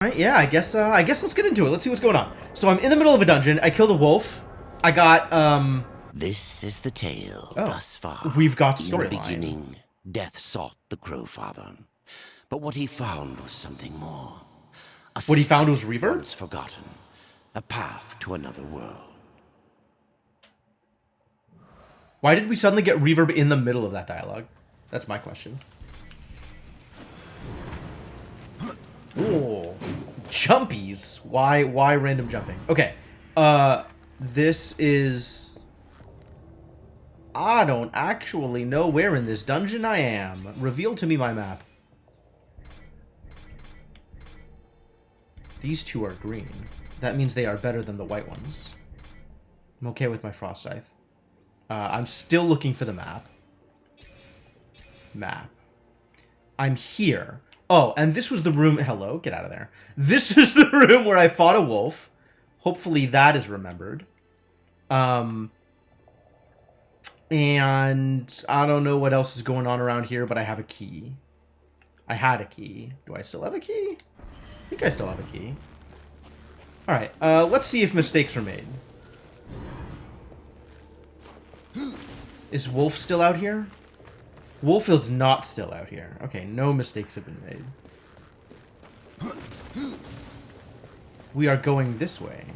Alright, yeah, I guess let's get into it. Let's see what's going on. So I'm in the middle of a dungeon. I killed a wolf. I got, This is the tale thus far. We've got In the storyline. beginning, Death sought the Crowfather. But what he found was something more. What he found was Reaver? Once forgotten. A path to another world. Why did we suddenly get reverb in the middle of that dialogue? That's my question. Ooh, jumpies. Why random jumping? Okay. This is... I don't actually know where in this dungeon I am. Reveal to me my map. These two are green. That means they are better than the white ones. I'm okay with my frost scythe. I'm still looking for the map. Map. I'm here. Oh, and this was the room... Hello, get out of there. This is the room where I fought a wolf. Hopefully that is remembered. And I don't know what else is going on around here, but I have a key. I had a key. Do I still have a key? I think I still have a key. Alright, let's see if mistakes were made. Is Wolf still out here? Wolf is not still out here. Okay, no mistakes have been made. We are going this way.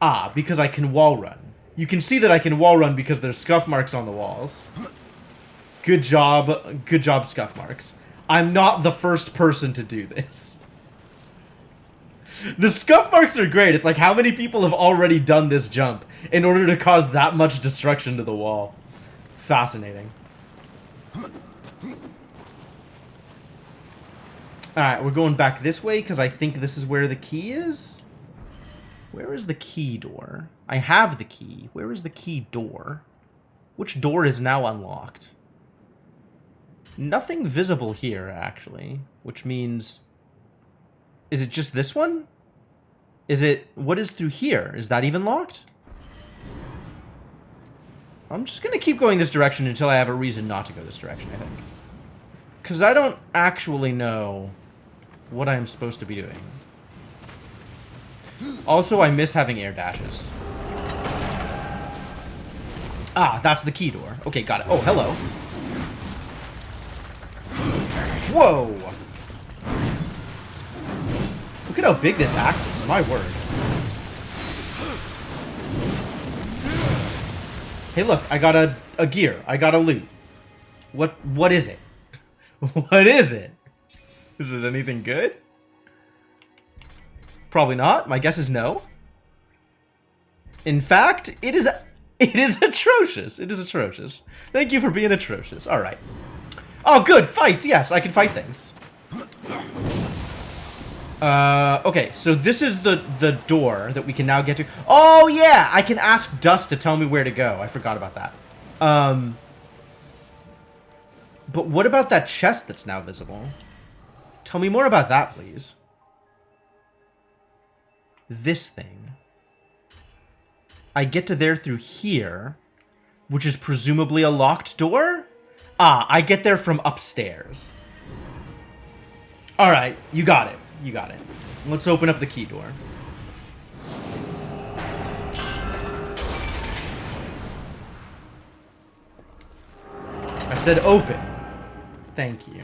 Ah, because I can wall run. You can see that I can wall run because there's scuff marks on the walls. Good job, scuff marks. I'm not the first person to do this. The scuff marks are great. It's like, how many people have already done this jump in order to cause that much destruction to the wall? Fascinating. Alright, we're going back this way because I think this is where the key is. Where is the key door? I have the key. Where is the key door? Which door is now unlocked? Nothing visible here, actually. Which means... Is it just this one? Is it... What is through here? Is that even locked? I'm just gonna keep going this direction until I have a reason not to go this direction, I think. Because I don't actually know what I'm supposed to be doing. Also, I miss having air dashes. Ah, that's the key door. Okay, got it. Oh, hello. Whoa! Look at how big this axe is, my word. Hey, look, I got a gear. I got a loot. What is it? What is it? Is it anything good? Probably not. My guess is no. In fact, it is atrocious. It is atrocious. Thank you for being atrocious. All right. Oh, good. Fight. Yes, I can fight things. Okay, so this is the door that we can now get to. Oh, yeah! I can ask Dust to tell me where to go. I forgot about that. But what about that chest that's now visible? Tell me more about that, please. This thing. I get to there through here, which is presumably a locked door? Ah, I get there from upstairs. Alright, you got it. You got it. Let's open up the key door. I said open. Thank you.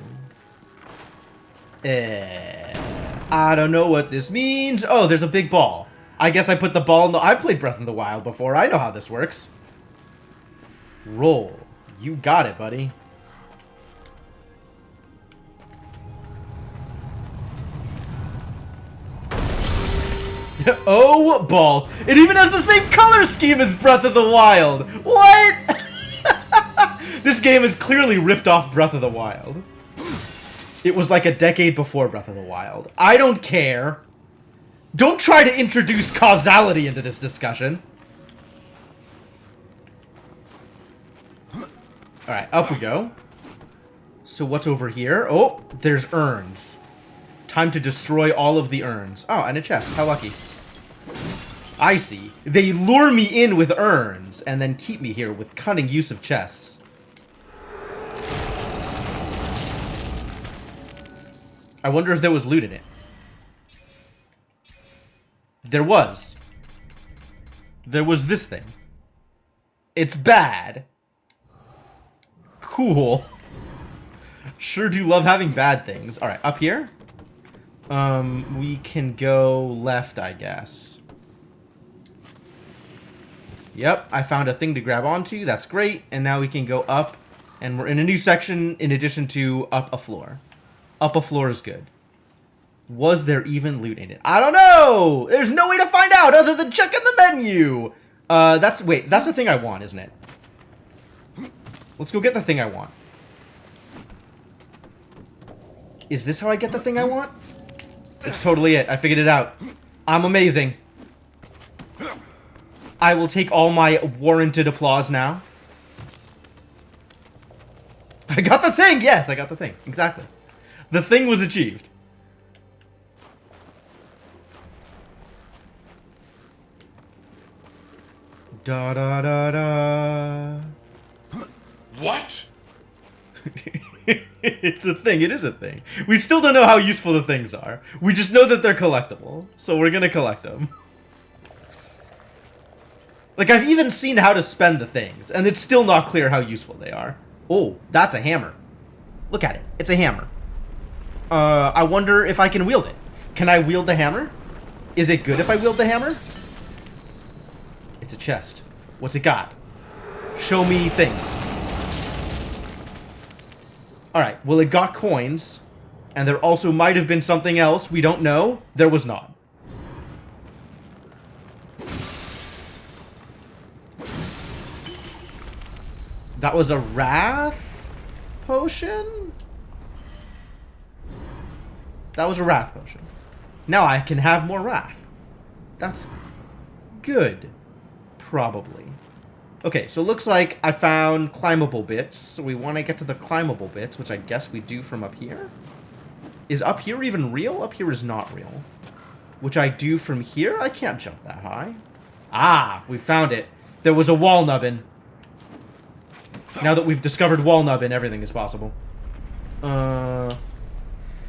I don't know what this means. Oh, there's a big ball. I guess I put the ball in the... I've played Breath of the Wild before. I know how this works. Roll. You got it, buddy. Oh, balls. It even has the same color scheme as Breath of the Wild. What? This game is clearly ripped off Breath of the Wild. It was like a decade before Breath of the Wild. I don't care. Don't try to introduce causality into this discussion. Alright, up we go. So what's over here? Oh, there's urns. Time to destroy all of the urns. Oh, and a chest. How lucky. I see. They lure me in with urns, and then keep me here with cunning use of chests. I wonder if there was loot in it. There was. There was this thing. It's bad. Cool. Sure do love having bad things. Alright, up here? We can go left, I guess. Yep, I found a thing to grab onto. That's great. And now we can go up. And we're in a new section in addition to up a floor. Up a floor is good. Was there even loot in it? I don't know! There's no way to find out other than checking the menu! That's the thing I want, isn't it? Let's go get the thing I want. Is this how I get the thing I want? It's totally it. I figured it out. I'm amazing. I will take all my warranted applause now. I got the thing! Yes, I got the thing. Exactly. The thing was achieved. Da da da da. What? It's a thing. It is a thing. We still don't know how useful the things are. We just know that they're collectible. So we're gonna collect them. Like, I've even seen how to spend the things, and it's still not clear how useful they are. Oh, that's a hammer. Look at it. It's a hammer. I wonder if I can wield it. Can I wield the hammer? Is it good if I wield the hammer? It's a chest. What's it got? Show me things. Alright, well, it got coins. And there also might have been something else. We don't know. There was not. That was a wrath potion? That was a wrath potion. Now I can have more wrath. That's good. Probably. Okay, so it looks like I found climbable bits. So we want to get to the climbable bits, which I guess we do from up here. Is up here even real? Up here is not real. Which I do from here? I can't jump that high. Ah, we found it. There was a wall nubbin. Now that we've discovered wall nubbin, everything is possible.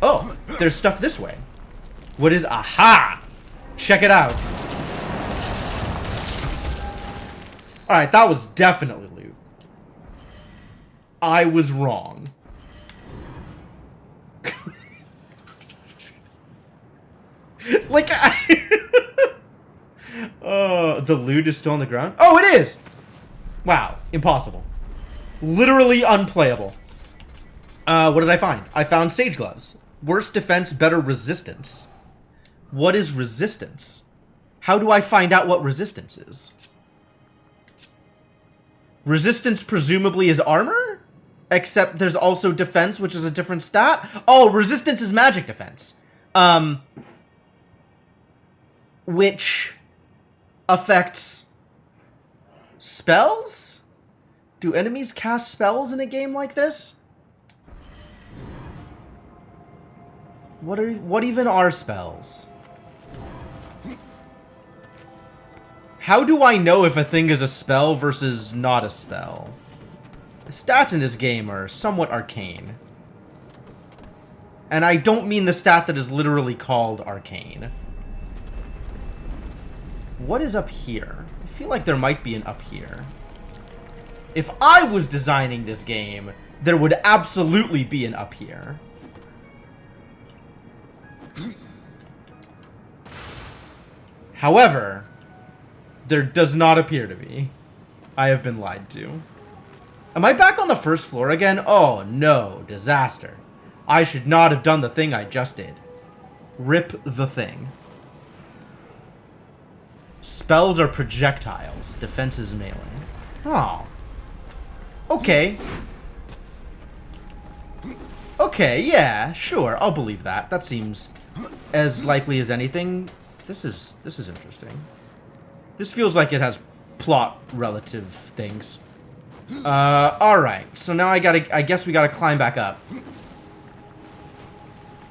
Oh, there's stuff this way. What is... Aha! Check it out. Alright, that was definitely loot. I was wrong. Like, the loot is still on the ground? Oh, it is! Wow, impossible. Literally unplayable. What did I find? I found sage gloves. Worse defense, better resistance. What is resistance? How do I find out what resistance is? Resistance presumably is armor? Except there's also defense, which is a different stat. Oh, resistance is magic defense. Which affects spells? Do enemies cast spells in a game like this? What even are spells? How do I know if a thing is a spell versus not a spell? The stats in this game are somewhat arcane. And I don't mean the stat that is literally called arcane. What is up here? I feel like there might be an up here. If I was designing this game, there would absolutely be an up here. However, there does not appear to be. I have been lied to. Am I back on the first floor again? Oh no, disaster. I should not have done the thing I just did. Rip the thing. Spells are projectiles. Defense is melee. Oh. Okay. Okay, yeah, sure, I'll believe that. That seems as likely as anything. This is interesting. This feels like it has plot relative things. Alright. So now I guess we gotta climb back up.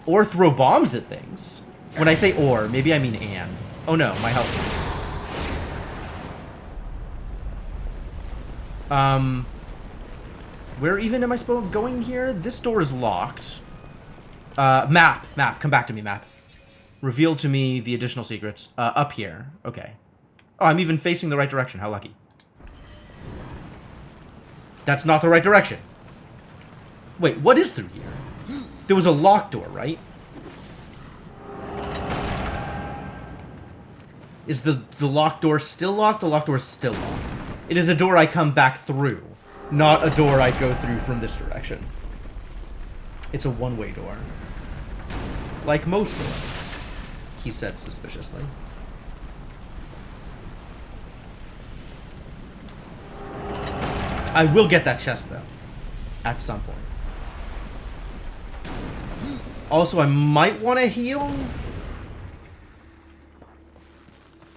Or throw bombs at things. When I say or, maybe I mean and. Oh no, my health is. Where even am I supposed going here? This door is locked. Map. Come back to me, map. Reveal to me the additional secrets. Up here. Okay. Oh, I'm even facing the right direction. How lucky. That's not the right direction. Wait, what is through here? There was a locked door, right? Is the locked door still locked? The locked door is still locked. It is a door I come back through, not a door I go through from this direction. It's a one-way door. Like most doors, he said suspiciously. I will get that chest, though. At some point. Also, I might want to heal.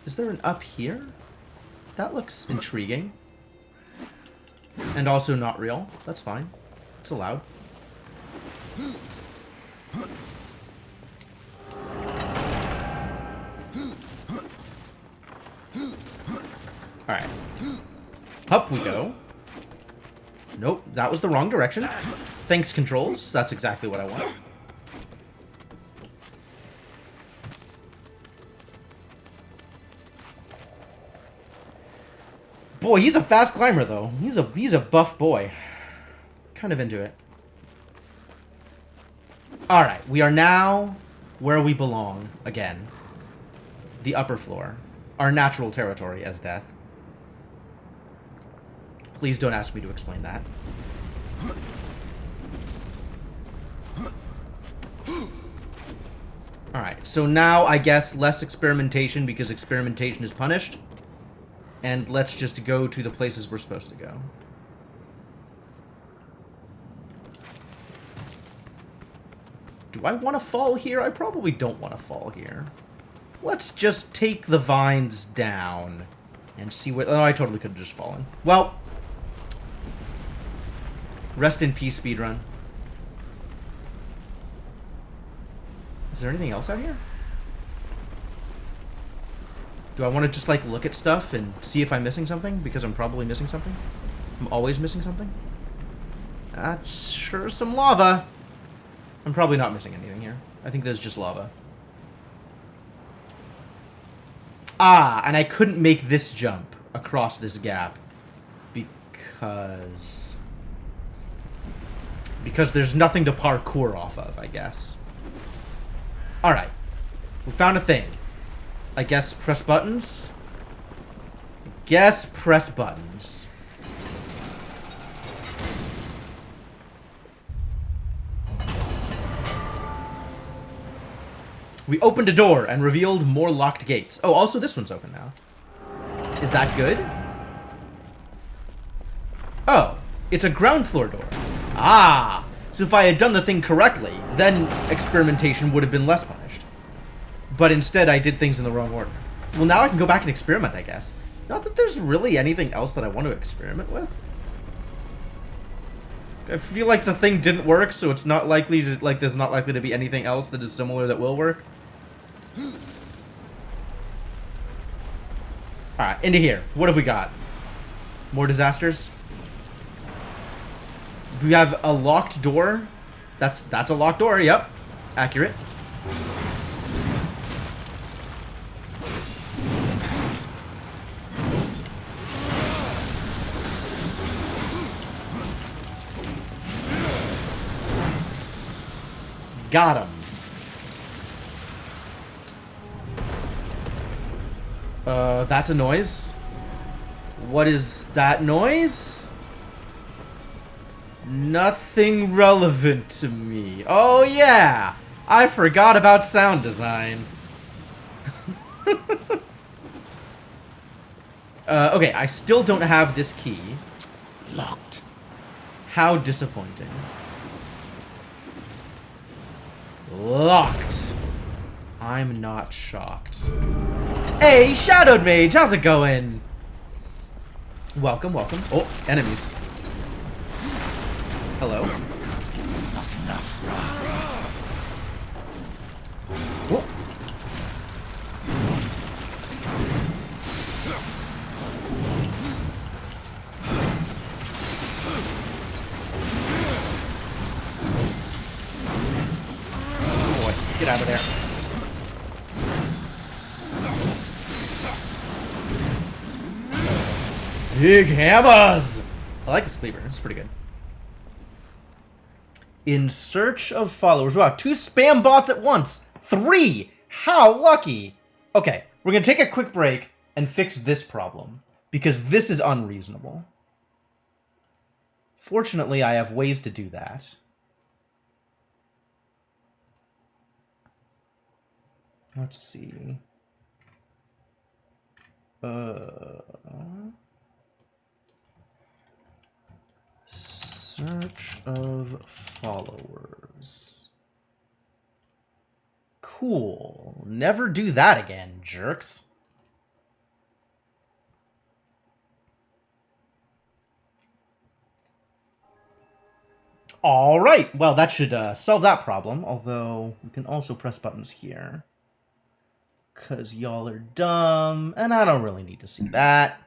Is there an up here? That looks intriguing. And also not real. That's fine. It's allowed. Alright. Up we go. Nope, that was the wrong direction. Thanks, controls. That's exactly what I want. Boy, he's a fast climber, though. He's a buff boy. Kind of into it. Alright, we are now where we belong, again. The upper floor. Our natural territory as death. Please don't ask me to explain that. Alright, so now I guess less experimentation because experimentation is punished. And let's just go to the places we're supposed to go. Do I want to fall here? I probably don't want to fall here. Let's just take the vines down and see what... Oh, I totally could have just fallen. Well, rest in peace, speedrun. Is there anything else out here? Do I want to just, like, look at stuff and see if I'm missing something? Because I'm probably missing something. I'm always missing something. That's sure some lava. I'm probably not missing anything here. I think there's just lava. Ah, and I couldn't make this jump across this gap. Because there's nothing to parkour off of, I guess. Alright. We found a thing. I guess press buttons? Guess press buttons. We opened a door and revealed more locked gates. Oh, also this one's open now. Is that good? Oh, it's a ground floor door. Ah, so if I had done the thing correctly, then experimentation would have been less punished. But instead, I did things in the wrong order. Well, now I can go back and experiment, I guess. Not that there's really anything else that I want to experiment with. I feel like the thing didn't work, so it's not likely to, like, there's not likely to be anything else that is similar that will work. Alright, into here. What have we got? More disasters? We have a locked door. That's a locked door, yep. Accurate. Got him. That's a noise. What is that noise? Nothing relevant to me. Oh yeah! I forgot about sound design. Okay, I still don't have this key. Locked. How disappointing. Locked. I'm not shocked. Hey, Shadowed Mage, how's it going? Welcome, welcome. Oh, enemies. Hello. Not enough. Oh. Get out of there. Big hammers! I like this cleaver. It's pretty good. In search of followers. Wow, 2 spam bots at once. 3! How lucky! Okay, we're gonna take a quick break and fix this problem, because this is unreasonable. Fortunately, I have ways to do that. Let's see. Search of followers. Cool. Never do that again, jerks. Alright, well that should solve that problem, although we can also press buttons here. Because y'all are dumb, and I don't really need to see that.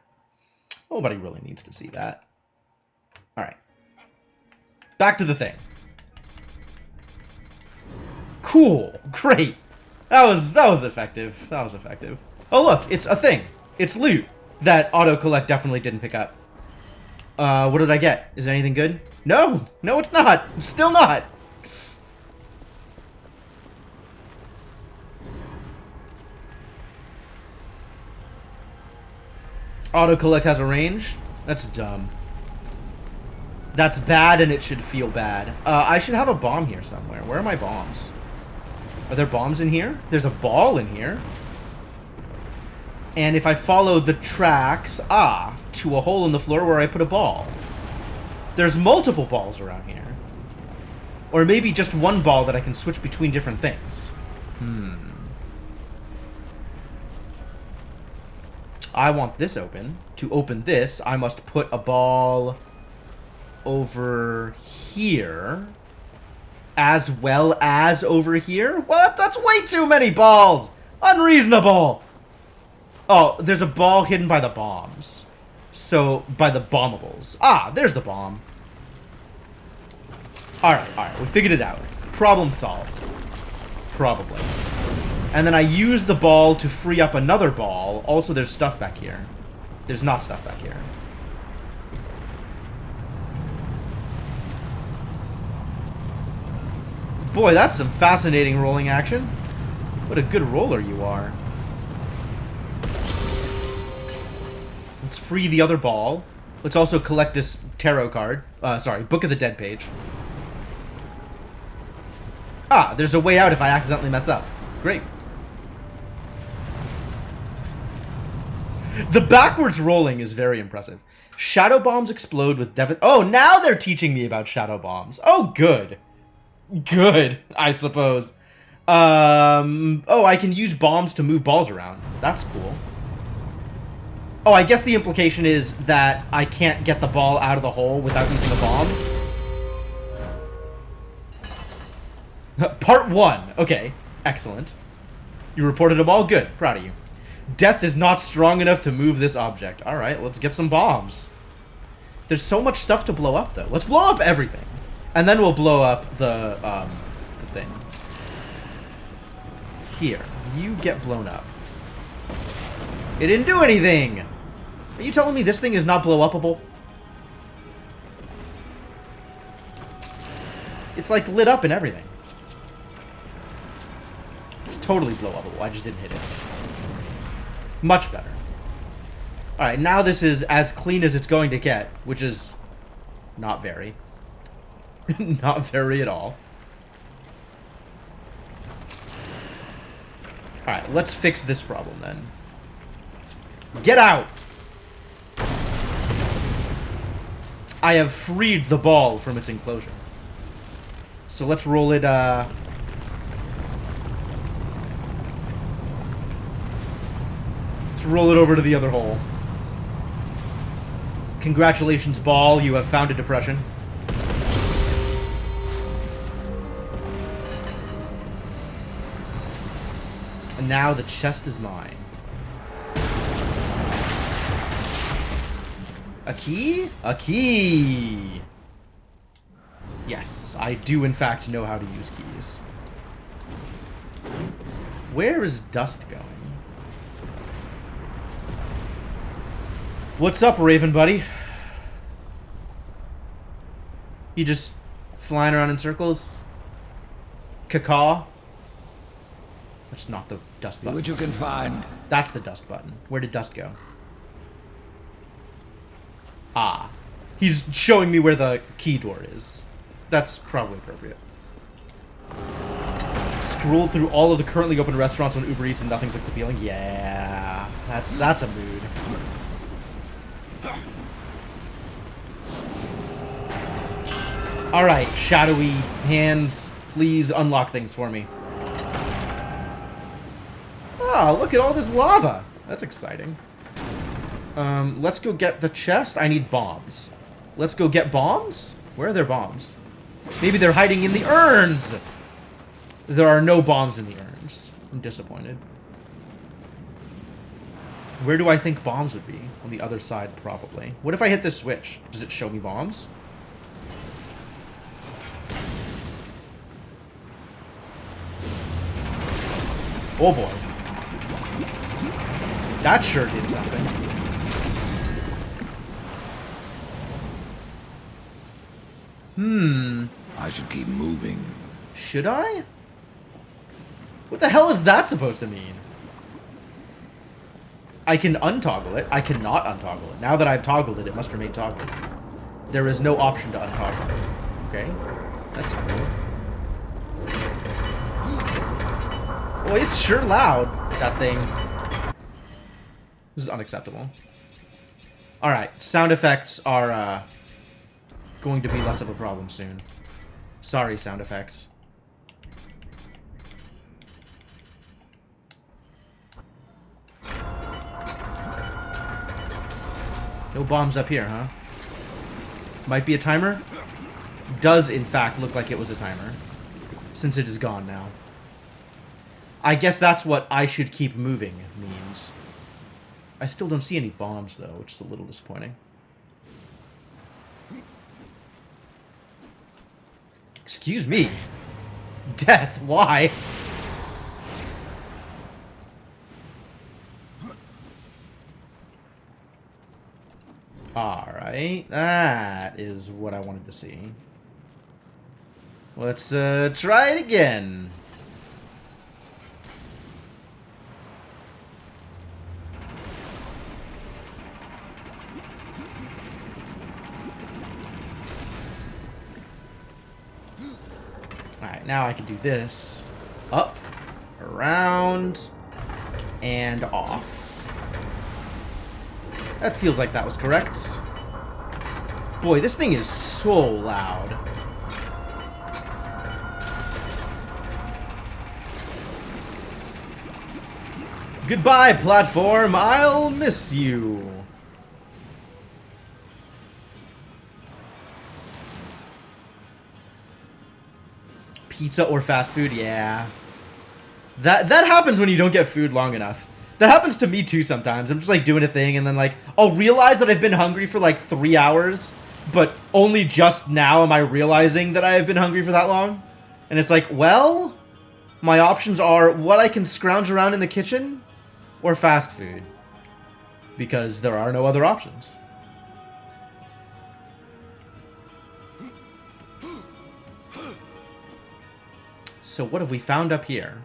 Nobody really needs to see that. Alright. Back to the thing. Cool. Great. That was effective. That was effective. Oh look, it's a thing. It's loot that autocollect definitely didn't pick up. What did I get? Is it anything good? No! No, it's not! It's still not! Autocollect has a range? That's dumb. That's bad and it should feel bad. I should have a bomb here somewhere. Where are my bombs? Are there bombs in here? There's a ball in here. And if I follow the tracks, to a hole in the floor where I put a ball. There's multiple balls around here. Or maybe just one ball that I can switch between different things. I want this open. To open this, I must put a ball over here. As well as over here? What? That's way too many balls! Unreasonable! Oh, there's a ball hidden by the bombs. So, by the bombables. There's the bomb. Alright, we figured it out. Problem solved. Probably. And then I use the ball to free up another ball. Also, there's stuff back here. There's not stuff back here. Boy, that's some fascinating rolling action. What a good roller you are. Let's free the other ball. Let's also collect this tarot card. Sorry, Book of the Dead page. There's a way out if I accidentally mess up. Great. The backwards rolling is very impressive. Shadow bombs explode with Oh, now they're teaching me about shadow bombs. Oh, good. Good, I suppose. Oh, I can use bombs to move balls around. That's cool. Oh, I guess the implication is that I can't get the ball out of the hole without using a bomb. Part 1. Okay, excellent. You reported them all? Good. Proud of you. Death is not strong enough to move this object. Alright, let's get some bombs. There's so much stuff to blow up, though. Let's blow up everything. And then we'll blow up the thing. Here. You get blown up. It didn't do anything! Are you telling me this thing is not blow-upable? It's like lit up and everything. It's totally blow-upable. I just didn't hit it. Much better. Alright, now this is as clean as it's going to get, which is not very. Not very at all. Alright, let's fix this problem then. Get out! I have freed the ball from its enclosure. So let's roll it, let's roll it over to the other hole. Congratulations, ball. You have found a depression. And now the chest is mine. A key? A key! Yes, I do in fact know how to use keys. Where is Dust going? What's up, Raven buddy? You just flying around in circles? Cacaw? That's not the Dust button. See what you can find. That's the Dust button. Where did Dust go? Ah. He's showing me where the key door is. That's probably appropriate. Scroll through all of the currently open restaurants on Uber Eats and nothing's looked appealing. Yeah. That's a mood. Alright, shadowy hands, please unlock things for me. Oh, look at all this lava. That's exciting. Let's go get the chest. I need bombs. Let's go get bombs? Where are their bombs? Maybe they're hiding in the urns! There are no bombs in the urns. I'm disappointed. Where do I think bombs would be? On the other side, probably. What if I hit this switch? Does it show me bombs? Oh boy. That sure did something. I should keep moving. Should I? What the hell is that supposed to mean? I can untoggle it. I cannot untoggle it. Now that I've toggled it, it must remain toggled. There is no option to untoggle it. Okay. That's cool. Boy, it's sure loud, that thing. This is unacceptable. Alright, sound effects are, going to be less of a problem soon. Sorry, sound effects. No bombs up here, huh? Might be a timer? Does, in fact, look like it was a timer. Since it is gone now. I guess that's what I should keep moving means. I still don't see any bombs, though, which is a little disappointing. Excuse me. Death, why? Alright, that is what I wanted to see. Let's try it again. Alright, now I can do this. Up, around, and off. That feels like that was correct. Boy, this thing is so loud. Goodbye, platform. I'll miss you. Pizza or fast food? Yeah. That happens when you don't get food long enough. That happens to me too sometimes. I'm just like doing a thing and then like I'll realize that I've been hungry for like 3 hours, but only just now am I realizing that I have been hungry for that long. And it's like, well, my options are what I can scrounge around in the kitchen or fast food. Because there are no other options. So what have we found up here?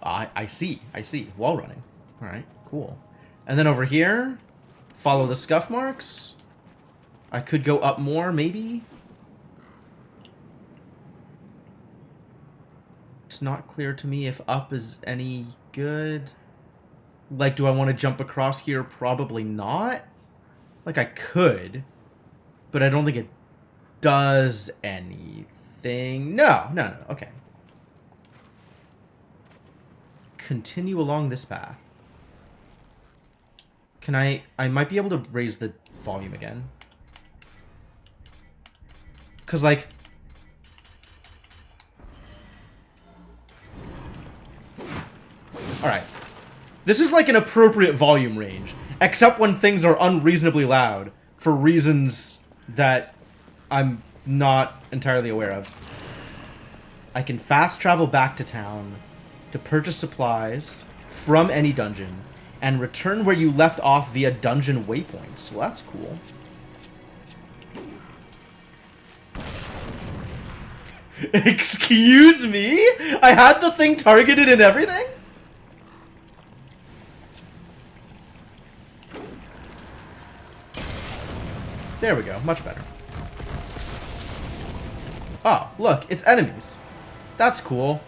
I see. Wall running. Alright, cool. And then over here, follow the scuff marks. I could go up more, maybe? It's not clear to me if up is any good. Like, do I want to jump across here? Probably not. Like, I could. But I don't think it does anything. No, okay. Continue along this path. Can I might be able to raise the volume again. Cause like alright. This is like an appropriate volume range. Except when things are unreasonably loud. For reasons that I'm not entirely aware of. I can fast travel back to town to purchase supplies from any dungeon and return where you left off via dungeon waypoints. Well, that's cool. Excuse me? I had the thing targeted and everything? There we go. Much better. Oh, look. It's enemies. That's cool.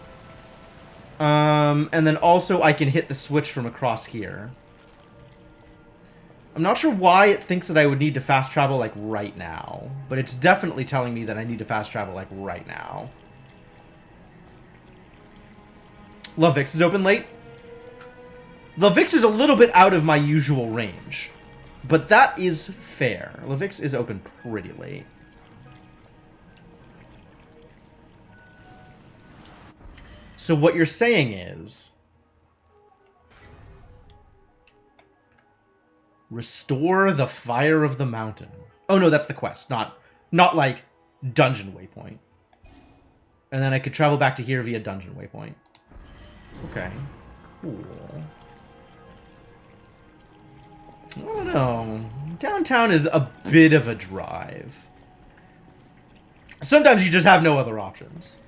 And then also I can hit the switch from across here. I'm not sure why it thinks that I would need to fast travel, like, right now. But it's definitely telling me that I need to fast travel, like, right now. Lovix is open late. Lovix is a little bit out of my usual range. But that is fair. Lovix is open pretty late. So what you're saying is... restore the fire of the mountain. Oh no, that's the quest. Not like dungeon waypoint. And then I could travel back to here via dungeon waypoint. Okay. Cool. I don't know. Downtown is a bit of a drive. Sometimes you just have no other options.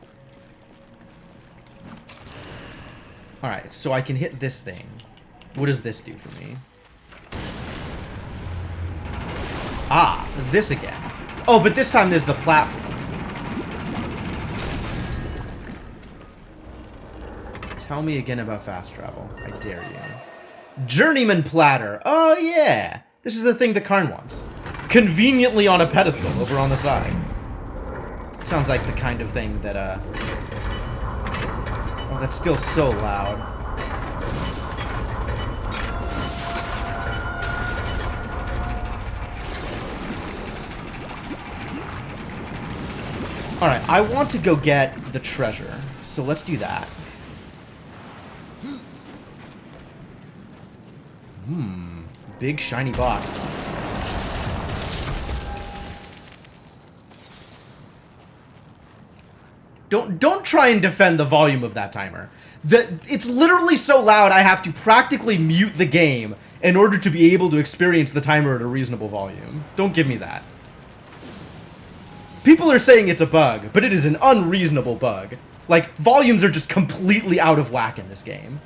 Alright, so I can hit this thing. What does this do for me? Ah, this again. Oh, but this time there's the platform. Tell me again about fast travel. I dare you. Journeyman platter. Oh, yeah. This is the thing that Karn wants. Conveniently on a pedestal over on the side. Sounds like the kind of thing that, oh, that's still so loud. Alright, I want to go get the treasure. So let's do that. Big shiny box. Don't try and defend the volume of that timer. It's literally so loud I have to practically mute the game in order to be able to experience the timer at a reasonable volume. Don't give me that. People are saying it's a bug, but it is an unreasonable bug. Like, volumes are just completely out of whack in this game.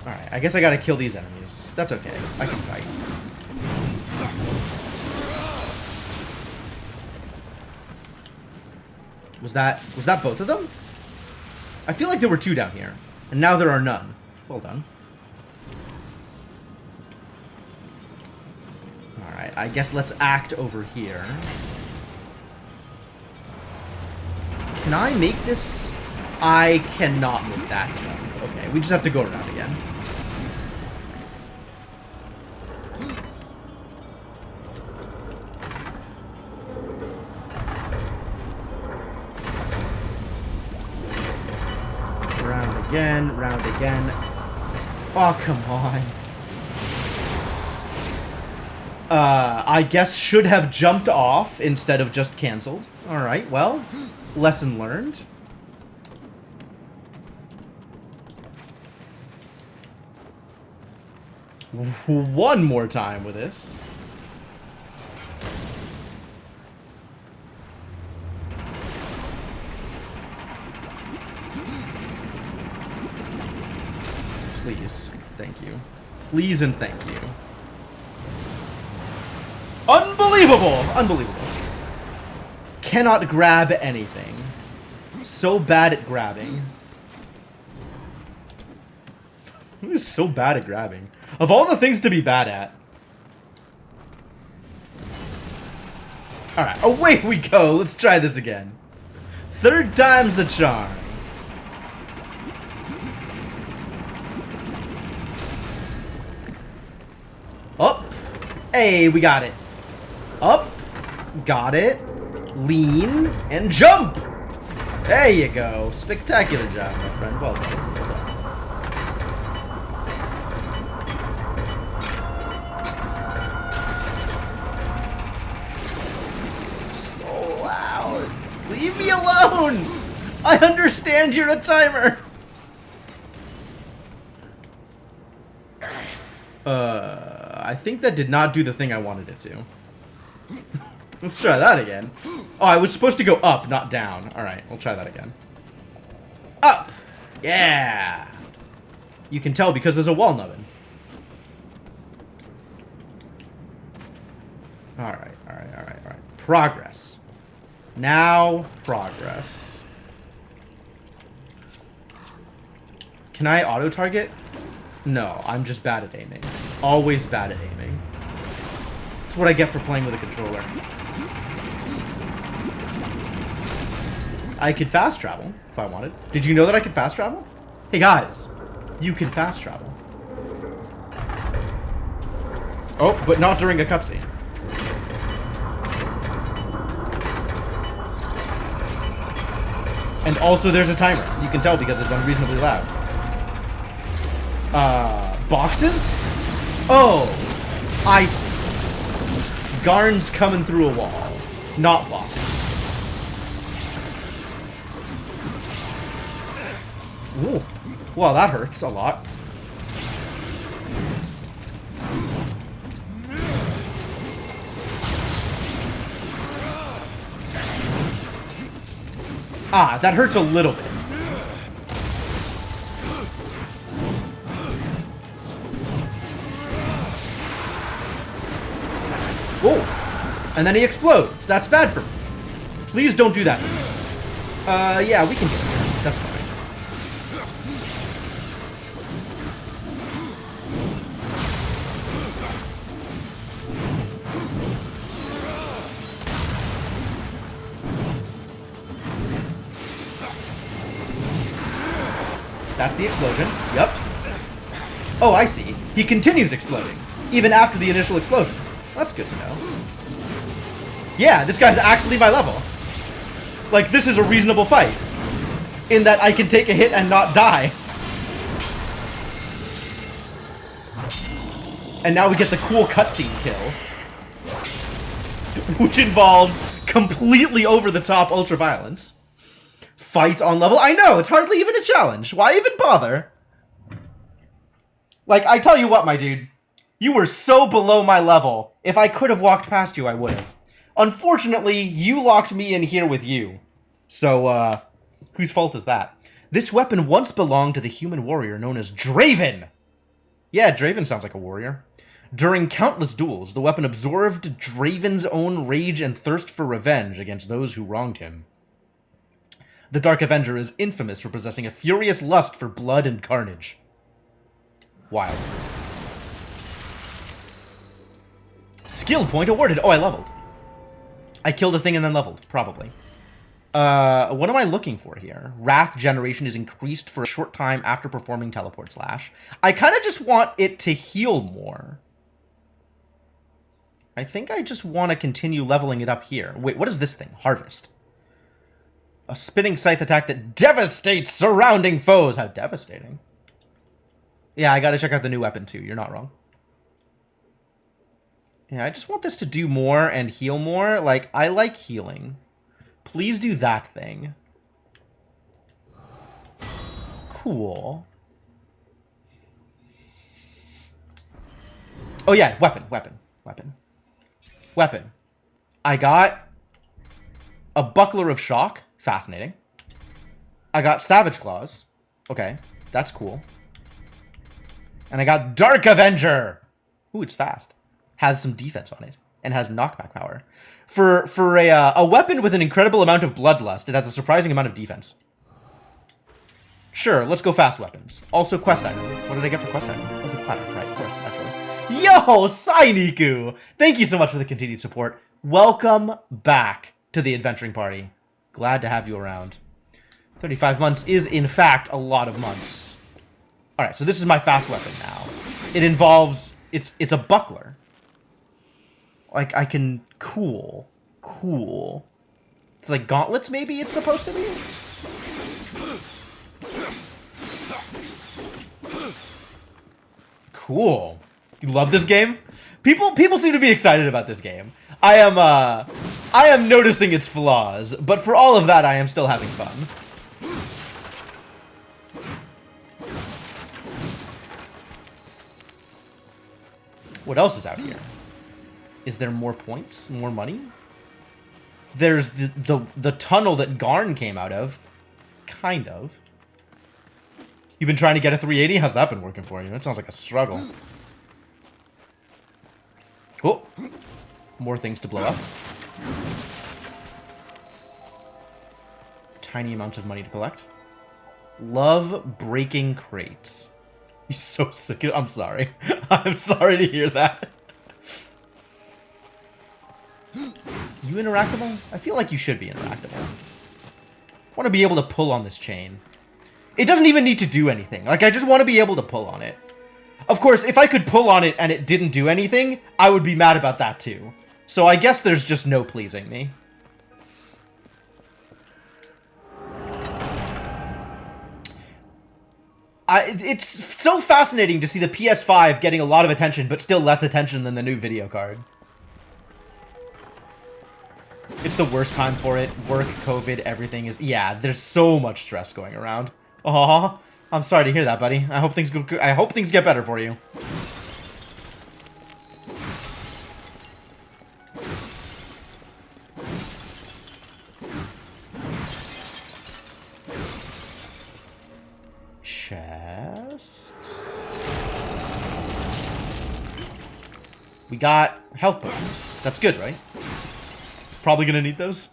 Alright, I guess I gotta kill these enemies. That's okay. I can fight. Was that both of them? I feel like there were two down here. And now there are none. Well done. Alright, I guess let's act over here. Can I make this? I cannot make that jump. Okay, we just have to go around again. Round again. Oh, come on. I guess should have jumped off instead of just canceled. Alright, well, lesson learned. One more time with this. Please. Thank you. Please and thank you. Unbelievable! Unbelievable. Cannot grab anything. So bad at grabbing. He's so bad at grabbing. Of all the things to be bad at. Alright, away we go. Let's try this again. Third time's the charm. Up. Hey, we got it. Up. Got it. Lean. And jump. There you go. Spectacular job, my friend. Well done. Well done. I understand you're a timer. I think that did not do the thing I wanted it to. Let's try that again. Oh, I was supposed to go up, not down. Alright, we'll try that again. Up! Yeah! You can tell because there's a wall nubbin. Alright. Progress. Now, progress. Can I auto-target? No, I'm just bad at aiming. Always bad at aiming. That's what I get for playing with a controller. I could fast travel, if I wanted. Did you know that I could fast travel? Hey guys, you can fast travel. Oh, but not during a cutscene. And also there's a timer. You can tell because it's unreasonably loud. Boxes? Oh, I see. Garn's coming through a wall, not boxes. Ooh. Well, that hurts a lot. Ah, that hurts a little bit. Oh, and then he explodes. That's bad for me. Please don't do that. Yeah, we can get it. That's fine. That's the explosion. Yep. Oh, I see. He continues exploding, even after the initial explosion. That's good to know. Yeah, this guy's actually my level. Like, this is a reasonable fight. In that I can take a hit and not die. And now we get the cool cutscene kill. Which involves completely over-the-top ultra-violence. Fight on level. I know, it's hardly even a challenge. Why even bother? Like, I tell you what, my dude. You were so below my level. If I could have walked past you, I would have. Unfortunately, you locked me in here with you. So, whose fault is that? This weapon once belonged to the human warrior known as Draven. Yeah, Draven sounds like a warrior. During countless duels, the weapon absorbed Draven's own rage and thirst for revenge against those who wronged him. The Dark Avenger is infamous for possessing a furious lust for blood and carnage. Wild. Skill point awarded. Oh, I leveled. I killed a thing and then leveled, probably. What am I looking for here? Wrath generation is increased for a short time after performing Teleport Slash. I kind of just want it to heal more. I think I just want to continue leveling it up here. Wait, what is this thing? Harvest. A spinning scythe attack that devastates surrounding foes. How devastating. Yeah, I gotta check out the new weapon too. You're not wrong. Yeah, I just want this to do more and heal more. Like, I like healing. Please do that thing. Cool. Oh yeah, weapon. I got a Buckler of Shock. Fascinating. I got Savage Claws. Okay, that's cool. And I got Dark Avenger. Ooh, it's fast. Has some defense on it. And has knockback power. For a weapon with an incredible amount of bloodlust, it has a surprising amount of defense. Sure, let's go fast weapons. Also, quest item. What did I get for quest item? Oh, the platter. Right, of course, actually. Yo, Sainiku! Thank you so much for the continued support. Welcome back to the Adventuring Party. Glad to have you around. 35 months is, in fact, a lot of months. Alright, so this is my fast weapon now. It involves... It's a buckler. Like, I can... Cool. It's like gauntlets, maybe it's supposed to be? Cool. You love this game? People seem to be excited about this game. I am noticing its flaws, but for all of that, I am still having fun. What else is out here? Is there more points? More money? There's the tunnel that Garn came out of. Kind of. You've been trying to get a 380? How's that been working for you? That sounds like a struggle. Oh! More things to blow up. Tiny amounts of money to collect. Love breaking crates. He's so sick. I'm sorry. I'm sorry to hear that. You interactable? I feel like you should be interactable. I want to be able to pull on this chain. It doesn't even need to do anything. Like, I just want to be able to pull on it. Of course, if I could pull on it and it didn't do anything, I would be mad about that too. So I guess there's just no pleasing me. It's so fascinating to see the PS5 getting a lot of attention, but still less attention than the new video card. It's the worst time for it. Work, COVID, everything is... Yeah, there's so much stress going around. Aw, I'm sorry to hear that, buddy. I hope things get better for you. Chests. We got health potions. That's good, right? Probably gonna need those.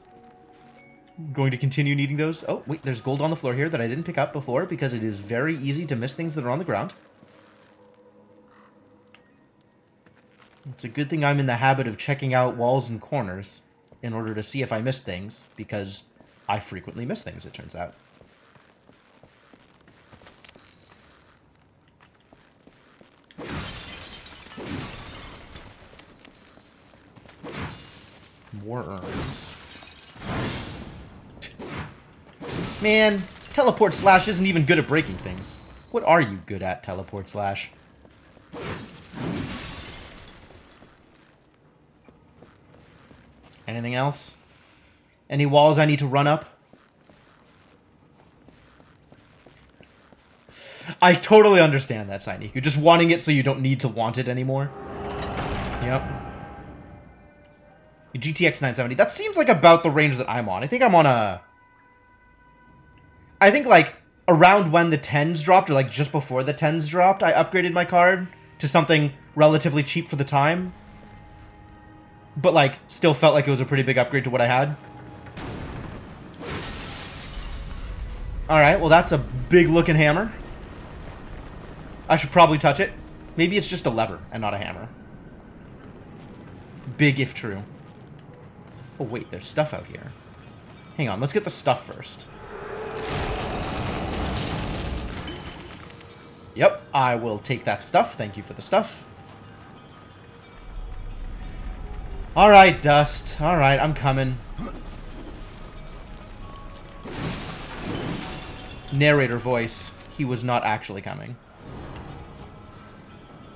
Going to continue needing those. Oh, wait, there's gold on the floor here that I didn't pick up before because it is very easy to miss things that are on the ground. It's a good thing I'm in the habit of checking out walls and corners in order to see if I miss things, because I frequently miss things, it turns out. More urns. Man, Teleport Slash isn't even good at breaking things. What are you good at, Teleport Slash? Anything else? Any walls I need to run up? I totally understand that, Siniku. Just wanting it so you don't need to want it anymore. Yep. GTX 970. That seems like about the range that I'm on. I think I'm on a... I think, like, around when the 10s dropped, or, like, just before the 10s dropped, I upgraded my card to something relatively cheap for the time. But, like, still felt like it was a pretty big upgrade to what I had. Alright, well, that's a big-looking hammer. I should probably touch it. Maybe it's just a lever and not a hammer. Big if true. Oh, wait, there's stuff out here. Hang on, let's get the stuff first. Yep, I will take that stuff. Thank you for the stuff. Alright, Dust. Alright, I'm coming. Narrator voice. He was not actually coming.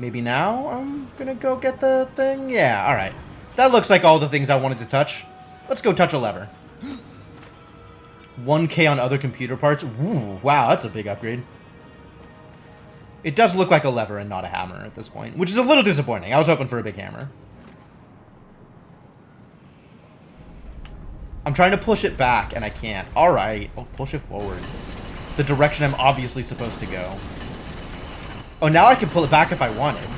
Maybe now I'm gonna go get the thing? Yeah, alright. That looks like all the things I wanted to touch. Let's go touch a lever. 1K on other computer parts. Ooh, wow, that's a big upgrade. It does look like a lever and not a hammer at this point, which is a little disappointing. I was hoping for a big hammer. I'm trying to push it back, and I can't. Alright, I'll push it forward. The direction I'm obviously supposed to go. Oh, now I can pull it back if I wanted.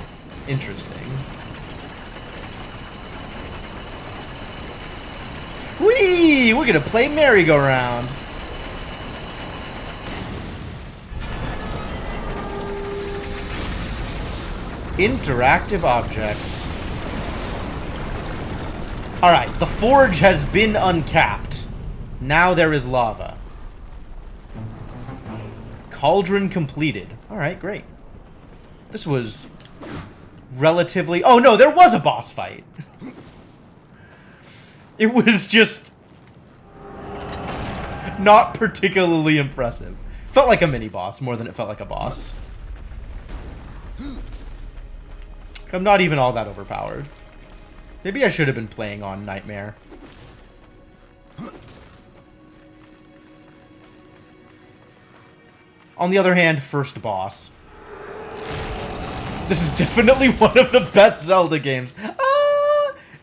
Interesting. Whee! We're gonna play merry-go-round. Interactive objects. Alright, the forge has been uncapped. Now there is lava. Cauldron completed. Alright, great. This was relatively... Oh no, there was a boss fight. It was just not particularly impressive. Felt like a mini-boss more than it felt like a boss. I'm not even all that overpowered. Maybe I should have been playing on Nightmare. On the other hand, first boss. This is definitely one of the best Zelda games.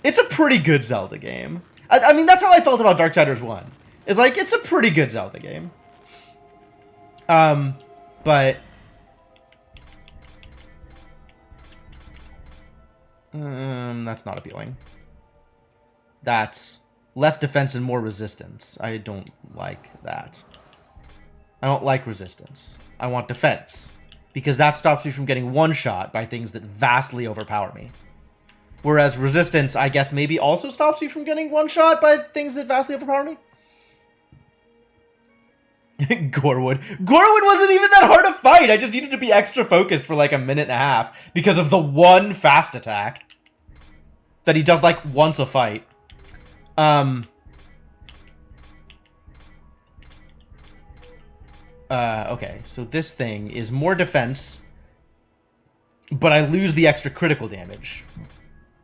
It's a pretty good Zelda game. I mean, that's how I felt about Darksiders 1. It's like, it's a pretty good Zelda game. But... that's not appealing. That's less defense and more resistance. I don't like that. I don't like resistance. I want defense. Because that stops me from getting one-shot by things that vastly overpower me. Whereas resistance, I guess, maybe also stops you from getting one-shot by things that vastly overpower me. Gorwood. Gorwood wasn't even that hard to fight. I just needed to be extra focused for like a minute and a half because of the one fast attack that he does like once a fight. Okay, so this thing is more defense, but I lose the extra critical damage.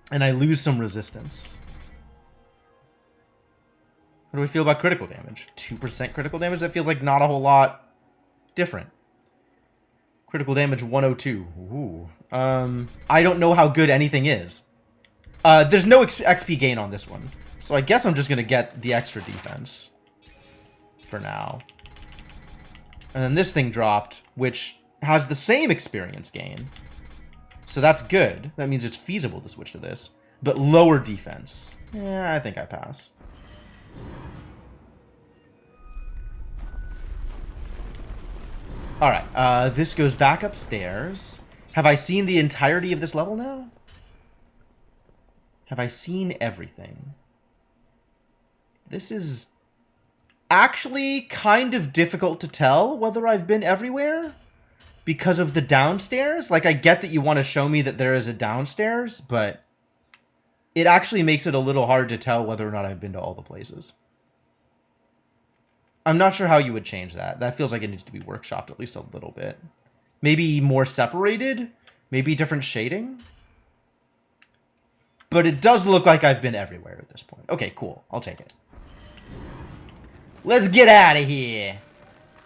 And I lose some resistance. What do we feel about critical damage? 2% critical damage? That feels like not a whole lot different. Critical damage 102. Ooh. I don't know how good anything is. There's no XP gain on this one. So I guess I'm just going to get the extra defense. For now. And then this thing dropped, which has the same experience gain. So that's good. That means it's feasible to switch to this. But lower defense. Yeah, I think I pass. Alright, this goes back upstairs. Have I seen the entirety of this level now? Have I seen everything? This is actually kind of difficult to tell whether I've been everywhere because of the downstairs. Like, I get that you want to show me that there is a downstairs, but it actually makes it a little hard to tell whether or not I've been to all the places. I'm not sure how you would change that. That feels like it needs to be workshopped at least a little bit. Maybe more separated? Maybe different shading? But it does look like I've been everywhere at this point. Okay, cool. I'll take it. Let's get out of here,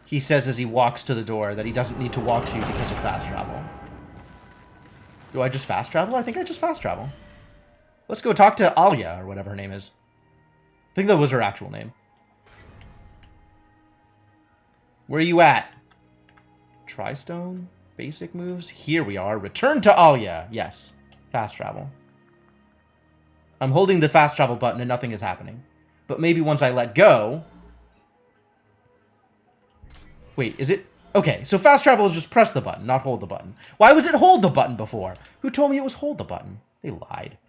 he says as he walks to the door that he doesn't need to walk to because of fast travel. Do I just fast travel? I think I just fast travel. Let's go talk to Alia, or whatever her name is. I think that was her actual name. Where are you at? Tri-stone? Basic moves? Here we are. Return to Alia. Yes. Fast travel. I'm holding the fast travel button and nothing is happening. But maybe once I let go... Wait, is it... Okay, so fast travel is just press the button, not hold the button. Why was it hold the button before? Who told me it was hold the button? They lied.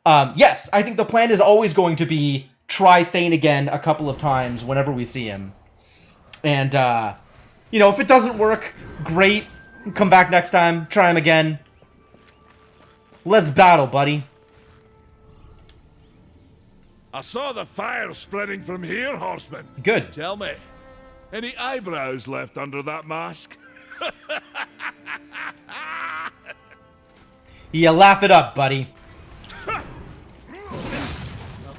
Yes, I think the plan is always going to be try Thane again a couple of times whenever we see him. And, you know, if it doesn't work, great. Come back next time, try him again. Let's battle, buddy. I saw the fire spreading from here, horseman. Good. Tell me, any eyebrows left under that mask? Yeah, laugh it up, buddy.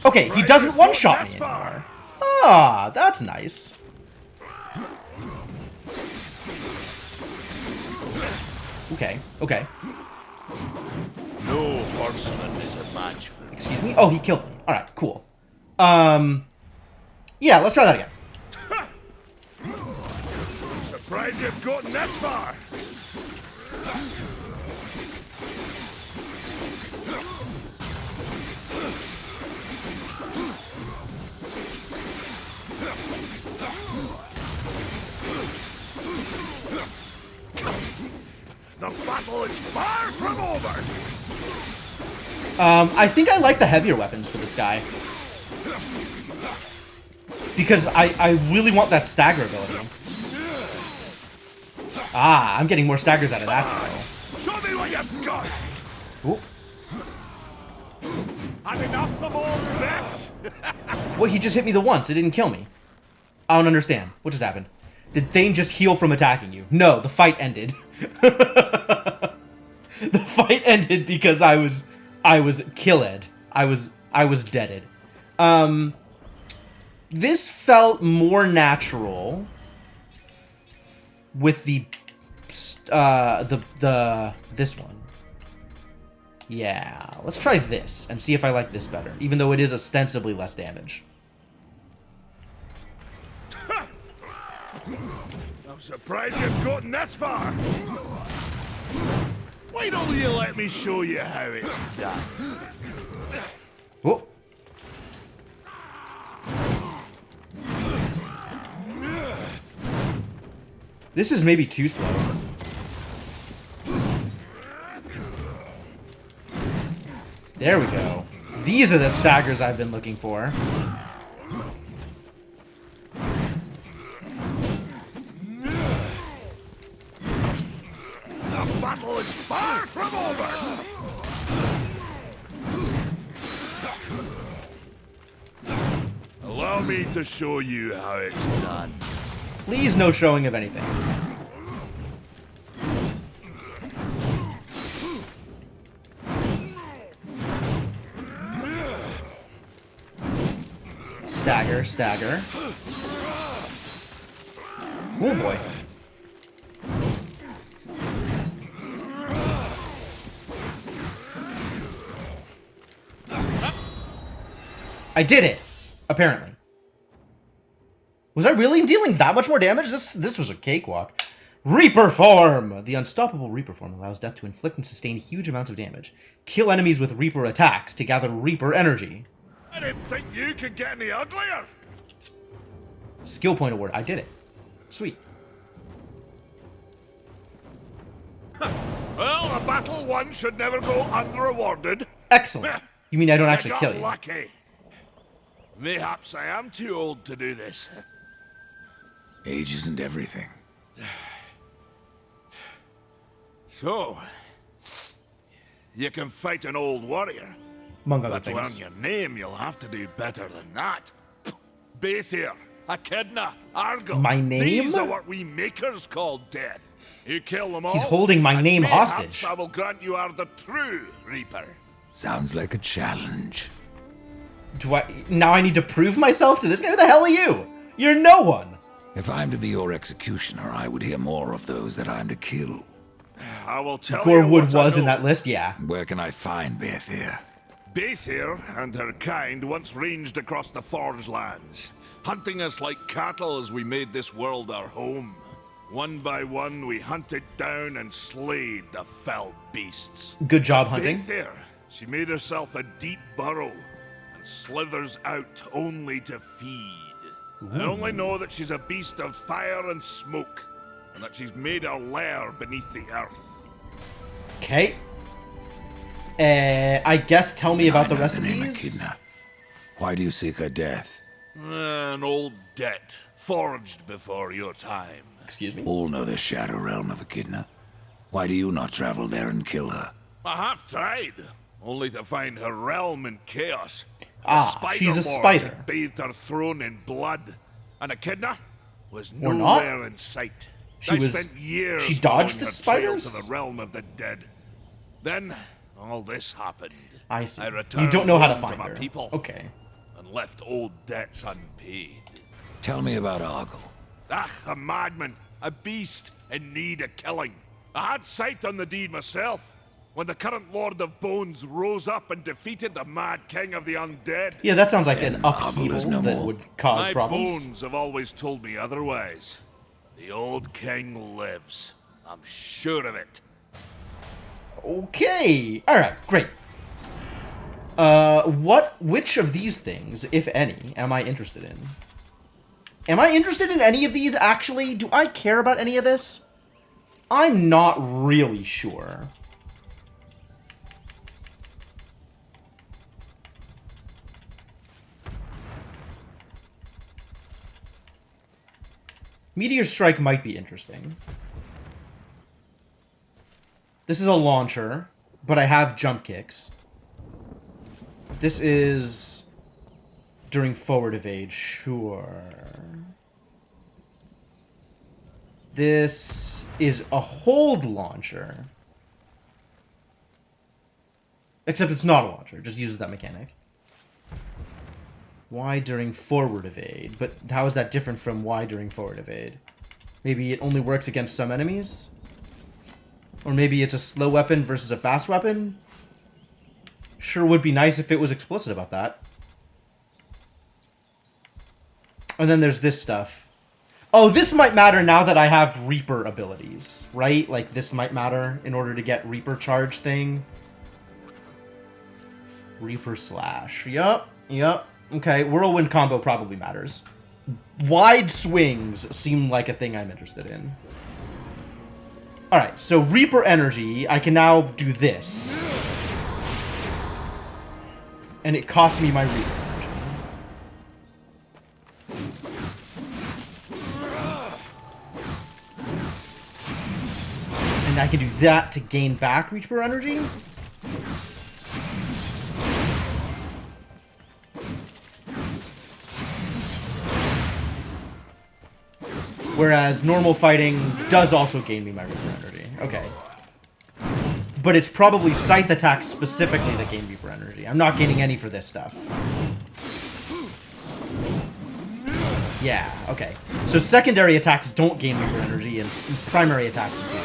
Okay, he doesn't one-shot me anymore. Ah, that's nice. Okay, okay. No horseman is a match for me. Excuse me? Oh, he killed me. Alright, cool. Yeah, let's try that again. Surprised you've gotten that far. The battle is far from over. I think I like the heavier weapons for this guy. Because I really want that stagger ability. Ah, I'm getting more staggers out of that, though. Show me what you've got. Ooh. I've enough of all this. Well, he just hit me the once. It didn't kill me. I don't understand. What just happened? Did Thane just heal from attacking you? No, the fight ended. The fight ended because I was killed. I was deaded. This felt more natural with the this one. Yeah, let's try this and see if I like this better, even though it is ostensibly less damage. I'm surprised you've gotten this far. Why don't you let me show you how it's done? Whoa. This is maybe too slow. There we go. These are the staggers I've been looking for. The battle is far from over! Allow me to show you how it's done. Please, no showing of anything. Stagger, stagger. Oh boy. I did it! Apparently. Was I really dealing that much more damage? This was a cakewalk. Reaper form! The unstoppable Reaper form allows Death to inflict and sustain huge amounts of damage. Kill enemies with Reaper attacks to gather Reaper energy. I didn't think you could get any uglier! Skill point award. I did it. Sweet. Well, a battle won should never go unrewarded. Excellent. You mean I don't actually I got kill you? lucky. Mayhaps I am too old to do this. Age isn't everything. So, you can fight an old warrior. Among other But to earn things. your name, you'll have to do better than that. Baethir, Echidna, Argyll. My name? These are what we makers call death. You kill them all. He's holding my and name mayhaps hostage. I will grant you are the true Reaper. Sounds like a challenge. Now I need to prove myself to this guy? Who the hell are you? You're no one. If I'm to be your executioner, I would hear more of those that I'm to kill. I will tell you Gorwood what I was in know. that list, yeah. Where can I find Baethir? Baethir and her kind once ranged across the Forge lands, hunting us like cattle as we made this world our home. One by one, we hunted down and slayed the fell beasts. Good job hunting. Baethir, she made herself a deep burrow and slithers out only to feed. I only know that she's a beast of fire and smoke, and that she's made her lair beneath the earth. Okay. I guess tell me about the I know rest of name these. Echidna. Why do you seek her death? An old debt, forged before your time. Excuse me? All know the Shadow Realm of Echidna. Why do you not travel there and kill her? I have tried, only to find her realm in chaos. She's a Lords spider. had bathed her throne in blood, and Echidna was Or not. nowhere in sight. She I was- spent years she dodged following the her trail spiders? to the realm of the dead. Then all this happened. I see. I You returned don't know how to home find my her. people Okay. and left old debts unpaid. Tell me about Argyll. A madman, a beast in need of killing. I had sight on the deed myself when the current Lord of Bones rose up and defeated the Mad King of the Undead. Yeah, that sounds like an Argyll upheaval is no that more. would cause My problems. bones have always told me otherwise. The old king lives. I'm sure of it. Okay. Alright, great. Which of these things, if any, am I interested in? Am I interested in any of these, actually? Do I care about any of this? I'm not really sure. Meteor Strike might be interesting. This is a launcher, but I have jump kicks. This is during forward evade, sure. This is a hold launcher. Except it's not a launcher, it just uses that mechanic. Why during forward evade? But how is that different from why during forward evade? Maybe it only works against some enemies? Or maybe it's a slow weapon versus a fast weapon. Sure would be nice if it was explicit about that. And then there's this stuff. Oh, this might matter now that I have Reaper abilities, right? Like, this might matter in order to get Reaper charge thing. Reaper slash. Yup. Okay, Whirlwind combo probably matters. Wide swings seem like a thing I'm interested in. Alright, so Reaper energy, I can now do this. And it costs me my Reaper energy. And I can do that to gain back Reaper energy. Whereas normal fighting does also gain me my Reaper energy. Okay. But it's probably scythe attacks specifically that gain Reaper energy. I'm not gaining any for this stuff. Yeah, okay. So secondary attacks don't gain Reaper energy, and primary attacks do.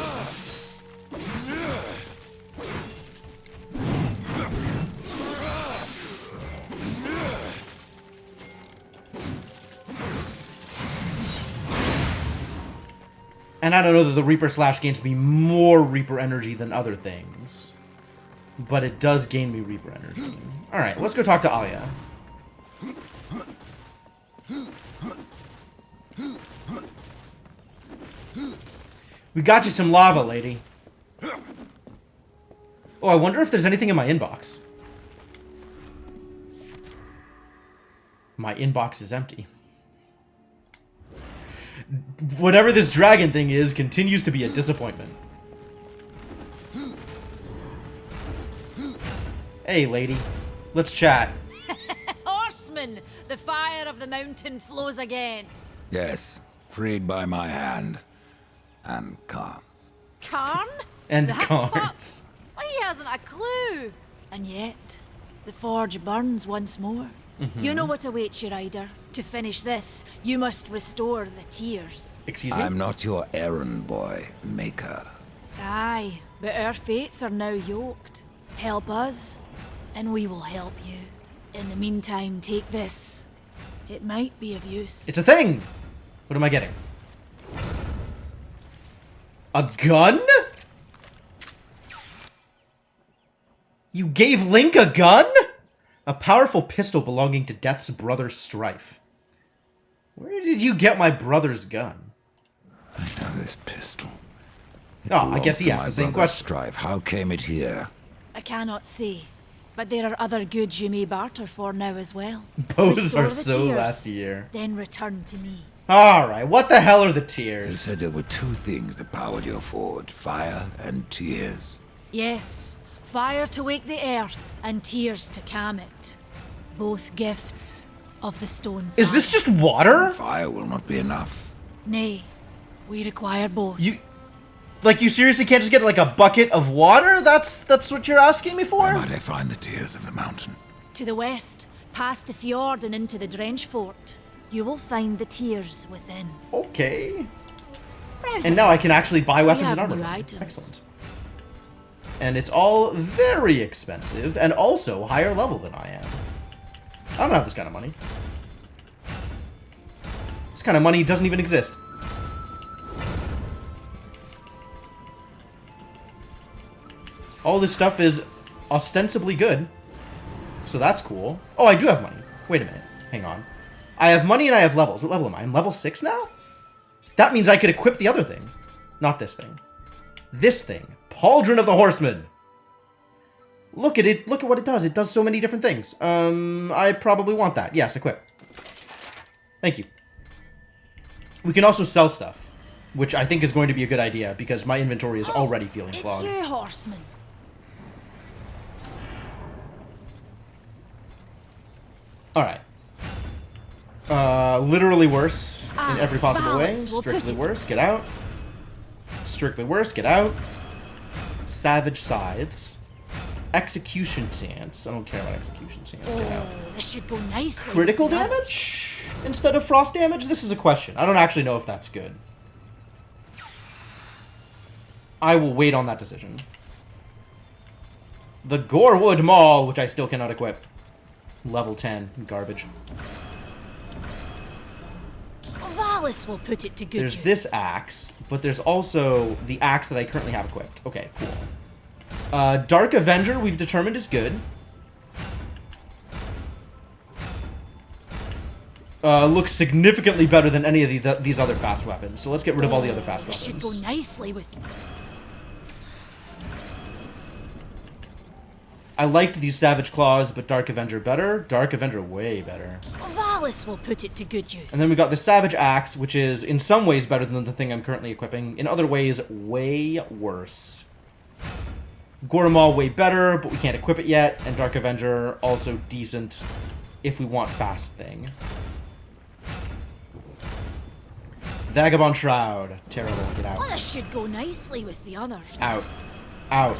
And I don't know that the Reaper Slash gains me more Reaper energy than other things. But it does gain me Reaper energy. Alright, let's go talk to Alia. We got you some lava, lady. Oh, I wonder if there's anything in my inbox. My inbox is empty. Whatever this dragon thing is continues to be a disappointment. Hey, lady. Let's chat. Horseman, the fire of the mountain flows again. Yes, freed by my hand. And Khan's. Karn? And That cards. pup? He hasn't a clue. And yet, the forge burns once more. You know what awaits you, Ryder. To finish this, you must restore the tears. Excuse me? I'm not your errand boy, Maker. Aye, but our fates are now yoked. Help us, and we will help you. In the meantime, take this. It might be of use. It's a thing! What am I getting? A gun? You gave Link a gun? A powerful pistol belonging to Death's brother Strife. Where did you get my brother's gun? I know this pistol. Oh, I guess he Belongs asked to the same my brother question. Strife. How came it here? I cannot say, but there are other goods you may barter for now as well. Those Restore are the so tears, last year. Then return to me. Alright, what the hell are the You tears? said there were two things that powered your forge, fire and tears. Yes, fire to wake the earth, and tears to calm it. Both gifts of the stone fire. Is this just water? Fire will not be enough. Nay, we require both. You seriously can't just get like a bucket of water? That's what you're asking me Where for? might I find the tears of the mountain? To the west, past the fjord and into the Drench Fort, you will find the tears within. Okay. Browse And now I can actually buy weapons have and armor. new from it. items. Excellent. And it's all very expensive and also higher level than I am. I don't have this kind of money. This kind of money doesn't even exist. All this stuff is ostensibly good. So that's cool. Oh, I do have money. Wait a minute. Hang on. I have money and I have levels. What level am I? I'm level 6 now? That means I could equip the other thing. Not this thing. This thing. Pauldron of the Horseman. Look at it. Look at what it does. It does so many different things. I probably want that. Yes, equip. Thank you. We can also sell stuff, which I think is going to be a good idea because my inventory is already feeling It's clogged. you, horseman. Alright. Literally worse in every possible way. Valis will put Strictly it. worse, get out. Strictly worse, get out. Savage Scythes. Execution Stance. I don't care about Execution Stance, get out. Oh, this should go nicely. Critical with the others. damage instead of frost damage? This is a question. I don't actually know if that's good. I will wait on that decision. The Gorewood Maul, which I still cannot equip. Level 10. Garbage. Valis will put it to good There's use. this axe, but there's also the axe that I currently have equipped. Okay, cool. Dark Avenger, we've determined is good. Looks significantly better than any of these other fast weapons. So let's get rid of all the other fast This should weapons. go nicely with... I liked these Savage Claws, but Dark Avenger better. Dark Avenger way better. Valis will put it to good use. And then we got the Savage Axe, which is in some ways better than the thing I'm currently equipping. In other ways, way worse. Gormal way better, but we can't equip it yet. And Dark Avenger also decent if we want fast thing. Vagabond Shroud. Terrible. Get out. This should go nicely with the others. Out. Out.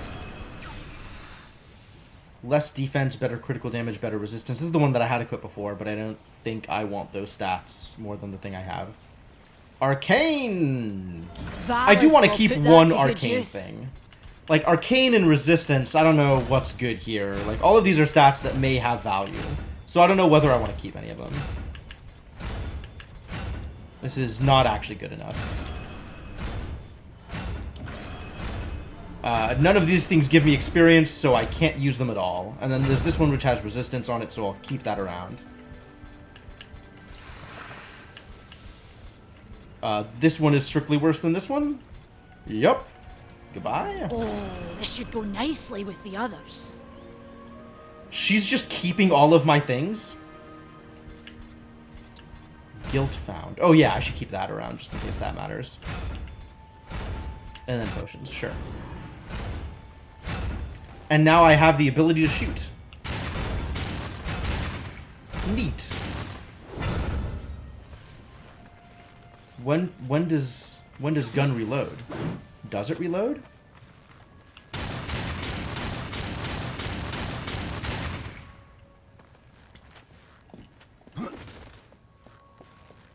Less defense, better critical damage, better resistance. This is the one that I had equipped before, but I don't think I want those stats more than the thing I have. Arcane! I do want to keep one arcane thing. Like, arcane and resistance, I don't know what's good here. Like, all of these are stats that may have value. So I don't know whether I want to keep any of them. This is not actually good enough. None of these things give me experience, so I can't use them at all. And then there's this one which has resistance on it, so I'll keep that around. This one is strictly worse than this one? Yup. Goodbye. Oh, this should go nicely with the others. She's just keeping all of my things? Guilt found. Oh yeah, I should keep that around just in case that matters. And then potions, sure. And now I have the ability to shoot. Neat. When does gun reload? Does it reload?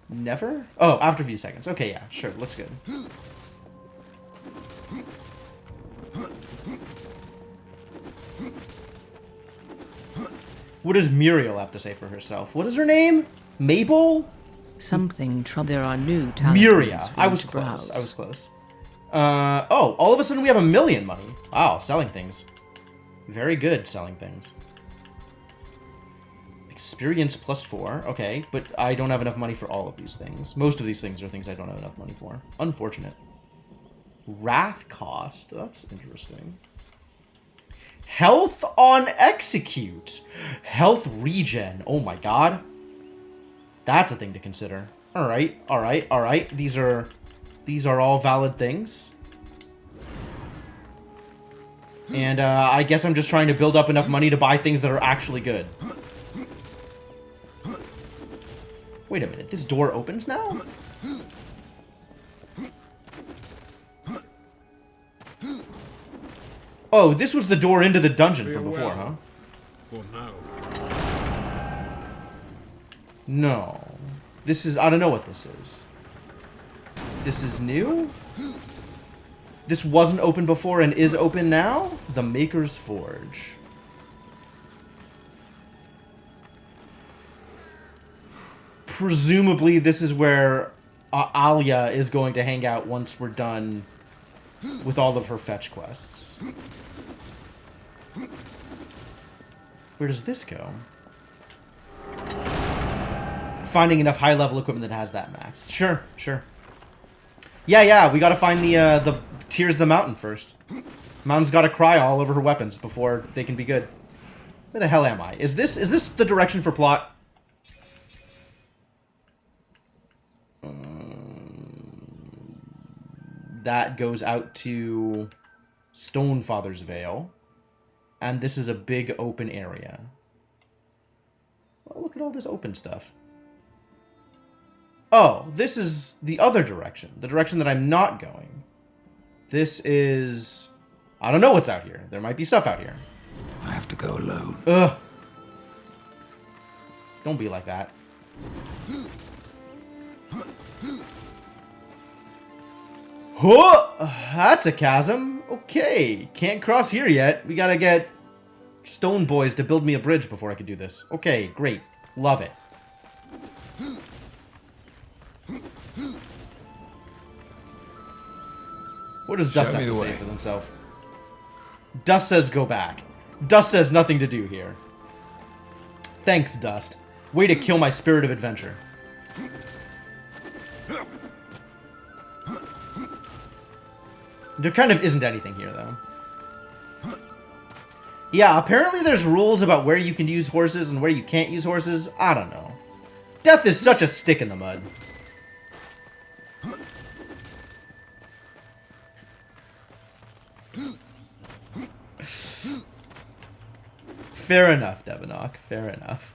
Never? Oh, after a few seconds. Okay, yeah, sure, looks good. What does Muriel have to say for herself? What is her name? Mabel? Something trouble. There are new talismans Muria. for I you was to close. browse. I was close. Oh, all of a sudden we have 1 million money. Wow, selling things. Very good selling things. Experience +4. Okay, but I don't have enough money for all of these things. Most of these things are things I don't have enough money for. Unfortunate. Wrath cost. That's interesting. Health on execute. Health regen. Oh my god. That's a thing to consider. Alright, alright, alright. These are all valid things. And I guess I'm just trying to build up enough money to buy things that are actually good. Wait a minute, this door opens now? Oh, this was the door into the dungeon from before, huh? For now. No. This is... I don't know what this is. This is new? This wasn't open before and is open now? The Maker's Forge. Presumably this is where Alia is going to hang out once we're done with all of her fetch quests. Where does this go? Finding enough high-level equipment that has that max. Sure, sure. Yeah, we gotta find the Tears of the Mountain first. Mountain's gotta cry all over her weapons before they can be good. Where the hell am I? Is this the direction for plot? That goes out to Stonefather's Vale. And this is a big open area. Well, look at all this open stuff. Oh, this is the other direction. The direction that I'm not going. This is... I don't know what's out here. There might be stuff out here. I have to go alone. Ugh. Don't be like that. Huh, that's a chasm. Okay, can't cross here yet. We gotta get stone boys to build me a bridge before I can do this. Okay, great. Love it. What does Dust have to say for himself? Dust says go back. Dust says nothing to do here. Thanks, Dust. Way to kill my spirit of adventure. There kind of isn't anything here, though. Yeah, apparently there's rules about where you can use horses and where you can't use horses. I don't know. Death is such a stick in the mud. Fair enough, Devonok. Fair enough.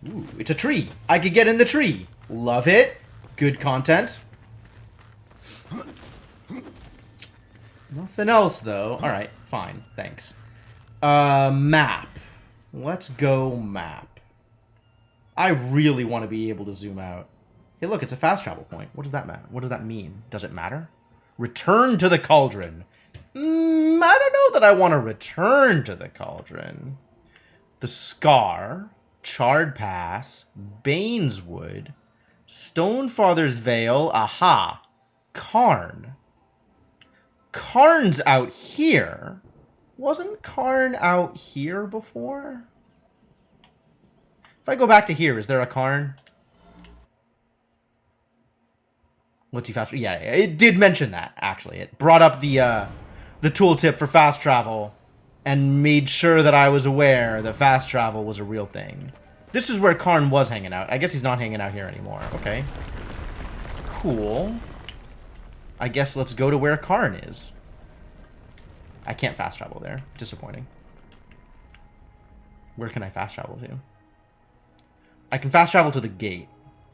Ooh, it's a tree. I could get in the tree. Love it. Good content. Nothing else, though. Alright, fine. Thanks. Map. Let's go map. I really want to be able to zoom out. Hey, look, it's a fast travel point. What does that matter? What does that mean? Does it matter? Return to the cauldron. I don't know that I want to return to the cauldron. The Scar, Charred Pass, Baineswood, Stonefather's Vale, aha, Karn. Karn's out here. Wasn't Karn out here before? If I go back to here, is there a Karn? Let's see fast. Yeah, it did mention that, actually. It brought up the tooltip for fast travel and made sure that I was aware that fast travel was a real thing. This is where Karn was hanging out. I guess he's not hanging out here anymore. Okay. Cool. I guess let's go to where Karn is. I can't fast travel there. Disappointing. Where can I fast travel to? I can fast travel to the gate.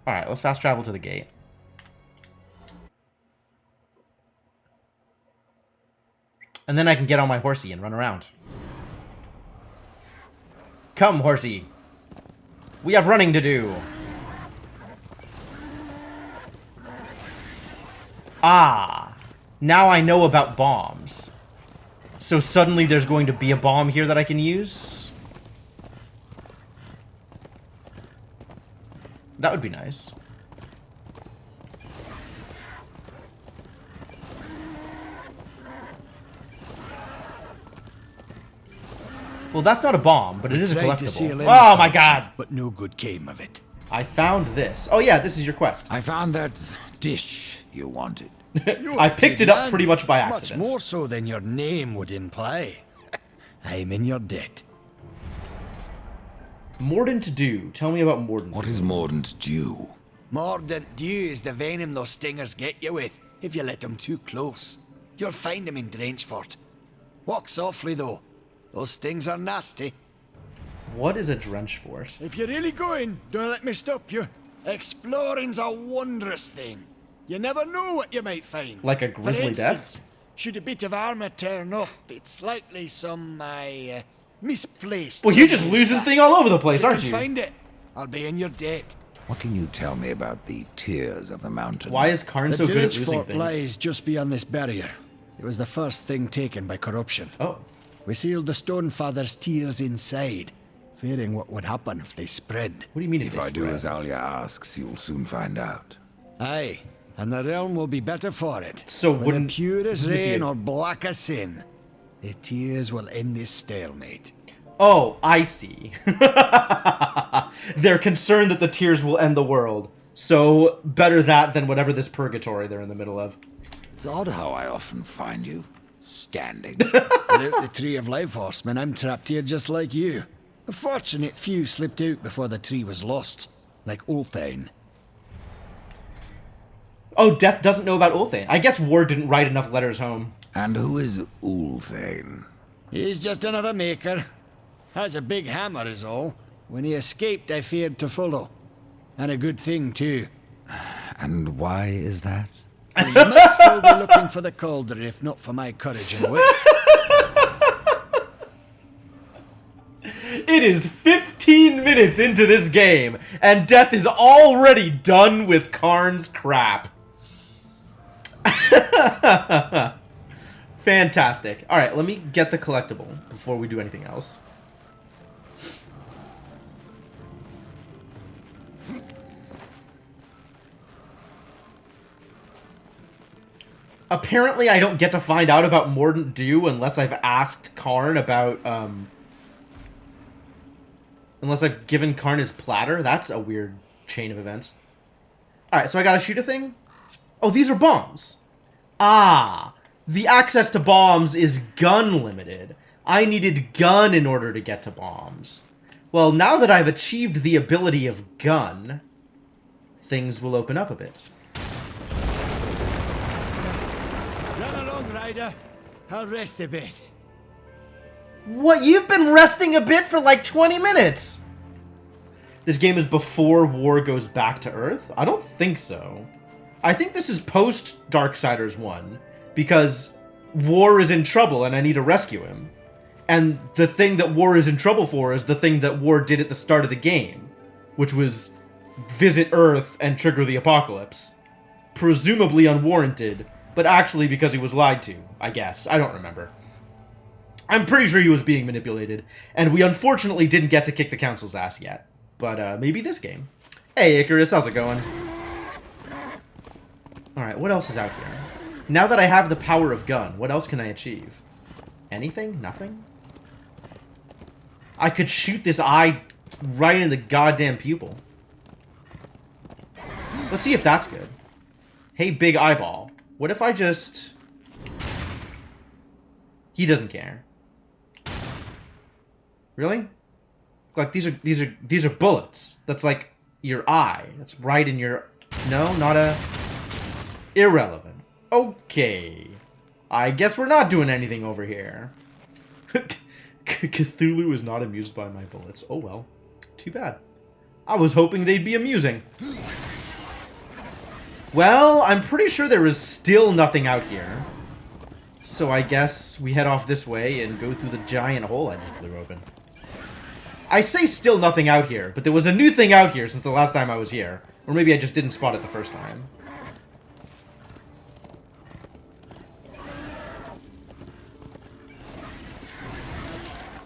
Alright, let's fast travel to the gate. And then I can get on my horsey and run around. Come, horsey. We have running to do. Ah. Now I know about bombs. So suddenly there's going to be a bomb here that I can use? That would be nice. Well, that's not a bomb, but it is a collectible. Oh my god! But no good came of it. I found this. Oh yeah, this is your quest. I found that dish you wanted. I picked it up pretty much by accident. Much more so than your name would imply. I'm in your debt. Mordant Dew. Tell me about Mordant. What is Mordant Dew? Mordant Dew is the venom those stingers get you with if you let them too close. You'll find them in Drenchfort. Walk softly though. Those stings are nasty. What is a Drenchfort? If you're really going, don't let me stop you. Exploring's a wondrous thing. You never know what you might find. Like a grisly For instance, death? should a bit of armor turn up, it's likely some, misplaced. Well, you're just somewhere losing back. thing all over the place, If aren't can you? Find it. I'll be in your debt. What can you tell me about the Tears of the Mountain? Why is Karn so good at losing Fort things? lies just beyond this barrier. It was the first thing taken by corruption. Oh. We sealed the Stonefather's tears inside, fearing what would happen if they spread. What do you mean If I do as Alia asks, you'll soon find out. Aye, and the realm will be better for it. So Whether wouldn't- pure as wouldn't it be rain a- or black as sin, the tears will end this stalemate. Oh, I see. They're concerned that the tears will end the world. So, better that than whatever this purgatory they're in the middle of. It's odd how I often find you standing. Without the Tree of Life, Horseman, I'm trapped here just like you. A fortunate few slipped out before the tree was lost, like Ulthane. Oh, Death doesn't know about Ulthane. I guess Ward didn't write enough letters home. And who is Ulthane? He's just another maker. Has a big hammer is all. When he escaped, I feared to follow. And a good thing, too. And why is that? You might still be looking for the cauldron if not for my courage and wit. It is 15 minutes into this game, and Death is already done with Karn's crap. Fantastic. Alright, let me get the collectible before we do anything else. Apparently, I don't get to find out about Mordant Dew unless I've asked Karn about, unless I've given Karn his platter. That's a weird chain of events. Alright, so I gotta shoot a thing? Oh, these are bombs. Ah, the access to bombs is gun limited. I needed gun in order to get to bombs. Well, now that I've achieved the ability of gun, things will open up a bit. Run along, Ryder. I'll rest a bit. What? You've been resting a bit for like 20 minutes! This game is before War goes back to Earth? I don't think so. I think this is post Darksiders 1, because War is in trouble and I need to rescue him. And the thing that War is in trouble for is the thing that War did at the start of the game, which was visit Earth and trigger the apocalypse. Presumably unwarranted, but actually because he was lied to, I guess. I don't remember. I'm pretty sure he was being manipulated, and we unfortunately didn't get to kick the Council's ass yet. But maybe this game. Hey Icarus, how's it going? Alright, what else is out here? Now that I have the power of gun, what else can I achieve? Anything? Nothing? I could shoot this eye right in the goddamn pupil. Let's see if that's good. Hey, big eyeball. What if I just... He doesn't care. Really? Like these are bullets. That's like your eye. That's right in your... No, not a... Irrelevant. Okay. I guess we're not doing anything over here. Cthulhu is not amused by my bullets. Oh well. Too bad. I was hoping they'd be amusing. Well, I'm pretty sure there is still nothing out here. So I guess we head off this way and go through the giant hole I just blew open. I say still nothing out here, but there was a new thing out here since the last time I was here. Or maybe I just didn't spot it the first time.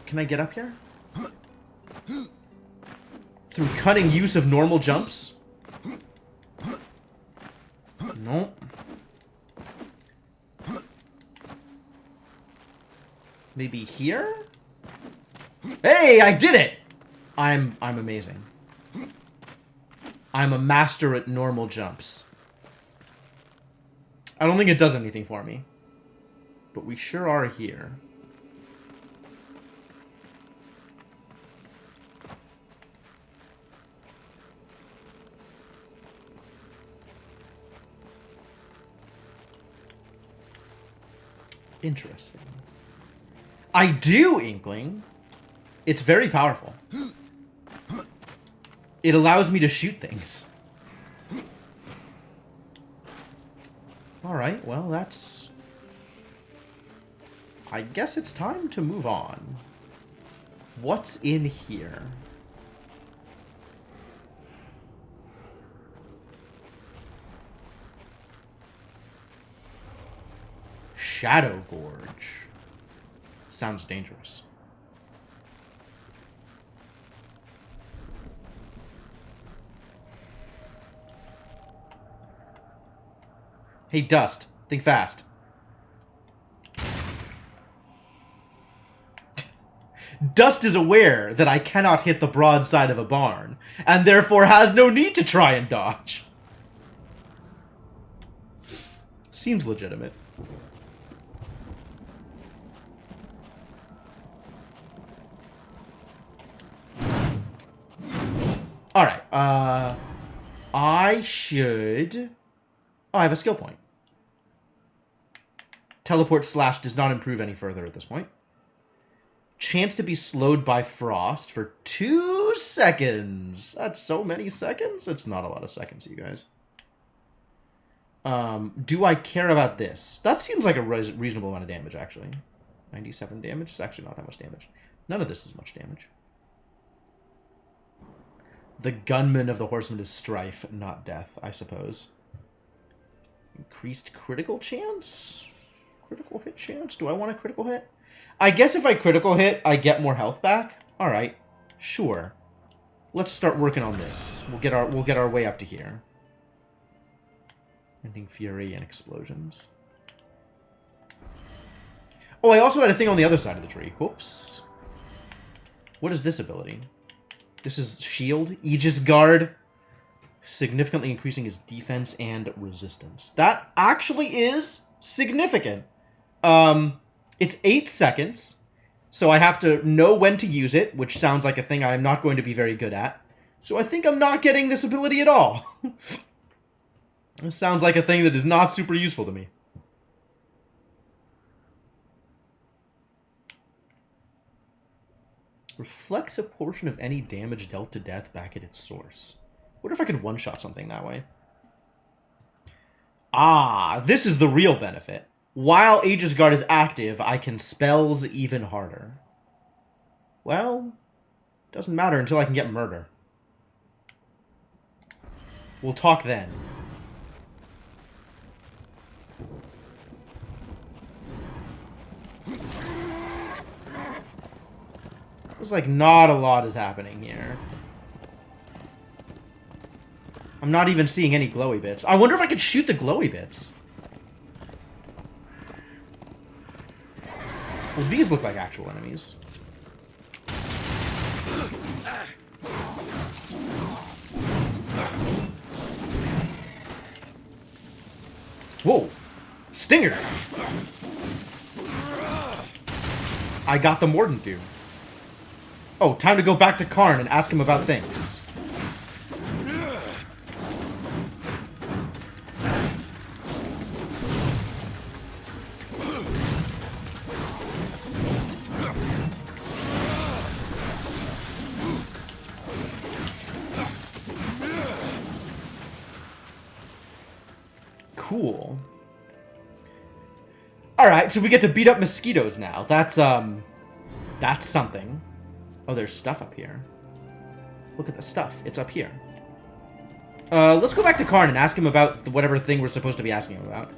Can I get up here? Through cunning use of normal jumps? Nope. Maybe here? Hey, I did it! I'm amazing. I'm a master at normal jumps. I don't think it does anything for me. But we sure are here. Interesting. I do, Inkling. It's very powerful. It allows me to shoot things. Alright, well, that's... I guess it's time to move on. What's in here? Shadow Gorge. Sounds dangerous. Hey, Dust. Think fast. Dust is aware that I cannot hit the broadside of a barn, and therefore has no need to try and dodge. Seems legitimate. Alright, I should... Oh, I have a skill point. Teleport slash does not improve any further at this point. Chance to be slowed by frost for 2 seconds. That's so many seconds? That's not a lot of seconds, you guys. Do I care about this? That seems like a reasonable amount of damage, actually. 97 damage? It's actually not that much damage. None of this is much damage. The gunman of the Horseman is strife, not death, I suppose. Increased critical chance? Critical hit chance? Do I want a critical hit? I guess if I critical hit, I get more health back. Alright. Sure. Let's start working on this. We'll get our way up to here. Ending fury and explosions. Oh, I also had a thing on the other side of the tree. Whoops. What is this ability? This is shield, Aegis Guard, significantly increasing his defense and resistance. That actually is significant. It's 8 seconds, so I have to know when to use it, which sounds like a thing I'm not going to be very good at. So I think I'm not getting this ability at all. This sounds like a thing that is not super useful to me. Reflects a portion of any damage dealt to death back at its source. What if I could one-shot something that way? Ah, this is the real benefit. While Aegis Guard is active, I can spells even harder. Well, doesn't matter until I can get murder. We'll talk then. Looks like not a lot is happening here. I'm not even seeing any glowy bits. I wonder if I could shoot the glowy bits. Well, these look like actual enemies. Whoa! Stingers! I got the Mordant dude. Oh, time to go back to Karn and ask him about things. Cool. Alright, so we get to beat up mosquitoes now. That's something. Oh, there's stuff up here. Look at the stuff. It's up here. Let's go back to Karn and ask him about whatever thing we're supposed to be asking him about.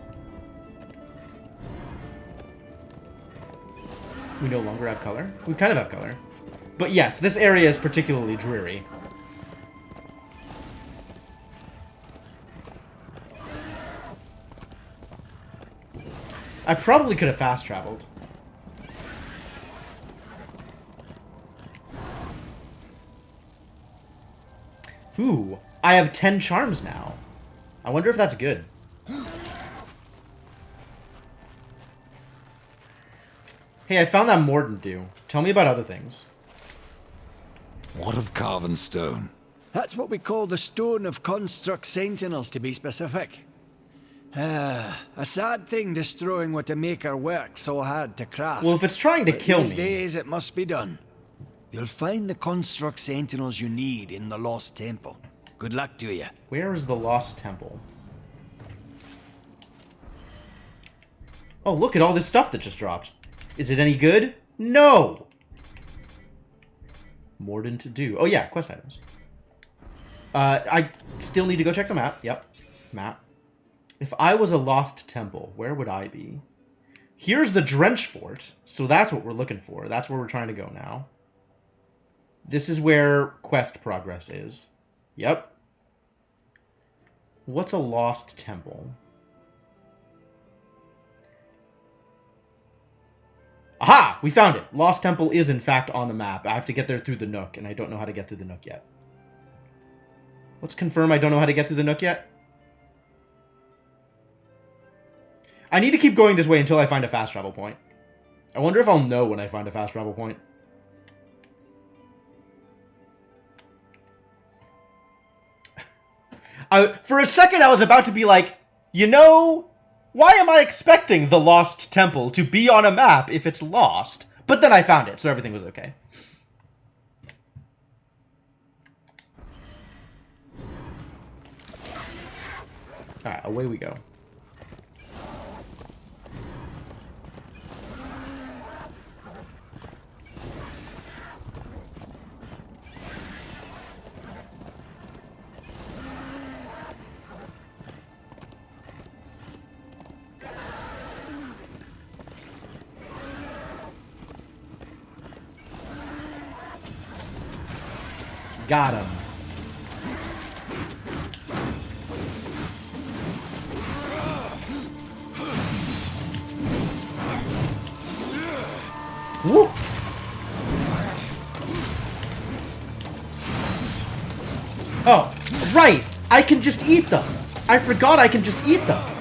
We no longer have color? We kind of have color. But yes, this area is particularly dreary. I probably could have fast traveled. Ooh, I have 10 charms now. I wonder if that's good. Hey, I found that Mordant dew. Tell me about other things. What of carven stone? That's what we call the Stone of Construct Sentinels, to be specific. A sad thing destroying what a maker worked so hard to craft. Well, if it's trying to kill me... These days it must be done. You'll find the Construct Sentinels you need in the Lost Temple. Good luck to you. Where is the Lost Temple? Oh, look at all this stuff that just dropped. Is it any good? No! Mordant dew. Oh yeah, quest items. I still need to go check the map. Yep, map. If I was a lost temple, where would I be? Here's the Drench Fort, so that's what we're looking for. That's where we're trying to go now. This is where quest progress is. Yep. What's a lost temple? Aha! We found it! Lost Temple is, in fact, on the map. I have to get there through the Nook, and I don't know how to get through the Nook yet. Let's confirm I don't know how to get through the Nook yet. I need to keep going this way until I find a fast travel point. I wonder if I'll know when I find a fast travel point. For a second, I was about to be like, you know, why am I expecting the Lost Temple to be on a map if it's lost? But then I found it, so everything was okay. Alright, away we go. Got him. Whoop. Oh, right! I can just eat them! I forgot I can just eat them!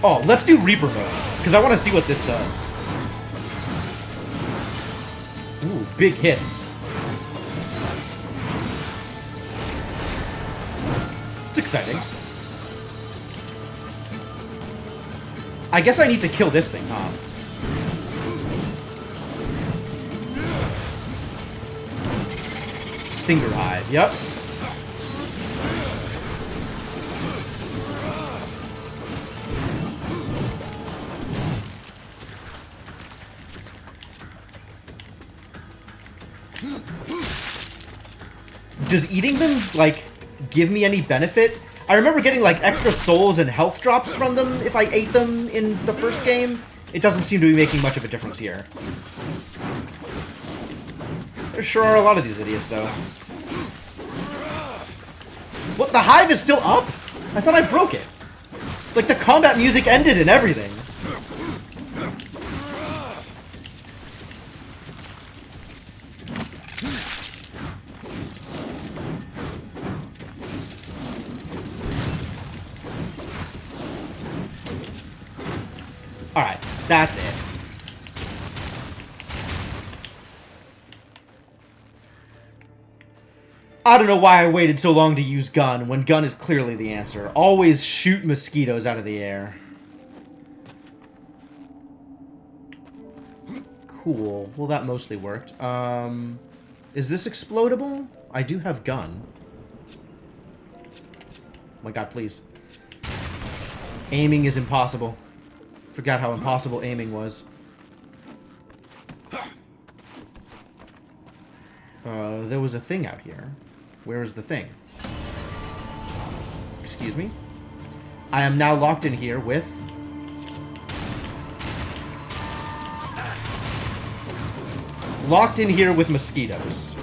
Oh, let's do Reaper mode, because I want to see what this does. Ooh, big hits. It's exciting. I guess I need to kill this thing, huh? Stinger Hive, yep. Does eating them, like, give me any benefit? I remember getting, like, extra souls and health drops from them if I ate them in the first game. It doesn't seem to be making much of a difference here. There sure are a lot of these idiots, though. What? The hive is still up? I thought I broke it. Like, the combat music ended and everything. Alright, that's it. I don't know why I waited so long to use gun, when gun is clearly the answer. Always shoot mosquitoes out of the air. Cool. Well, that mostly worked. Is this explodable? I do have gun. Oh my god, please. Aiming is impossible. Forgot how impossible aiming was. There was a thing out here. Where is the thing? Excuse me? I am now locked in here with... Locked in here with mosquitoes.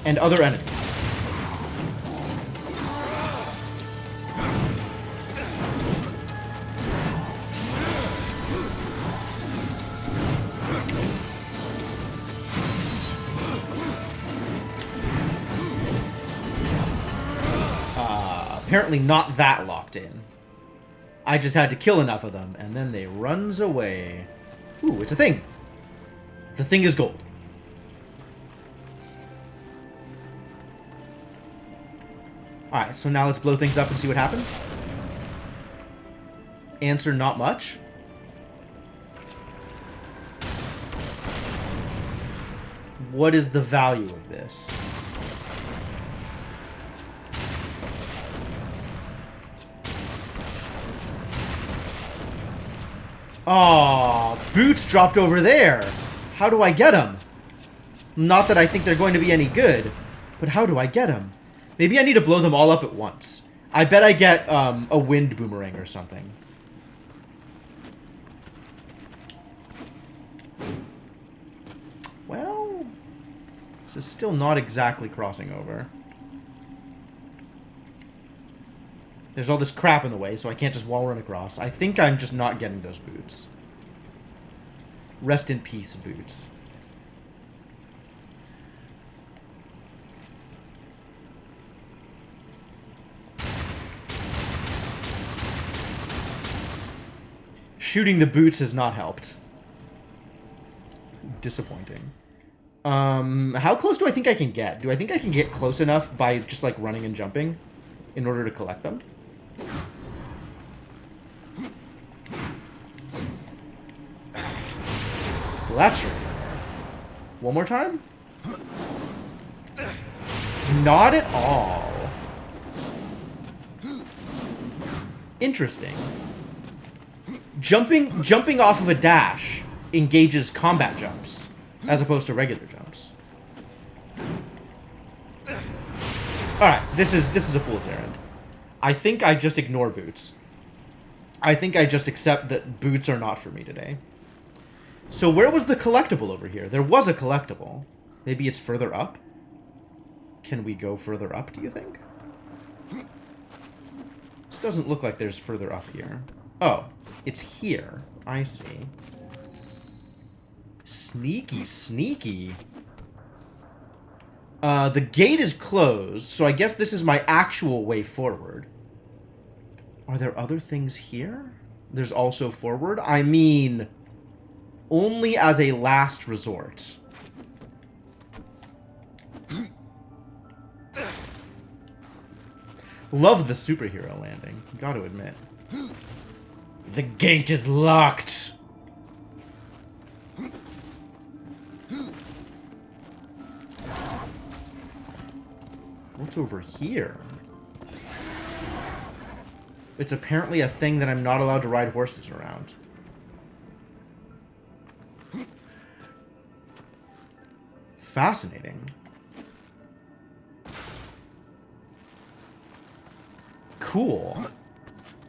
And other enemies. Apparently not that locked in. I just had to kill enough of them, and then they runs away. Ooh, it's a thing. The thing is gold. Alright, so now let's blow things up and see what happens. Answer, not much. What is the value of this? Aw, boots dropped over there. How do I get them? Not that I think they're going to be any good, but how do I get them? Maybe I need to blow them all up at once. I bet I get a wind boomerang or something. Well, this is still not exactly crossing over. There's all this crap in the way, so I can't just wall run across. I think I'm just not getting those boots. Rest in peace, boots. Shooting the boots has not helped. Disappointing. How close do I think I can get? Do I think I can get close enough by just, like, running and jumping in order to collect them? Well, that's true. One more time? Not at all. Interesting. Jumping off of a dash engages combat jumps, as opposed to regular jumps. Alright, this is a fool's errand. I think I just ignore boots. I think I just accept that boots are not for me today. So where was the collectible over here? There was a collectible. Maybe it's further up? Can we go further up, do you think? This doesn't look like there's further up here. Oh, it's here. I see. Sneaky, sneaky. The gate is closed, so I guess this is my actual way forward. Are there other things here? There's also forward? I mean, only as a last resort. Love the superhero landing, gotta admit. The gate is locked! What's over here? It's apparently a thing that I'm not allowed to ride horses around. Fascinating. Cool.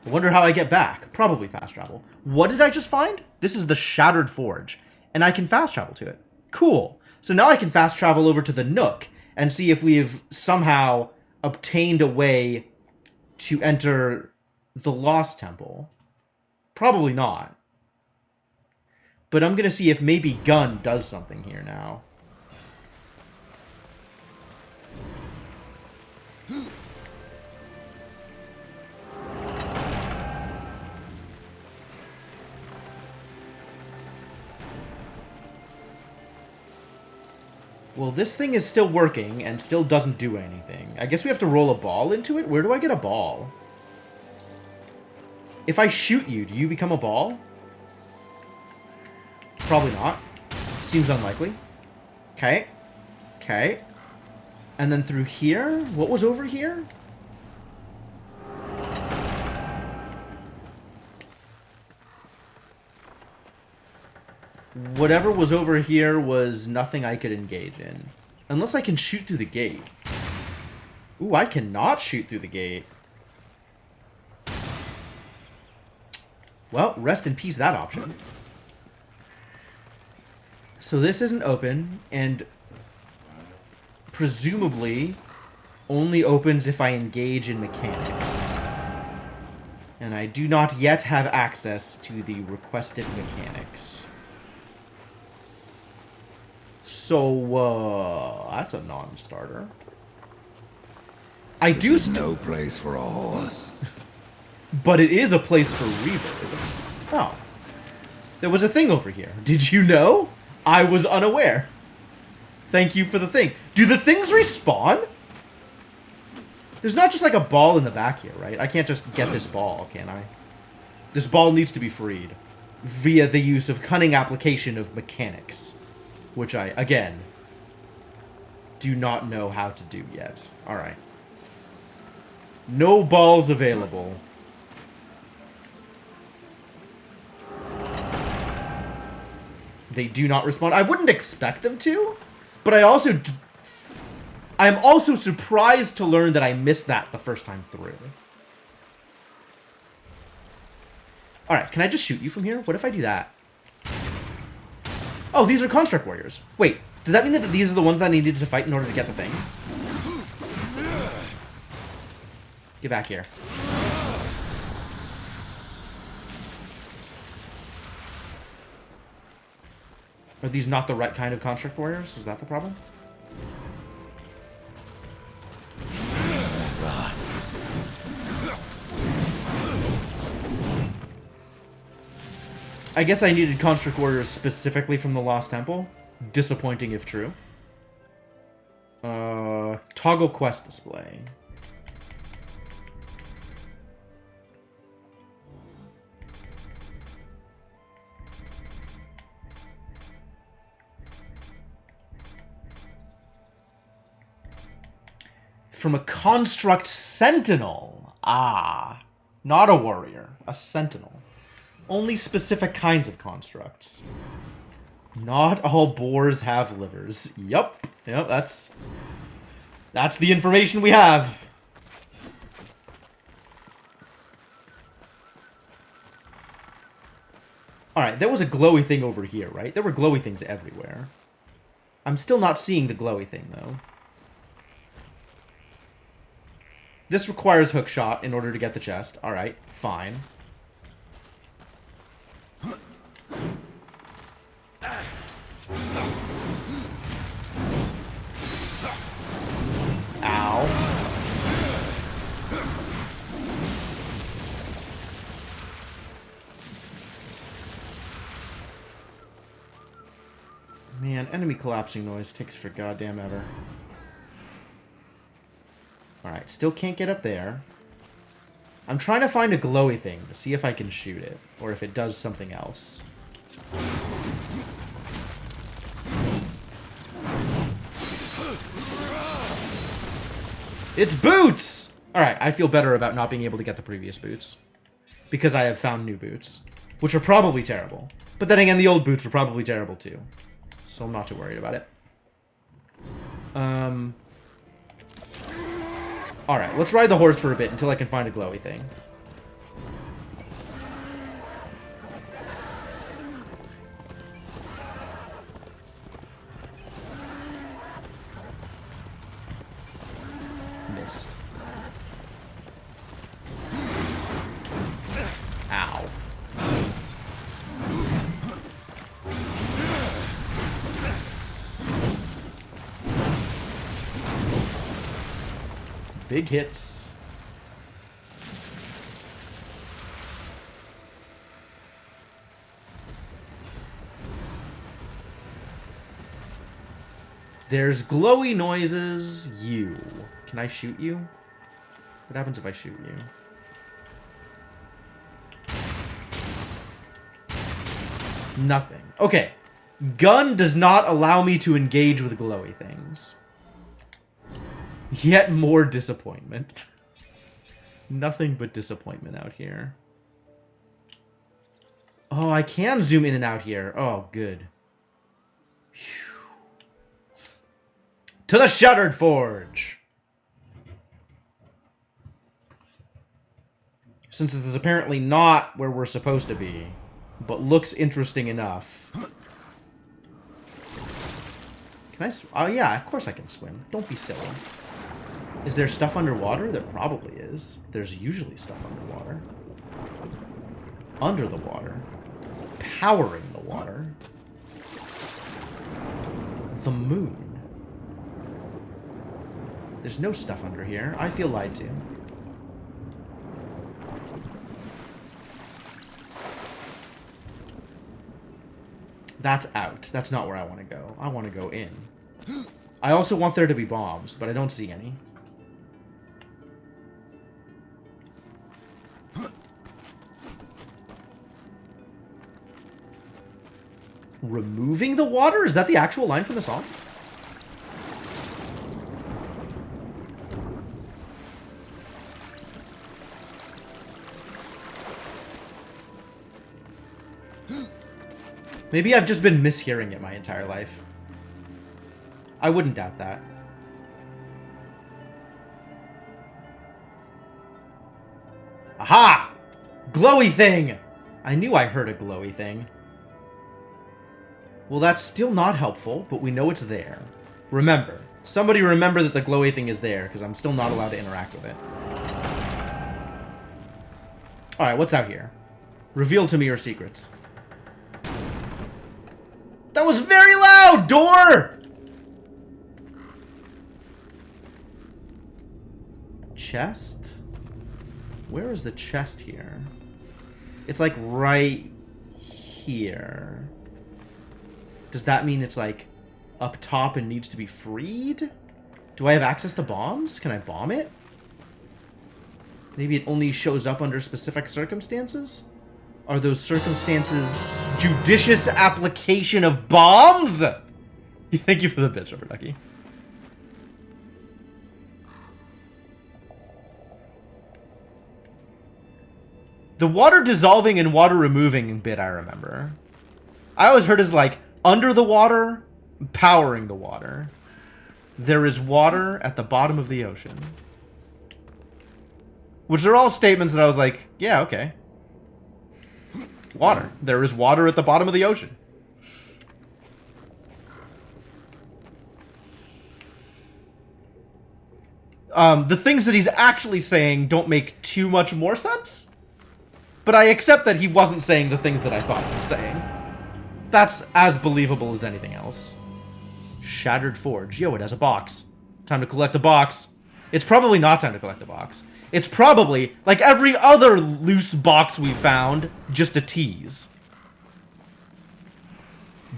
I wonder how I get back. Probably fast travel. What did I just find? This is the Shattered Forge, and I can fast travel to it. Cool. So now I can fast travel over to the Nook and see if we've somehow obtained a way to enter the Lost Temple. Probably not. But I'm gonna see if maybe Gun does something here now. Well, this thing is still working and still doesn't do anything. I guess we have to roll a ball into it? Where do I get a ball? If I shoot you, do you become a ball? Probably not. Seems unlikely. Okay. Okay. And then through here? What was over here? Whatever was over here was nothing I could engage in. Unless I can shoot through the gate. Ooh, I cannot shoot through the gate. Well, rest in peace that option. So this isn't open, and presumably only opens if I engage in mechanics. And I do not yet have access to the requested mechanics. So, that's a non-starter. This is no place for a horse. But it is a place for Reaver. Oh. There was a thing over here. Did you know? I was unaware. Thank you for the thing. Do the things respawn? There's not just like a ball in the back here, right? I can't just get this ball, can I? This ball needs to be freed. Via the use of cunning application of mechanics. Which I, again, do not know how to do yet. Alright. No balls available. They do not respond. I wouldn't expect them to, but I'm also surprised to learn that I missed that the first time through. Alright, can I just shoot you from here? What if I do that? Oh, these are Construct Warriors. Wait, does that mean that these are the ones that I needed to fight in order to get the thing? Get back here. Are these not the right kind of Construct Warriors? Is that the problem? I guess I needed Construct Warriors specifically from the Lost Temple. Disappointing if true. Toggle quest display. From a Construct Sentinel. Ah. Not a warrior. A sentinel. Only specific kinds of constructs. Not all boars have livers. Yup. Yep, that's That's the information we have. Alright, there was a glowy thing over here, right? There were glowy things everywhere. I'm still not seeing the glowy thing, though. This requires hookshot in order to get the chest. Alright, fine. Ow. Man, enemy collapsing noise takes for goddamn ever. Alright, still can't get up there. I'm trying to find a glowy thing to see if I can shoot it, or if it does something else. It's boots! Alright, I feel better about not being able to get the previous boots. Because I have found new boots. Which are probably terrible. But then again, the old boots were probably terrible too. So I'm not too worried about it. Alright, let's ride the horse for a bit until I can find a glowy thing. Missed. Ow. Big hits. There's glowy noises. You. Can I shoot you? What happens if I shoot you? Nothing. Okay. Gun does not allow me to engage with glowy things. Yet more disappointment. Nothing but disappointment out here. Oh, I can zoom in and out here. Oh, good. Whew. To the Shuttered Forge! Since this is apparently not where we're supposed to be, but looks interesting enough. Can I... Oh, yeah, of course I can swim. Don't be silly. Is there stuff underwater? There probably is. There's usually stuff underwater. Under the water. Powering the water. The moon. There's no stuff under here. I feel lied to. That's out. That's not where I want to go. I want to go in. I also want there to be bombs, but I don't see any. Removing the water? Is that the actual line from the song? Maybe I've just been mishearing it my entire life. I wouldn't doubt that. Aha! Glowy thing! I knew I heard a glowy thing. Well, that's still not helpful, but we know it's there. Remember. Somebody remember that the glowy thing is there, because I'm still not allowed to interact with it. Alright, what's out here? Reveal to me your secrets. That was very loud! Door! Chest? Where is the chest here? It's like right here. Does that mean it's like up top and needs to be freed? Do I have access to bombs? Can I bomb it? Maybe it only shows up under specific circumstances? Are those circumstances judicious application of bombs? Thank you for the bitch, Rubber Ducky. The water dissolving and water removing bit I remember. I always heard as like under the water, powering the water. There is water at the bottom of the ocean. Which are all statements that I was like, yeah, okay. Water. There is water at the bottom of the ocean. The things that he's actually saying don't make too much more sense. But I accept that he wasn't saying the things that I thought he was saying. That's as believable as anything else. Shattered Forge. Yo, it has a box. Time to collect a box. It's probably not time to collect a box. It's probably, like every other loose box we found, just a tease.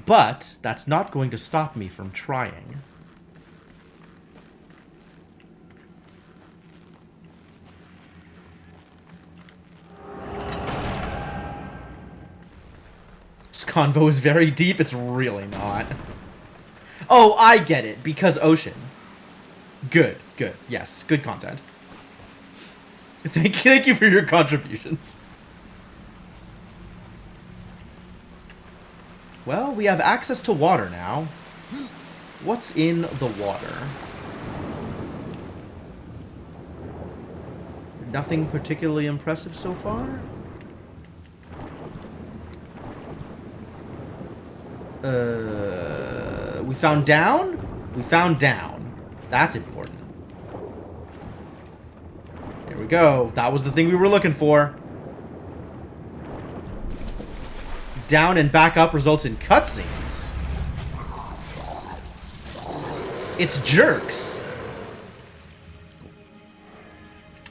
But that's not going to stop me from trying. This convo is very deep. It's really not. Oh, I get it. Because ocean. Good, good. Yes, good content. Thank you for your contributions. Well, we have access to water now. What's in the water? Nothing particularly impressive so far? We found down? We found down. That's important. There we go. That was the thing we were looking for. Down and back up results in cutscenes. It's jerks.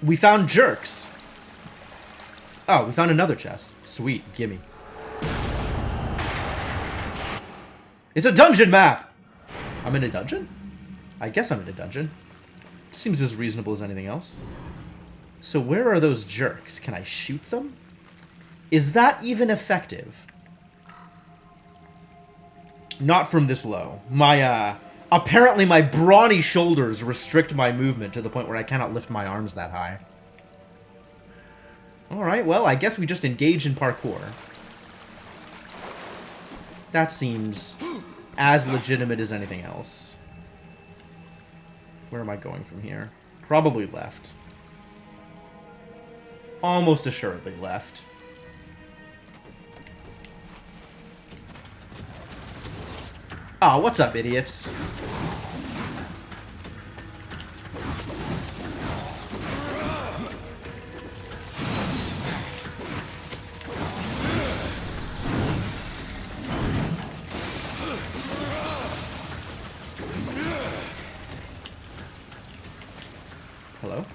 We found jerks. Oh, we found another chest. Sweet, gimme. It's a dungeon map! I'm in a dungeon? I guess I'm in a dungeon. Seems as reasonable as anything else. So where are those jerks? Can I shoot them? Is that even effective? Not from this low. My, apparently my brawny shoulders restrict my movement to the point where I cannot lift my arms that high. Alright, well, I guess we just engage in parkour. That seems as legitimate as anything else. Where am I going from here? Probably left. Almost assuredly left. Ah, what's up, idiots? Hello?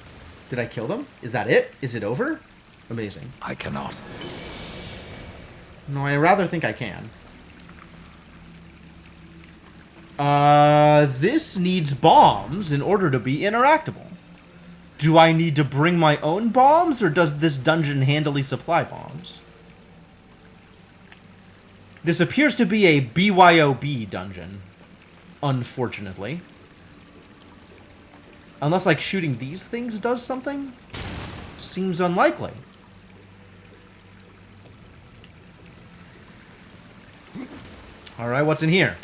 Did I kill them? Is that it? Is it over? Amazing. I cannot. No, I rather think I can. This needs bombs in order to be interactable. Do I need to bring my own bombs, or does this dungeon handily supply bombs? This appears to be a BYOB dungeon, unfortunately. Unless, like, shooting these things does something? Seems unlikely. Alright, what's in here?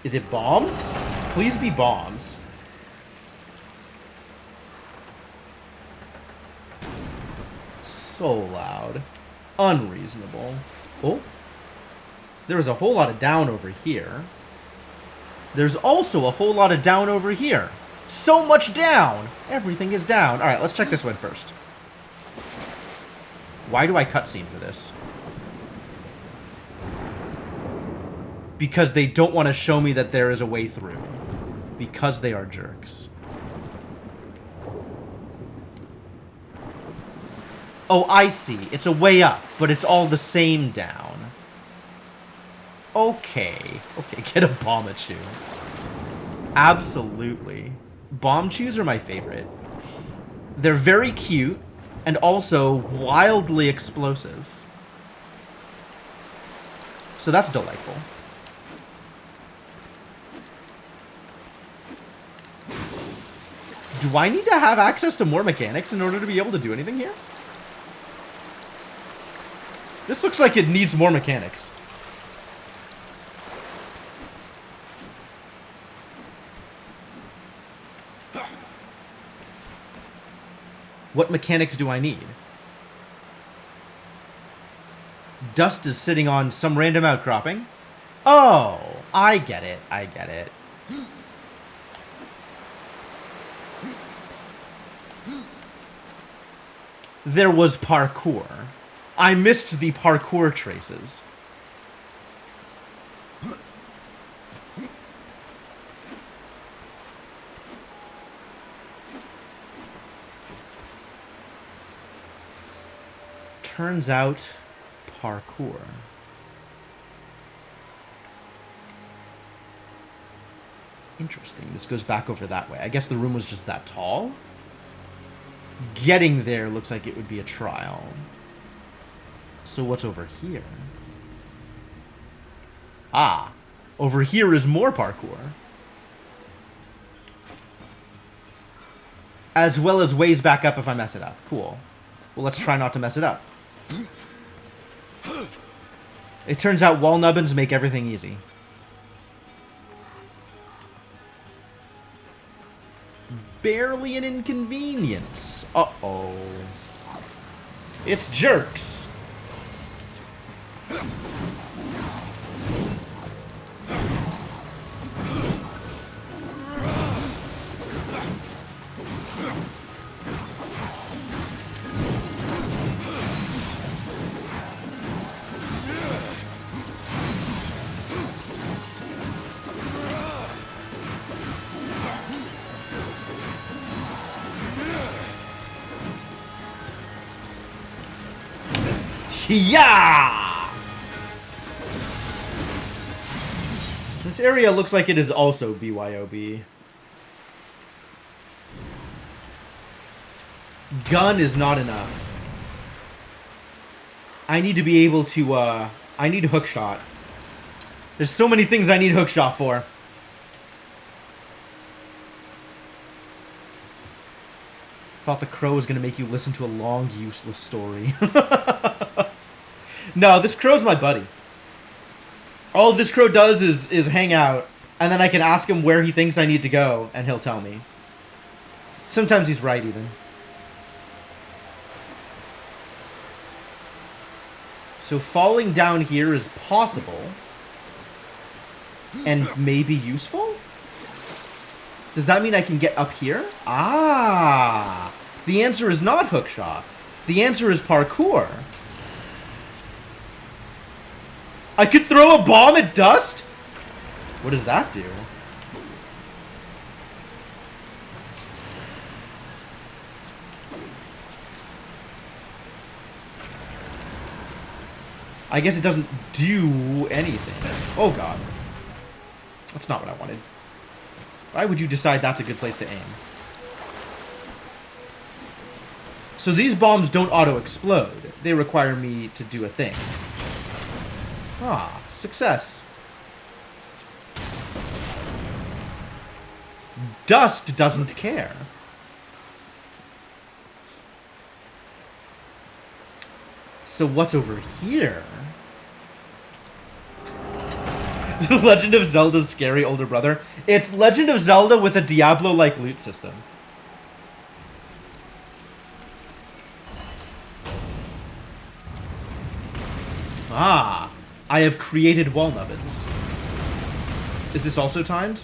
Is it bombs? Please be bombs. So loud. Unreasonable. Oh. There's a whole lot of down over here. There's also a whole lot of down over here. So much down! Everything is down. Alright, let's check this one first. Why do I cutscene for this? Because they don't want to show me that there is a way through. Because they are jerks. Oh, I see. It's a way up, but it's all the same down. Okay. Okay, get a bomb at you. Absolutely. Bomb chews are my favorite. They're very cute, and also wildly explosive. So that's delightful. Do I need to have access to more mechanics in order to be able to do anything here? This looks like it needs more mechanics. What mechanics do I need? Dust is sitting on some random outcropping. Oh, I get it. I get it. There was parkour. I missed the parkour traces. Turns out, parkour. Interesting. This goes back over that way. I guess the room was just that tall. Getting there looks like it would be a trial. So what's over here? Ah, over here is more parkour. As well as ways back up if I mess it up. Cool. Well, let's try not to mess it up. It turns out wall nubbins make everything easy. Barely an inconvenience. Uh-oh. It's jerks. Yeah! This area looks like it is also BYOB. Gun is not enough. I need to be able to, I need hookshot. There's so many things I need hookshot for. Thought the crow was going to make you listen to a long, useless story. No, this crow's my buddy. All this crow does is hang out, and then I can ask him where he thinks I need to go, and he'll tell me. Sometimes he's right, even. So falling down here is possible. And maybe useful? Does that mean I can get up here? Ah! The answer is not hookshot. The answer is parkour. I could throw a bomb at dust? What does that do? I guess it doesn't do anything. Oh god. That's not what I wanted. Why would you decide that's a good place to aim? So these bombs don't auto-explode. They require me to do a thing. Ah, success. Dust doesn't care. So what's over here? Legend of Zelda's scary older brother. It's Legend of Zelda with a Diablo-like loot system. Ah, I have created wall nubbins. Is this also timed?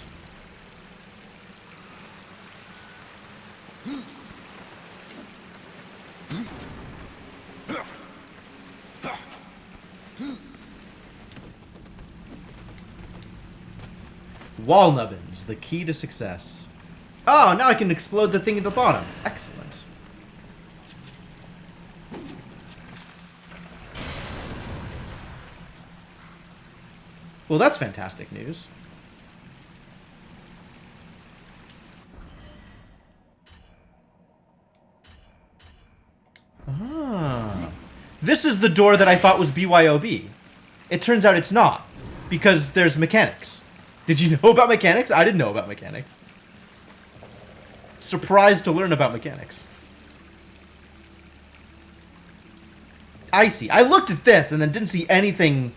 Wall nubbins, the key to success. Oh, now I can explode the thing at the bottom. Excellent. Well, that's fantastic news. Ah. This is the door that I thought was BYOB. It turns out it's not, because there's mechanics. Did you know about mechanics? I didn't know about mechanics. Surprised to learn about mechanics. I see. I looked at this and then didn't see anything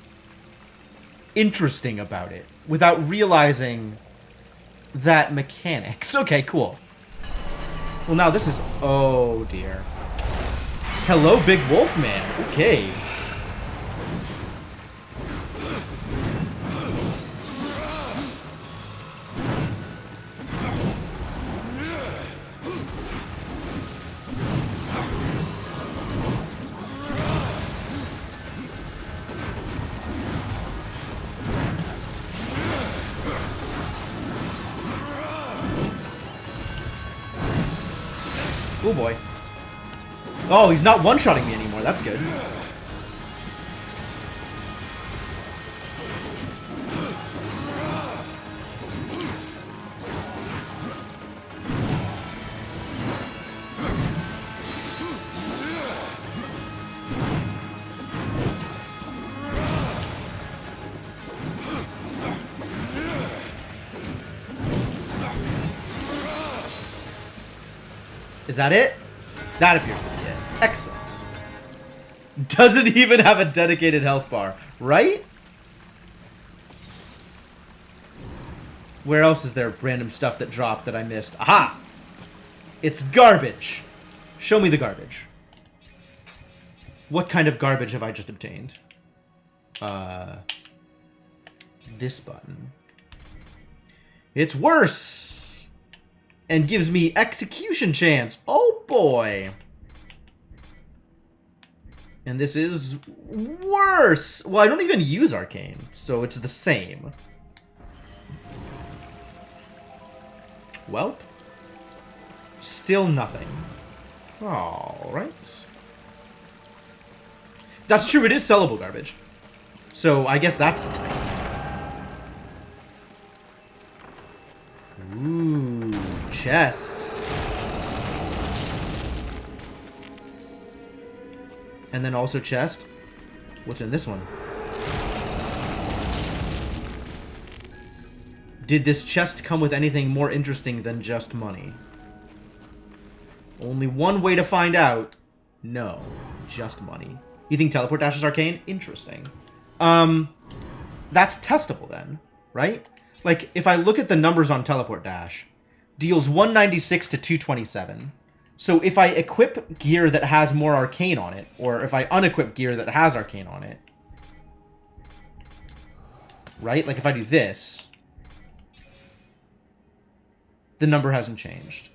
interesting about it without realizing that mechanics. Okay, cool. Well, now this is... Oh, dear. Hello, Big Wolf Man. Okay. Oh boy. Oh, he's not one-shotting me anymore. That's good. Is that it? That appears to be it. Excellent. Doesn't even have a dedicated health bar, right? Where else is there random stuff that dropped that I missed? Aha! It's garbage. Show me the garbage. What kind of garbage have I just obtained? This button. It's worse! And gives me execution chance. Oh boy. And this is worse. Well, I don't even use arcane, so it's the same. Well, still nothing. All right. That's true. It is sellable garbage. So I guess that's something. Ooh, chests. And then also chest. What's in this one? Did this chest come with anything more interesting than just money? Only one way to find out. No, just money. You think teleport dash is arcane? Interesting. That's testable then, right? Like, if I look at the numbers on teleport dash, deals 196 to 227. So if I equip gear that has more arcane on it, or if I unequip gear that has arcane on it, right? Like if I do this, the number hasn't changed.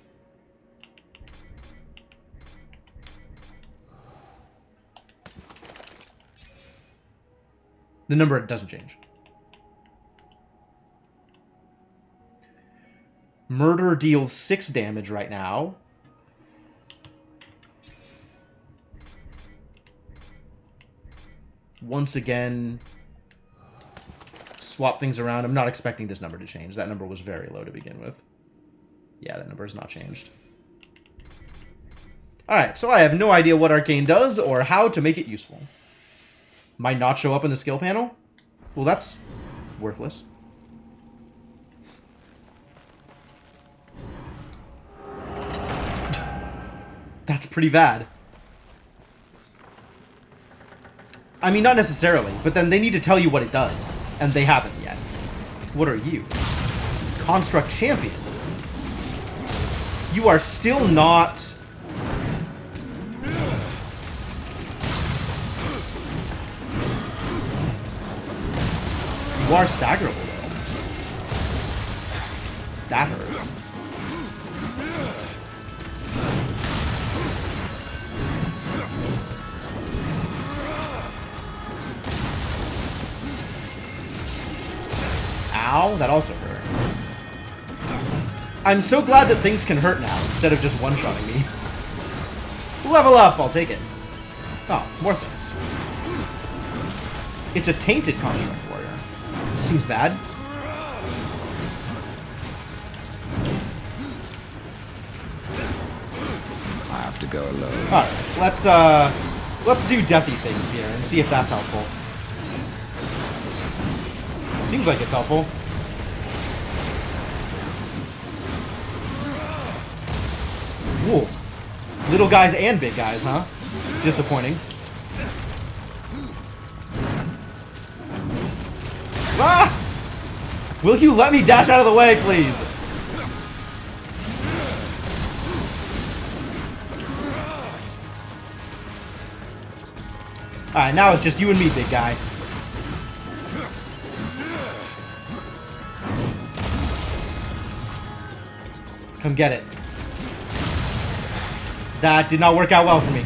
The number doesn't change. Murder deals 6 damage right now. Once again, swap things around. I'm not expecting this number to change. That number was very low to begin with. Yeah, that number has not changed. Alright, so I have no idea what arcane does or how to make it useful. Might not show up in the skill panel? Well, that's worthless. That's pretty bad. I mean, not necessarily, but then they need to tell you what it does, and they haven't yet. What are you? Construct Champion. You are still not... You are staggerable, though. That hurt. Ow, that also hurt. I'm so glad that things can hurt now, instead of just one-shotting me. Level up, I'll take it. Oh, more things. It's a tainted construct warrior. Seems bad. I have to go alone. Alright, let's do deathy things here and see if that's helpful. Seems like it's helpful. Whoa. Little guys and big guys, huh? Disappointing. Ah! Will you let me dash out of the way, please? Alright, now it's just you and me, big guy. Come get it. That did not work out well for me.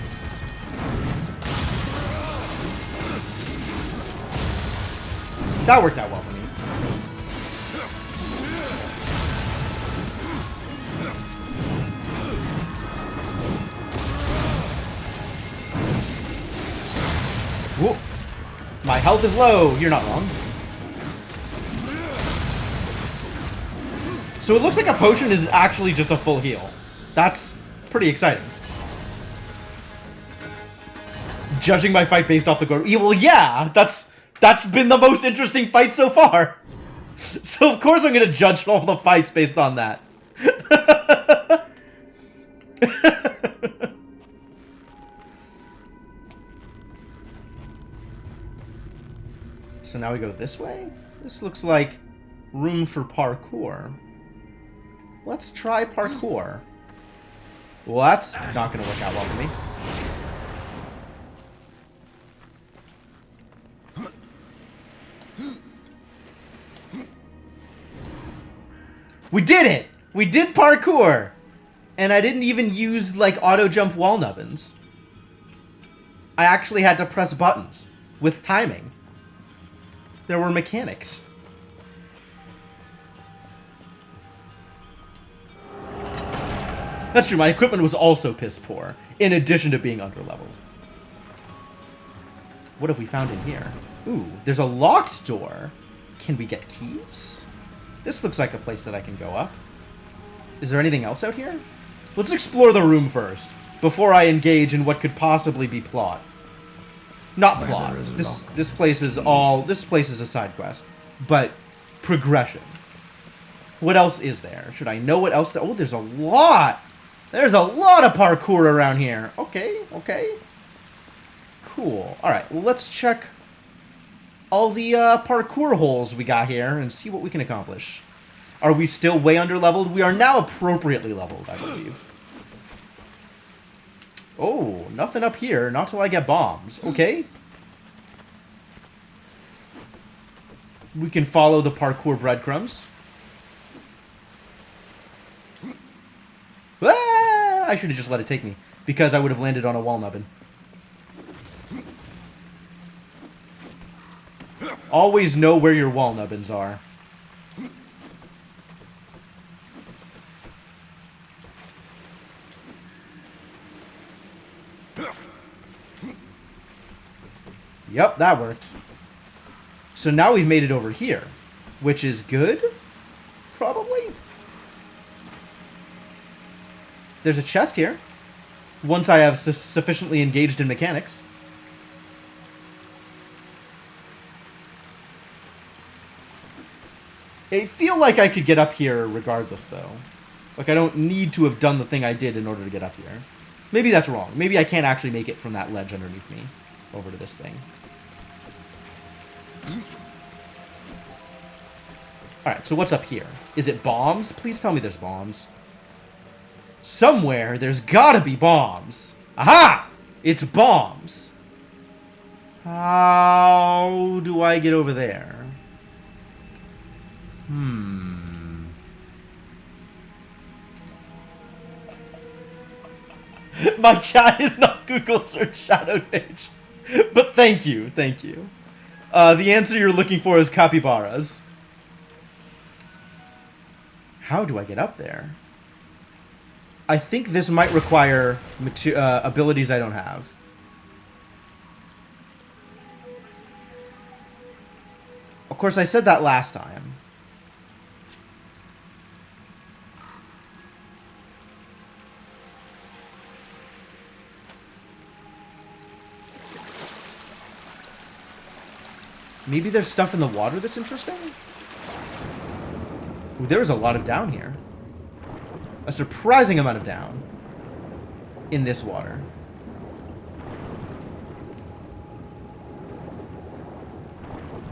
That worked out well for me. Whoa. My health is low. You're not wrong. So it looks like a potion is actually just a full heal. That's pretty exciting. Judging my fight based off the gore. Well, yeah, that's been the most interesting fight so far. So of course I'm gonna judge all the fights based on that. So now we go this way? This looks like room for parkour. Let's try parkour. Well, that's not gonna work out well for me. We did it! We did parkour! And I didn't even use, like, auto-jump wall nubbins. I actually had to press buttons. With timing. There were mechanics. That's true, my equipment was also piss poor, in addition to being underleveled. What have we found in here? Ooh, there's a locked door. Can we get keys? This looks like a place that I can go up. Is there anything else out here? Let's explore the room first, before I engage in what could possibly be plot. Not plot. This place is a side quest, but progression. What else is there? Should I know what else? Oh, there's a lot. There's a lot of parkour around here. Okay, okay. Cool. All right, well, let's check all the parkour holes we got here and see what we can accomplish. Are we still way under-leveled? We are now appropriately leveled, I believe. Oh, nothing up here. Not till I get bombs. Okay. We can follow the parkour breadcrumbs. Ah, I should have just let it take me, because I would have landed on a wall nubbin. Always know where your wall nubbins are. Yep, that worked. So now we've made it over here, which is good, probably. There's a chest here, once I have sufficiently engaged in mechanics. I feel like I could get up here regardless, though. Like, I don't need to have done the thing I did in order to get up here. Maybe that's wrong. Maybe I can't actually make it from that ledge underneath me over to this thing. Alright, so what's up here? Is it bombs? Please tell me there's bombs. Somewhere, there's gotta be bombs. Aha! It's bombs. How do I get over there? My chat is not Google search Shadow Mage. But thank you, thank you. The answer you're looking for is capybaras. How do I get up there? I think this might require abilities I don't have. Of course, I said that last time. Maybe there's stuff in the water that's interesting? Ooh, there's a lot of down here. A surprising amount of down in this water.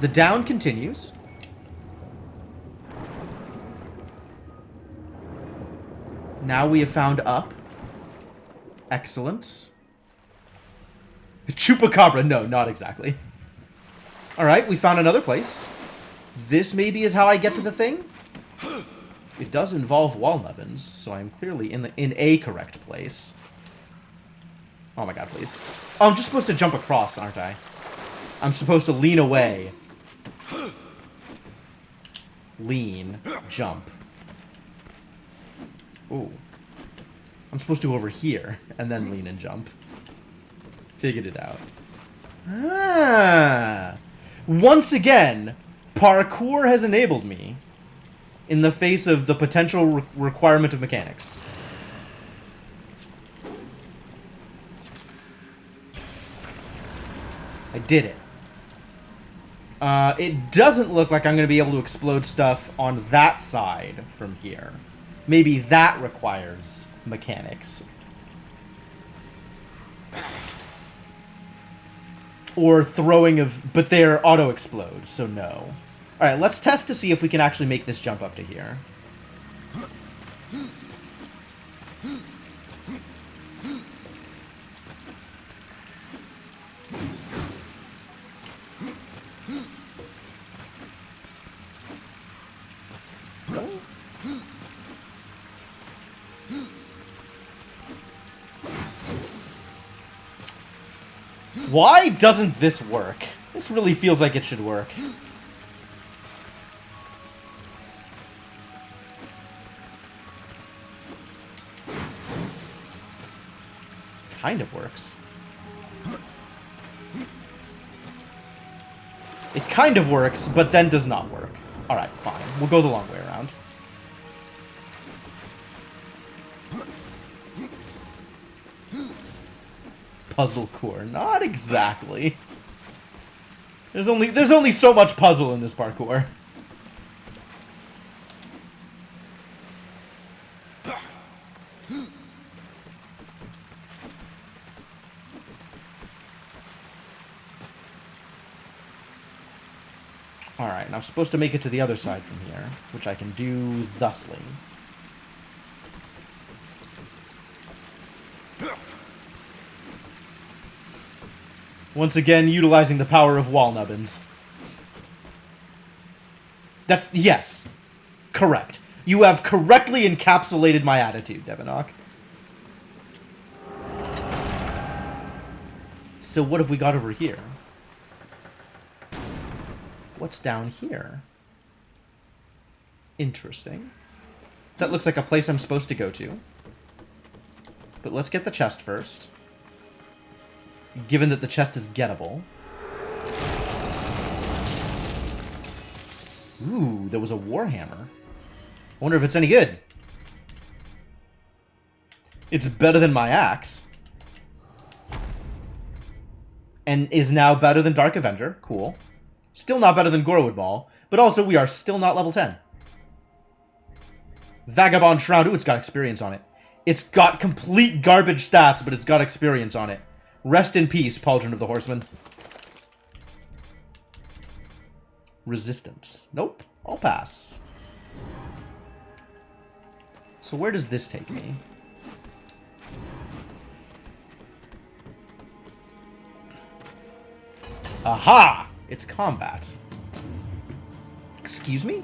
The down continues. Now we have found up. Excellent. Chupacabra. No, not exactly. Alright, we found another place. This maybe is how I get to the thing? It does involve wall nubbins, so I'm clearly in a correct place. Oh my god, please. Oh, I'm just supposed to jump across, aren't I? I'm supposed to lean away. Lean. Jump. Ooh. I'm supposed to go over here, and then lean and jump. Figured it out. Ah! Once again, parkour has enabled me in the face of the potential requirement of mechanics. I did it. It doesn't look like I'm going to be able to explode stuff on that side from here. Maybe that requires mechanics. Or throwing of... But they're auto-explode, so no. Alright, let's test to see if we can actually make this jump up to here. Why doesn't this work? This really feels like it should work. Kind of works. It kind of works, but then does not work. Alright, fine. We'll go the long way around. Puzzle core. Not exactly. There's only so much puzzle in this parkour. Alright, and I'm supposed to make it to the other side from here, which I can do thusly. Once again, utilizing the power of wall nubbins. That's... yes. Correct. You have correctly encapsulated my attitude, Devinock. So what have we got over here? What's down here? Interesting. That looks like a place I'm supposed to go to. But let's get the chest first. Given that the chest is gettable. Ooh, there was a warhammer. I wonder if it's any good. It's better than my axe. And is now better than Dark Avenger. Cool. Still not better than Gorwood Ball. But also, we are still not level 10. Vagabond Shroud. Ooh, it's got experience on it. It's got complete garbage stats, but it's got experience on it. Rest in peace, Pauldron of the Horseman. Resistance. Nope. I'll pass. So where does this take me? Aha! It's combat. Excuse me?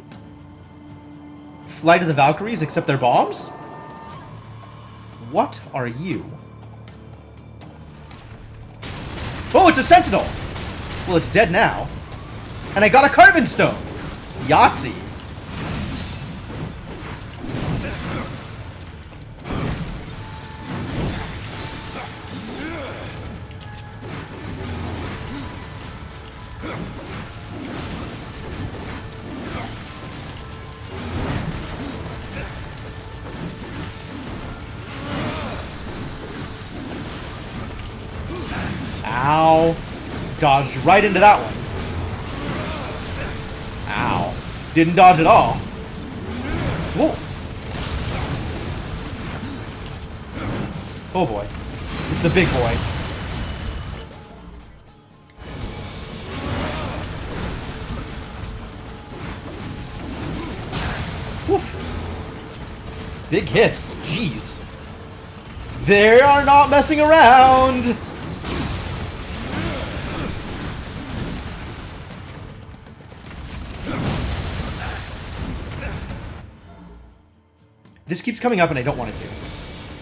Flight of the Valkyries accept their bombs? What are you? Oh, it's a sentinel! Well, it's dead now. And I got a carving stone! Yahtzee! Ow. Dodged right into that one. Ow. Didn't dodge at all. Whoa. Oh boy. It's the big boy. Woof. Big hits. Jeez. They are not messing around. This keeps coming up and I don't want it to.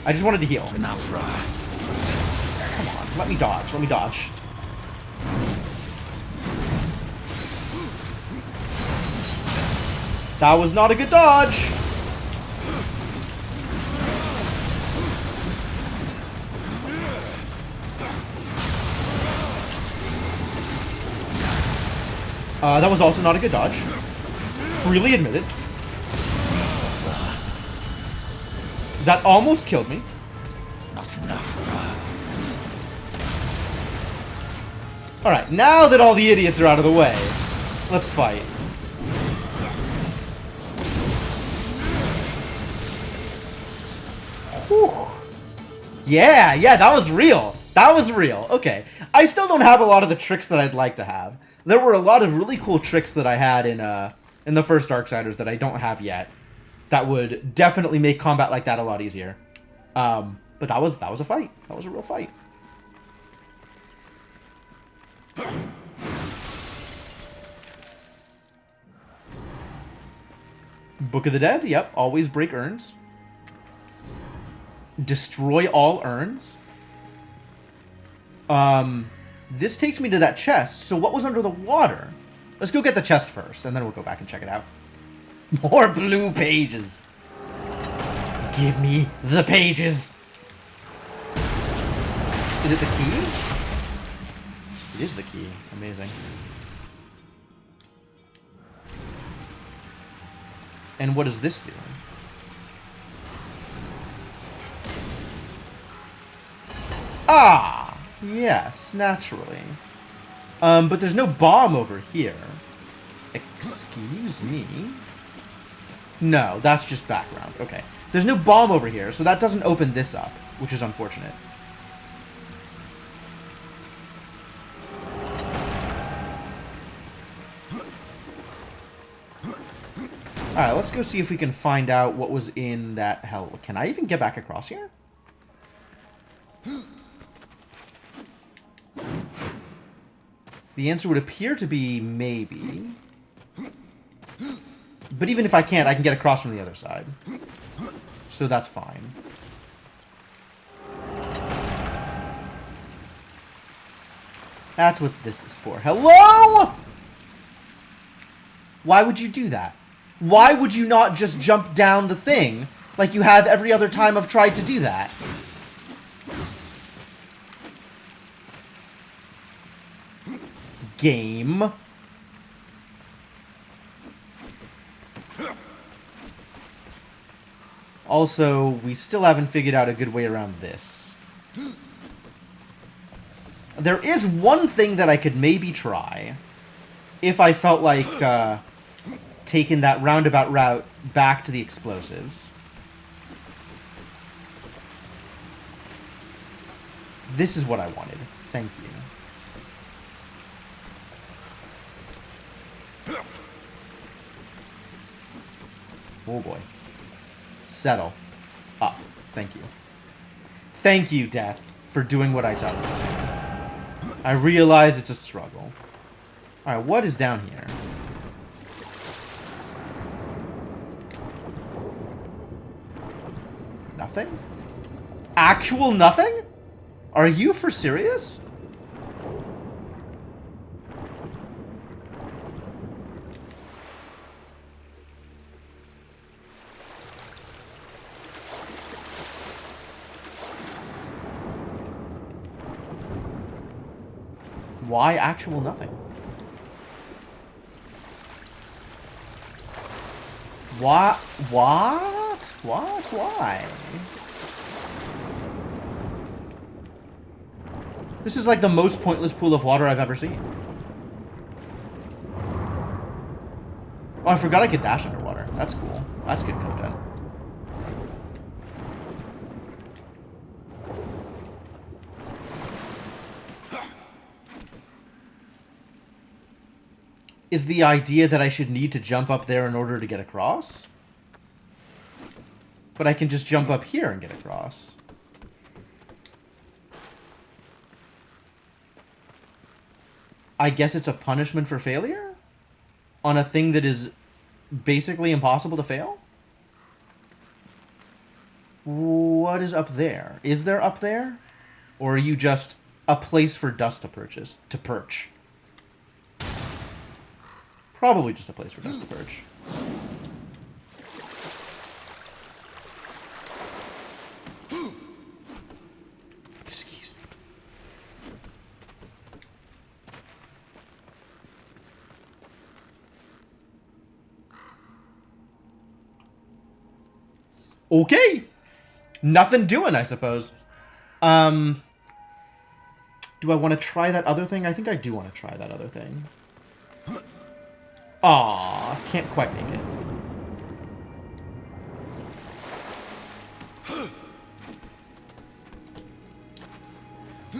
I just wanted to heal. Enough, Wrath. Come on, let me dodge, let me dodge. That was not a good dodge! That was also not a good dodge. Freely admitted. That almost killed me. Not enough, Wrath. Alright, now that all the idiots are out of the way, let's fight. Whew. Yeah, that was real. That was real. Okay. I still don't have a lot of the tricks that I'd like to have. There were a lot of really cool tricks that I had in the first Darksiders that I don't have yet. That would definitely make combat like that a lot easier. But that was a fight. That was a real fight. Book of the Dead. Yep. Always break urns. Destroy all urns. This takes me to that chest. So what was under the water? Let's go get the chest first, and then we'll go back and check it out. More blue pages. Give me the pages. Is it the key? It is the key. Amazing. And what does this do? Ah! Yes, naturally. But there's no bomb over here. Excuse me? No, that's just background. Okay. There's no bomb over here, so that doesn't open this up, which is unfortunate. Alright, let's go see if we can find out what was in that hell. Can I even get back across here? The answer would appear to be maybe. But even if I can't, I can get across from the other side. So that's fine. That's what this is for. Hello?! Why would you do that? Why would you not just jump down the thing like you have every other time I've tried to do that? Game. Also, we still haven't figured out a good way around this. There is one thing that I could maybe try if I felt like taking that roundabout route back to the explosives. This is what I wanted. Thank you. Oh boy. Settle. Up. Thank you. Thank you, Death, for doing what I tell you to. I realize it's a struggle. Alright, what is down here? Nothing? Actual nothing? Are you for serious? Why actual nothing? What? What? What? Why? This is like the most pointless pool of water I've ever seen. Oh, I forgot I could dash underwater. That's cool. That's good content. Is the idea that I should need to jump up there in order to get across? But I can just jump up here and get across. I guess it's a punishment for failure? On a thing that is basically impossible to fail? What is up there? Is there up there? Or are you just a place for dust to perch? Probably just a place for dust to perch. Excuse me. Okay. Nothing doing, I suppose. Do I want to try that other thing? I think I do want to try that other thing. Aw, can't quite make it.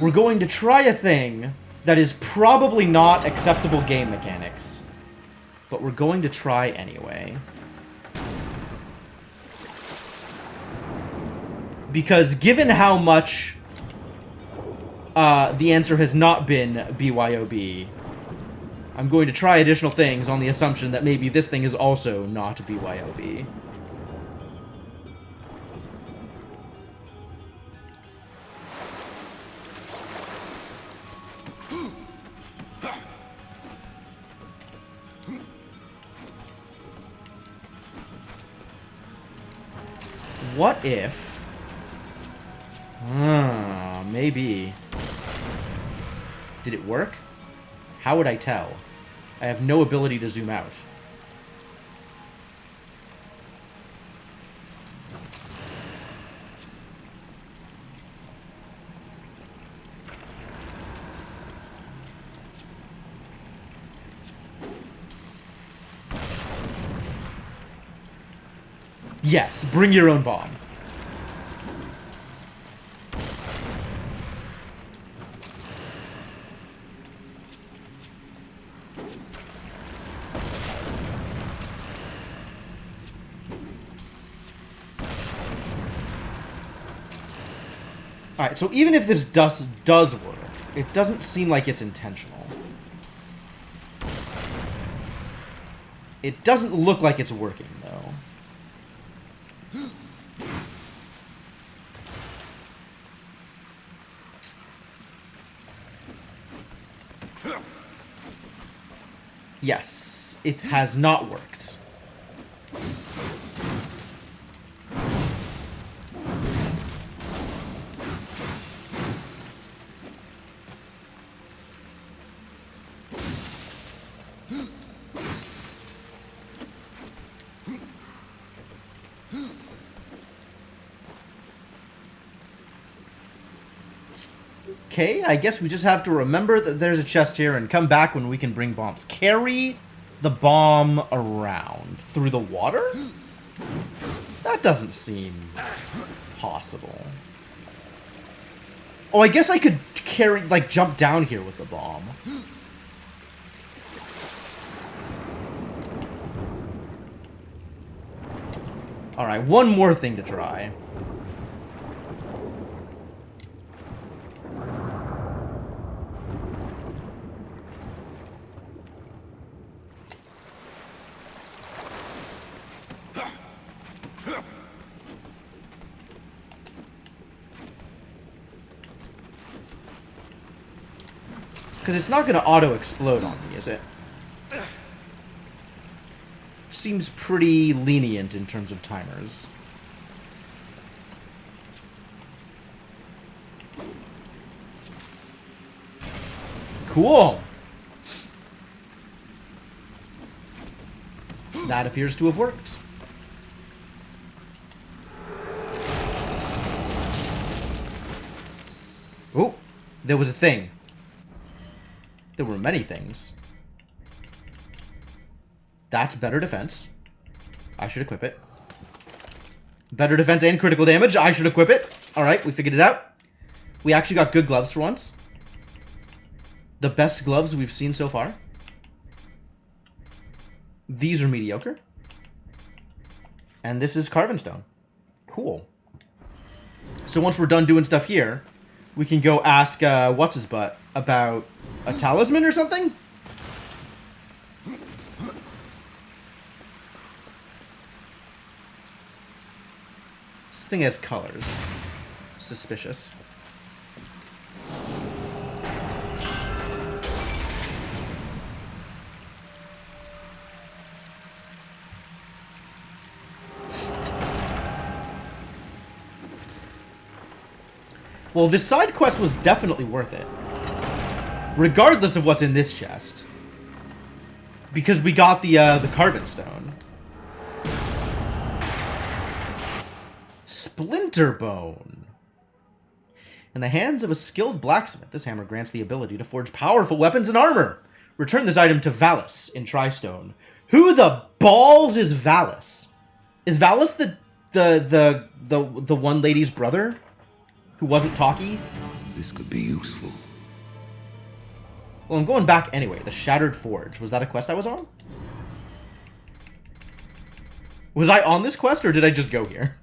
We're going to try a thing that is probably not acceptable game mechanics. But we're going to try anyway. Because given how much the answer has not been BYOB, I'm going to try additional things on the assumption that maybe this thing is also not BYOB. What if... maybe... Did it work? How would I tell? I have no ability to zoom out. Yes, bring your own bomb. Alright, so even if this dust does work, it doesn't seem like it's intentional. It doesn't look like it's working, though. Yes, it has not worked. Okay, I guess we just have to remember that there's a chest here and come back when we can bring bombs. Carry the bomb around. Through the water? That doesn't seem possible. Oh, I guess I could carry, like, jump down here with the bomb. Alright, one more thing to try. Because it's not going to auto-explode on me, is it? Seems pretty lenient in terms of timers. Cool! That appears to have worked. Oh, there was a thing. There were many things. That's better defense. I should equip it. Better defense and critical damage. I should equip it. Alright, we figured it out. We actually got good gloves for once. The best gloves we've seen so far. These are mediocre. And this is carven stone. Cool. So once we're done doing stuff here, we can go ask, what's-his-butt about a talisman or something? thing has colors. Suspicious. Well, this side quest was definitely worth it. Regardless of what's in this chest. Because we got the Carven Stone. Splinter Bone. In the hands of a skilled blacksmith, this hammer grants the ability to forge powerful weapons and armor. Return this item to Valus in Tristone. Who the balls is Valus? Is Valus the one lady's brother? Who wasn't talky? This could be useful. Well, I'm going back anyway. The Shattered Forge. Was that a quest I was on? Was I on this quest, or did I just go here?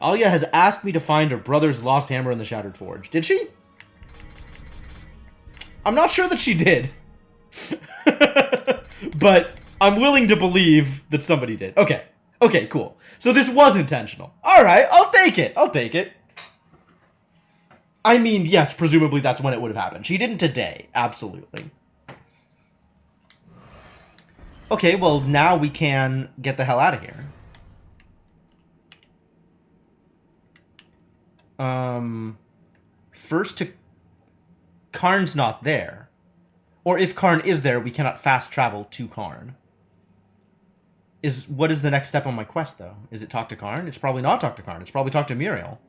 Alia has asked me to find her brother's lost hammer in the Shattered Forge. Did she? I'm not sure that she did. But I'm willing to believe that somebody did. Okay. Okay, cool. So this was intentional. Alright, I'll take it. I'll take it. I mean, yes, presumably that's when it would have happened. She didn't today. Absolutely. Okay, well, now we can get the hell out of here. First to... Karn's not there. Or if Karn is there, we cannot fast travel to Karn. What is the next step on my quest, though? Is it talk to Karn? It's probably not talk to Karn. It's probably talk to Muriel.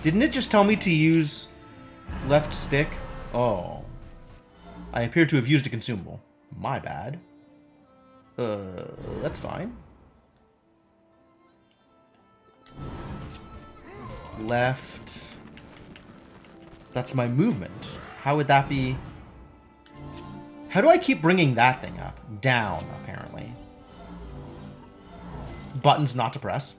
Didn't it just tell me to use left stick? Oh. I appear to have used a consumable. My bad. That's fine. Left. That's my movement. How would that be? How do I keep bringing that thing up? Down, apparently. Buttons not to press.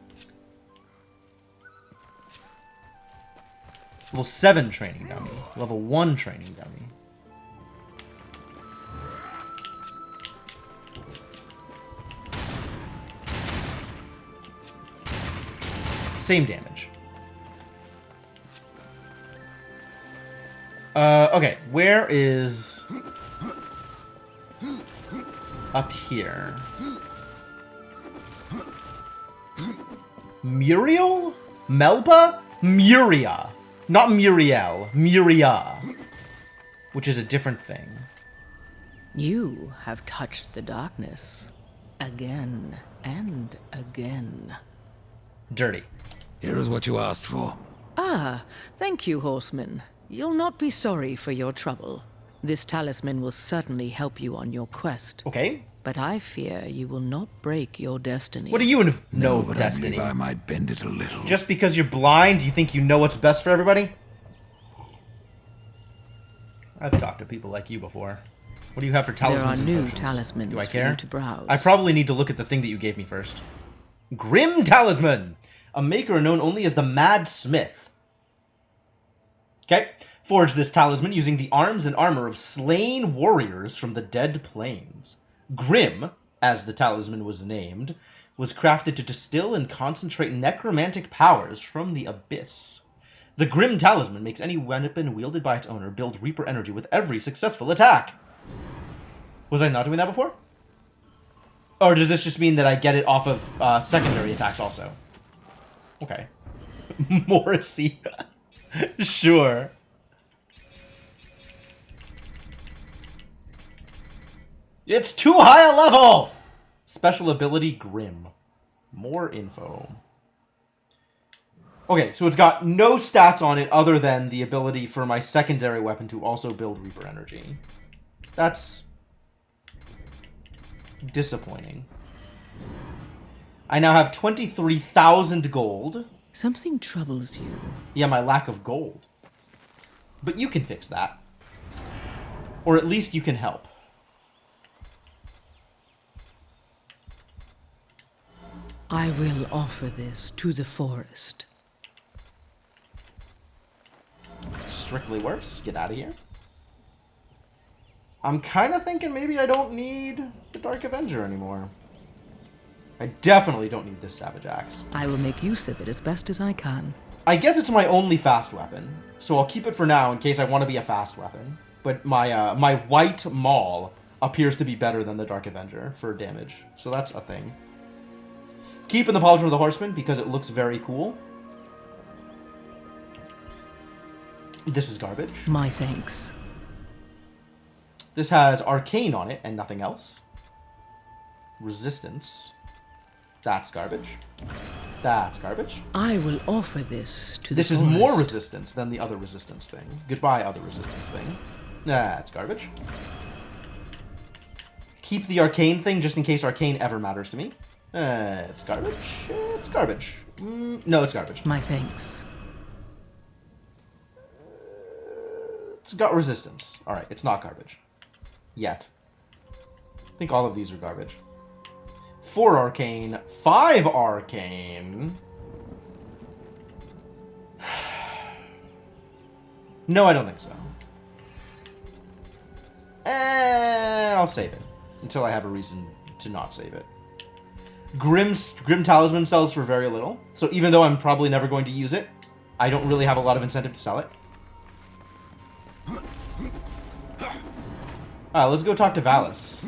Level 7 training dummy. Level 1 training dummy. Same damage. Okay, where is... Up here. Muriel? Melba? Muria. Not Muriel. Muria. Which is a different thing. You have touched the darkness. Again and again. Dirty. Here is what you asked for. Ah, thank you, horseman. You'll not be sorry for your trouble. This talisman will certainly help you on your quest. Okay. But I fear you will not break your destiny. What do you know of but destiny? I believe I might bend it a little. Just because you're blind, you think you know what's best for everybody? I've talked to people like you before. What do you have for talismans and There are new potions? talismans Do I for care? you to browse. I probably need to look at the thing that you gave me first. Grim Talisman! A maker known only as the Mad Smith. Okay. Forge this talisman using the arms and armor of slain warriors from the Dead Plains. Grim, as the talisman was named, was crafted to distill and concentrate necromantic powers from the abyss. The Grim Talisman makes any weapon wielded by its owner build Reaper energy with every successful attack. Was I not doing that before? Or does this just mean that I get it off of secondary attacks also? Okay. Morrissey. Sure. It's too high a level! Special ability Grim. More info. Okay, so it's got no stats on it other than the ability for my secondary weapon to also build Reaper energy. That's disappointing. I now have 23,000 gold. Something troubles you. Yeah, my lack of gold. But you can fix that. Or at least you can help. I will offer this to the forest. Strictly worse. Get out of here. I'm kind of thinking maybe I don't need the Dark Avenger anymore. I definitely don't need this Savage Axe. I will make use of it as best as I can. I guess it's my only fast weapon, so I'll keep it for now in case I want to be a fast weapon. But my my white maul appears to be better than the Dark Avenger for damage, so that's a thing. Keeping the Pauldron of the Horseman because it looks very cool. This is garbage. My thanks. This has Arcane on it and nothing else. Resistance. That's garbage. That's garbage. I will offer this to the This is forest. more resistance than the other resistance thing. Goodbye, other resistance thing. That's garbage. Keep the Arcane thing just in case Arcane ever matters to me. It's garbage. It's garbage. No, it's garbage. My thanks. It's got resistance. Alright, it's not garbage. Yet. I think all of these are garbage. 4 Arcane. 5 Arcane. No, I don't think so. I'll save it. Until I have a reason to not save it. Grim Talisman sells for very little. So even though I'm probably never going to use it, I don't really have a lot of incentive to sell it. Alright, let's go talk to Valis.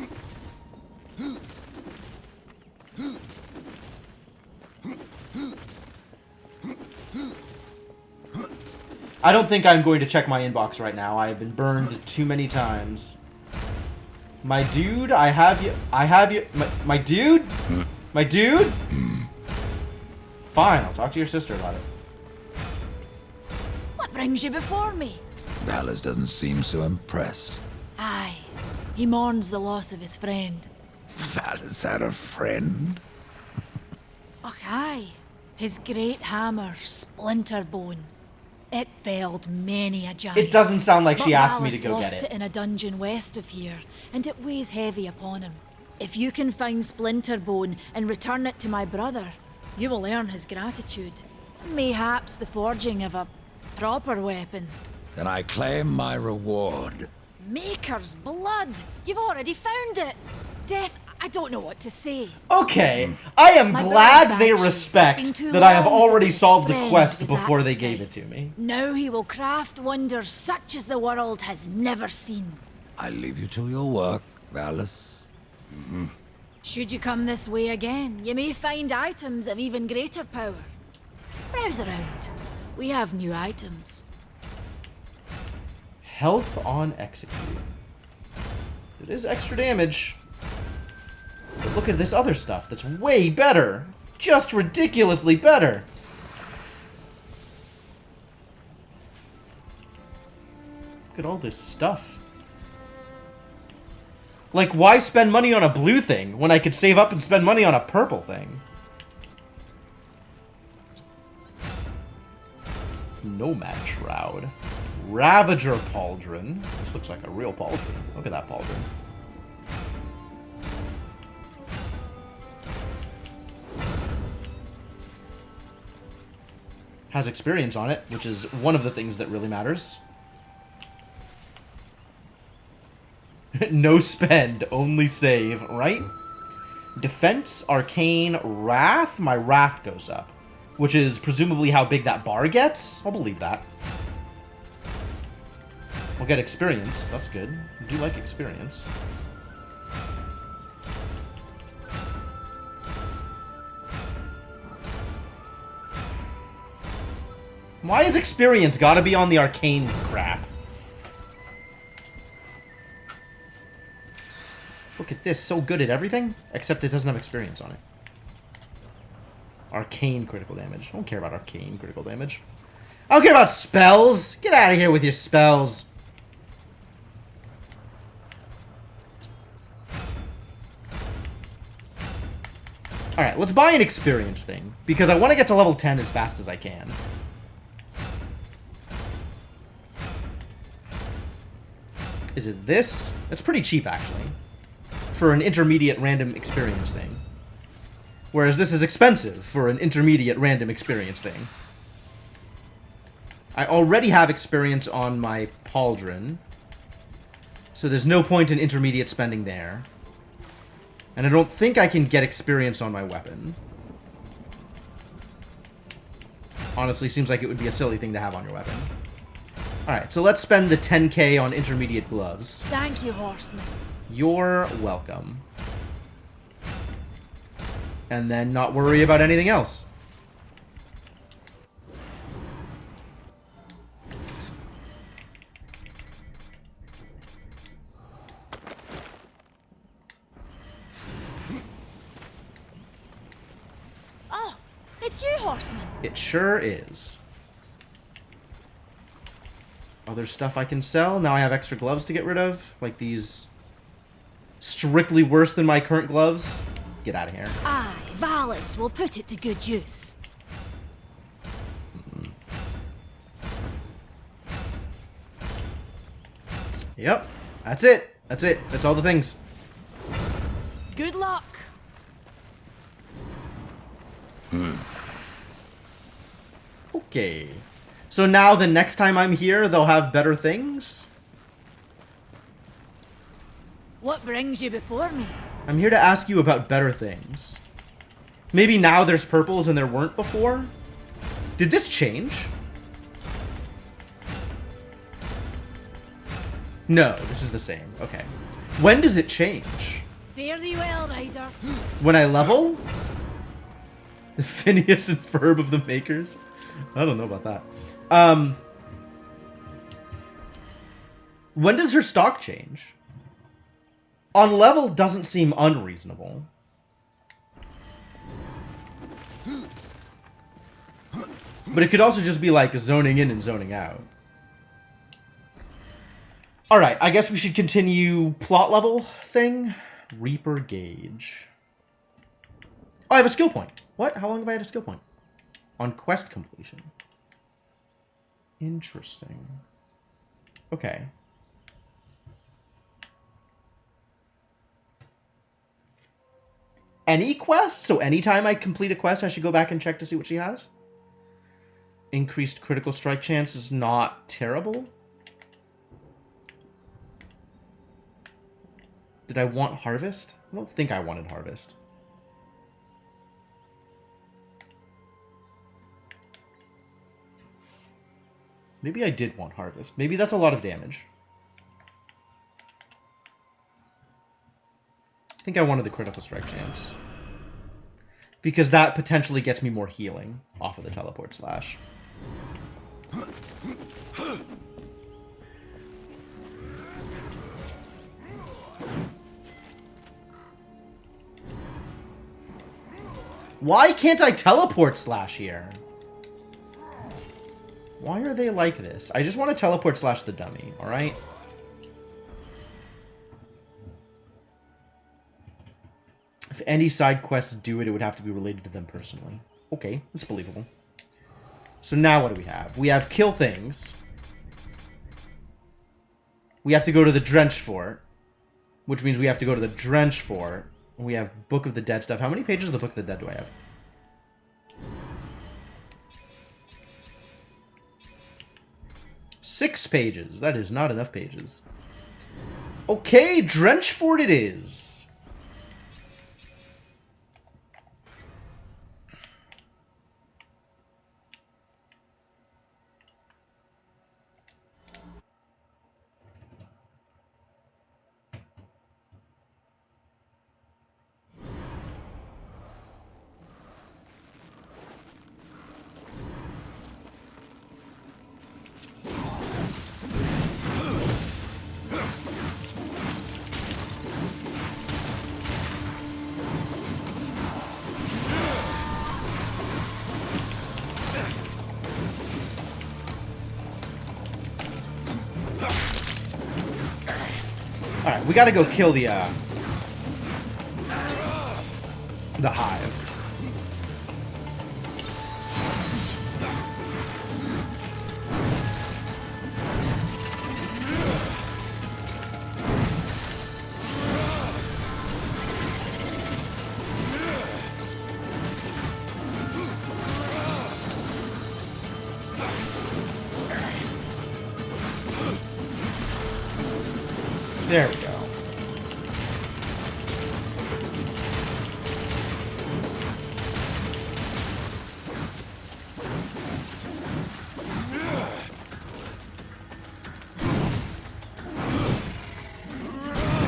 I don't think I'm going to check my inbox right now. I have been burned too many times. My dude, I have you. My dude? My dude? Fine, I'll talk to your sister about it. What brings you before me? Valis doesn't seem so impressed. Aye, he mourns the loss of his friend. Valis had a friend? Och, aye. His great hammer, Splinterbone. It felled many a giant. It doesn't sound like she But asked me to Valis go lost get it. in a dungeon west of here, and it weighs heavy upon him. If you can find Splinterbone and return it to my brother, you will earn his gratitude. Mayhaps the forging of a proper weapon. Then I claim my reward. Maker's blood! You've already found it! Death, I don't know what to say. Okay, I am My glad brother's they action respect has been too that I have long already since his solved the friend quest was before at they the gave site. it to me. Now he will craft wonders such as the world has never seen. I leave you to your work, Valis. Should you come this way again, you may find items of even greater power. Browse around. We have new items. Health on execute. It is extra damage. But look at this other stuff that's way better. Just ridiculously better. Look at all this stuff. Like, why spend money on a blue thing when I could save up and spend money on a purple thing? Nomad Shroud. Ravager Pauldron. This looks like a real pauldron. Look at that pauldron. Has experience on it, which is one of the things that really matters. No spend, only save, right? Defense, Arcane, Wrath. My Wrath goes up, which is presumably how big that bar gets. I'll believe that. We'll get experience. That's good. I do like experience. Why is experience gotta be on the arcane crap? Look at this, so good at everything, except it doesn't have experience on it. Arcane critical damage. I don't care about arcane critical damage. I don't care about spells! Get out of here with your spells! Alright, let's buy an experience thing, because I want to get to level 10 as fast as I can. Is it this? That's pretty cheap, actually, for an intermediate random experience thing. Whereas this is expensive for an intermediate random experience thing. I already have experience on my pauldron, so there's no point in intermediate spending there. And I don't think I can get experience on my weapon. Honestly, seems like it would be a silly thing to have on your weapon. Alright, so let's spend the 10k on intermediate gloves. Thank you, horseman. You're welcome. And then not worry about anything else. Oh, it's you, horseman. It sure is. Other stuff I can sell. Now I have extra gloves to get rid of. Like these strictly worse than my current gloves. Get out of here. Aye, Valis will put it to good use. Yep. That's it. That's it. That's all the things. Good luck. Okay. So now the next time I'm here, they'll have better things? What brings you before me? I'm here to ask you about better things. Maybe now there's purples and there weren't before? Did this change? No, this is the same. Okay. When does it change? Fare thee well, rider. When I level? The Phineas and Ferb of the Makers? I don't know about that. When does her stock change? On level doesn't seem unreasonable. But it could also just be like zoning in and zoning out. Alright, I guess we should continue plot level thing. Reaper Gauge. Oh, I have a skill point. What? How long have I had a skill point? On quest completion. Interesting. Okay. Any quest? So anytime I complete a quest, I should go back and check to see what she has? Increased critical strike chance is not terrible. Did I want Harvest? I don't think I wanted Harvest. Maybe I did want Harvest. Maybe that's a lot of damage. I think I wanted the critical strike chance. Because that potentially gets me more healing off of the teleport slash. Why can't I teleport slash here? Why are they like this? I just want to teleport slash the dummy, alright? If any side quests do it, it would have to be related to them personally. Okay, that's believable. So now what do we have? We have kill things. We have to go to the Drench Fort, which means we have to go to the Drench Fort. We have Book of the Dead stuff. How many pages of the Book of the Dead do I have? Six pages. That is not enough pages. Okay, Drench Fort it is. Alright, we gotta go kill the Hive. There we go.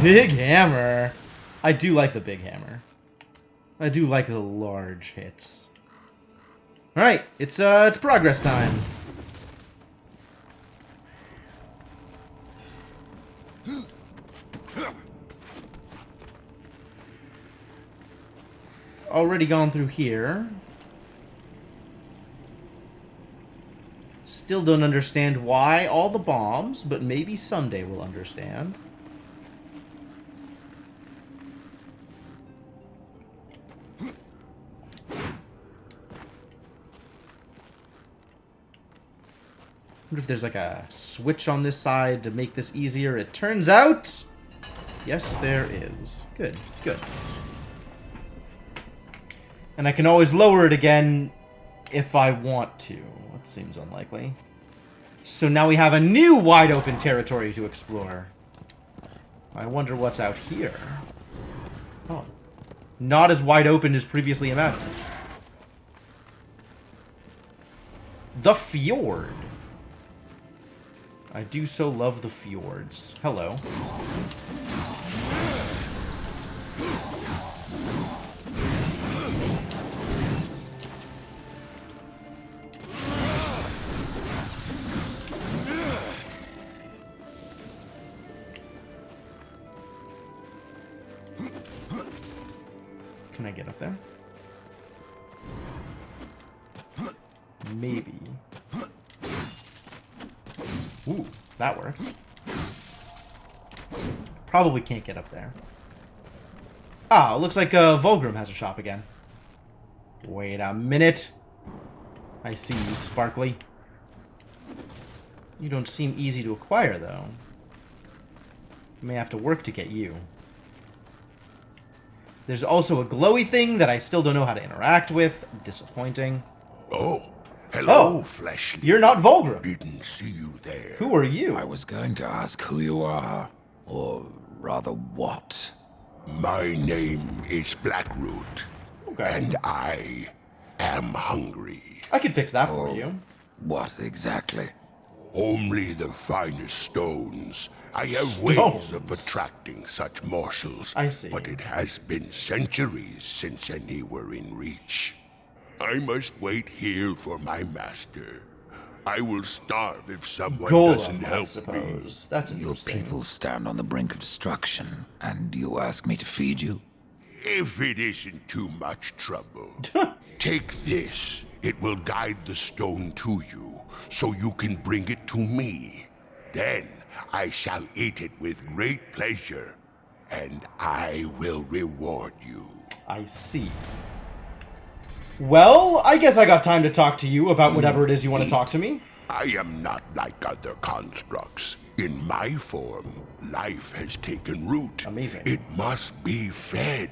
Big hammer. I do like the big hammer. I do like the large hits. All right, it's progress time. Already gone through here. Still don't understand why all the bombs, but maybe someday we'll understand. I wonder if there's like a switch on this side to make this easier. It turns out, yes, there is. Good, good. And I can always lower it again if I want to. That seems unlikely. So now we have a new wide open territory to explore. I wonder what's out here. Oh. Not as wide open as previously imagined. The fjord. I do so love the fjords. Hello. Can I get up there? Maybe. Ooh, that works. Probably can't get up there. Ah, it looks like Vulgrim has a shop again. Wait a minute. I see you, Sparkly. You don't seem easy to acquire, though. May have to work to get you. There's also a glowy thing that I still don't know how to interact with. Disappointing. Oh, hello, Oh, Fleshly. You're not Vulgrim. Didn't see you there. Who are you? I was going to ask who you are, or rather what. My name is Blackroot, Okay. and I am hungry. I could fix that for you. What exactly? Only the finest stones. I have ways Stones? of attracting such morsels. I see. But it has been centuries since any were in reach. I must wait here for my master. I will starve if someone doesn't Golem, I help me. suppose. That's Your interesting. people stand on the brink of destruction, and you ask me to feed you? If it isn't too much trouble, take this. It will guide the stone to you, so you can bring it to me. Then I shall eat it with great pleasure, and I will reward you. I see. Well, I guess I got time to talk to you about whatever it is you want to talk to me. I am not like other constructs. In my form, life has taken root. Amazing. It must be fed,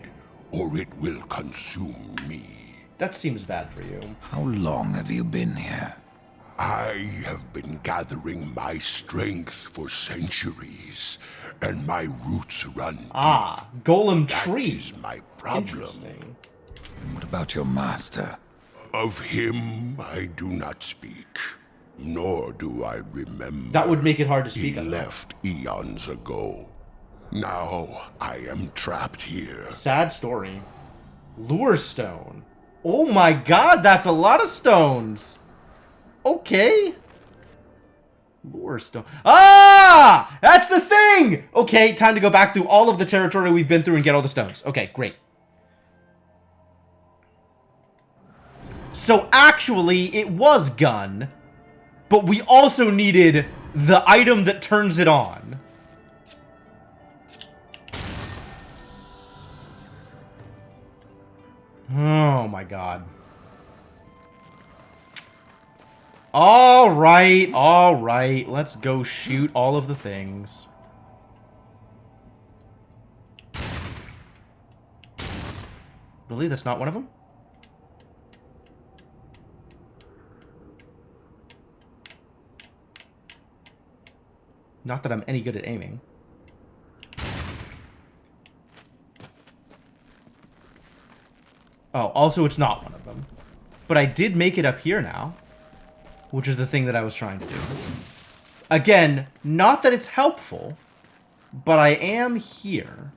or it will consume me. That seems bad for you. How long have you been here? I have been gathering my strength for centuries, and my roots run deep. Ah, Golem That Tree. is my problem. Interesting. And what about your master? Of him I do not speak, nor do I remember. That would make it hard to He speak of. left eons ago. Now I am trapped here. Sad story. Lure stone. Oh my god, that's a lot of stones. Okay. Lure stone. Ah! That's the thing! Okay, time to go back through all of the territory we've been through and get all the stones. Okay, great. So actually, it was gun, but we also needed the item that turns it on. Oh my god. Alright, let's go shoot all of the things. Really? That's not one of them? Not that I'm any good at aiming. Oh, also it's not one of them. But I did make it up here now, which is the thing that I was trying to do. Again, not that it's helpful, but I am here.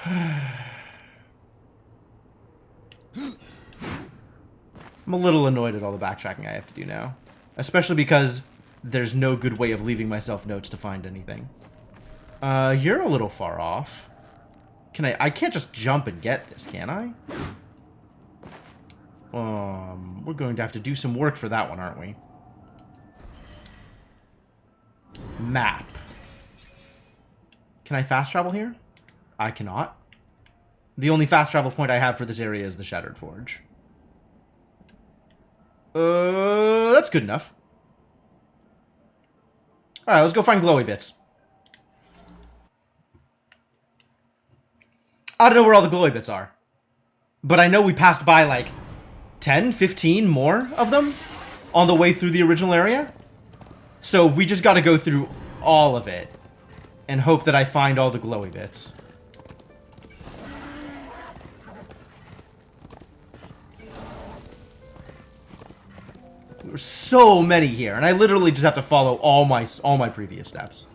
I'm a little annoyed at all the backtracking I have to do now. Especially because there's no good way of leaving myself notes to find anything. You're a little far off. I can't just jump and get this, can I? We're going to have to do some work for that one, aren't we? Map. Can I fast travel here? I cannot. The only fast travel point I have for this area is the Shattered Forge. That's good enough. Alright, let's go find glowy bits. I don't know where all the glowy bits are. But I know we passed by like 10, 15 more of them on the way through the original area. So we just gotta go through all of it and hope that I find all the glowy bits. There's so many here, and I literally just have to follow all my previous steps.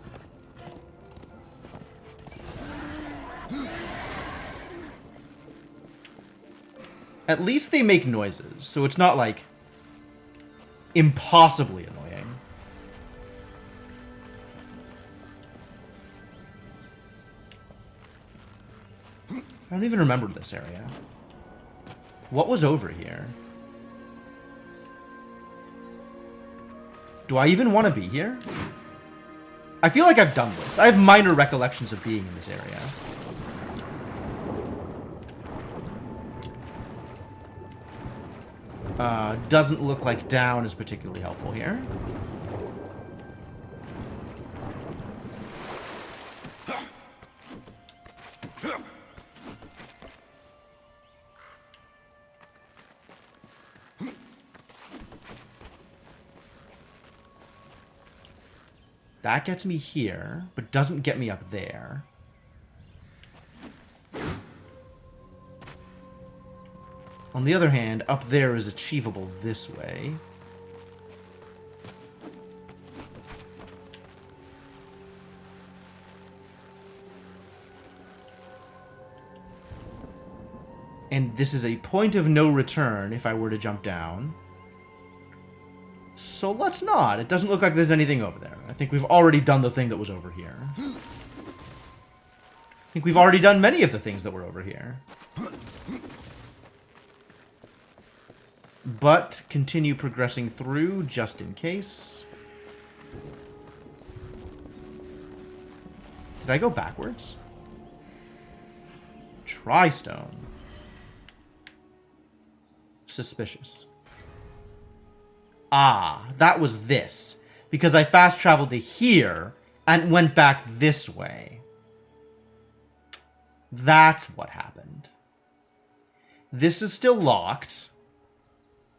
At least they make noises, so it's not like impossibly annoying. I don't even remember this area. What was over here? Do I even want to be here? I feel like I've done this. I have minor recollections of being in this area. Doesn't look like down is particularly helpful here. That gets me here, but doesn't get me up there. On the other hand, up there is achievable this way. And this is a point of no return if I were to jump down. So let's not. It doesn't look like there's anything over there. I think we've already done the thing that was over here. I think we've already done many of the things that were over here. But continue progressing through just in case. Did I go backwards? Tri-stone. Suspicious. Ah, that was this. Because I fast traveled to here and went back this way. That's what happened. This is still locked.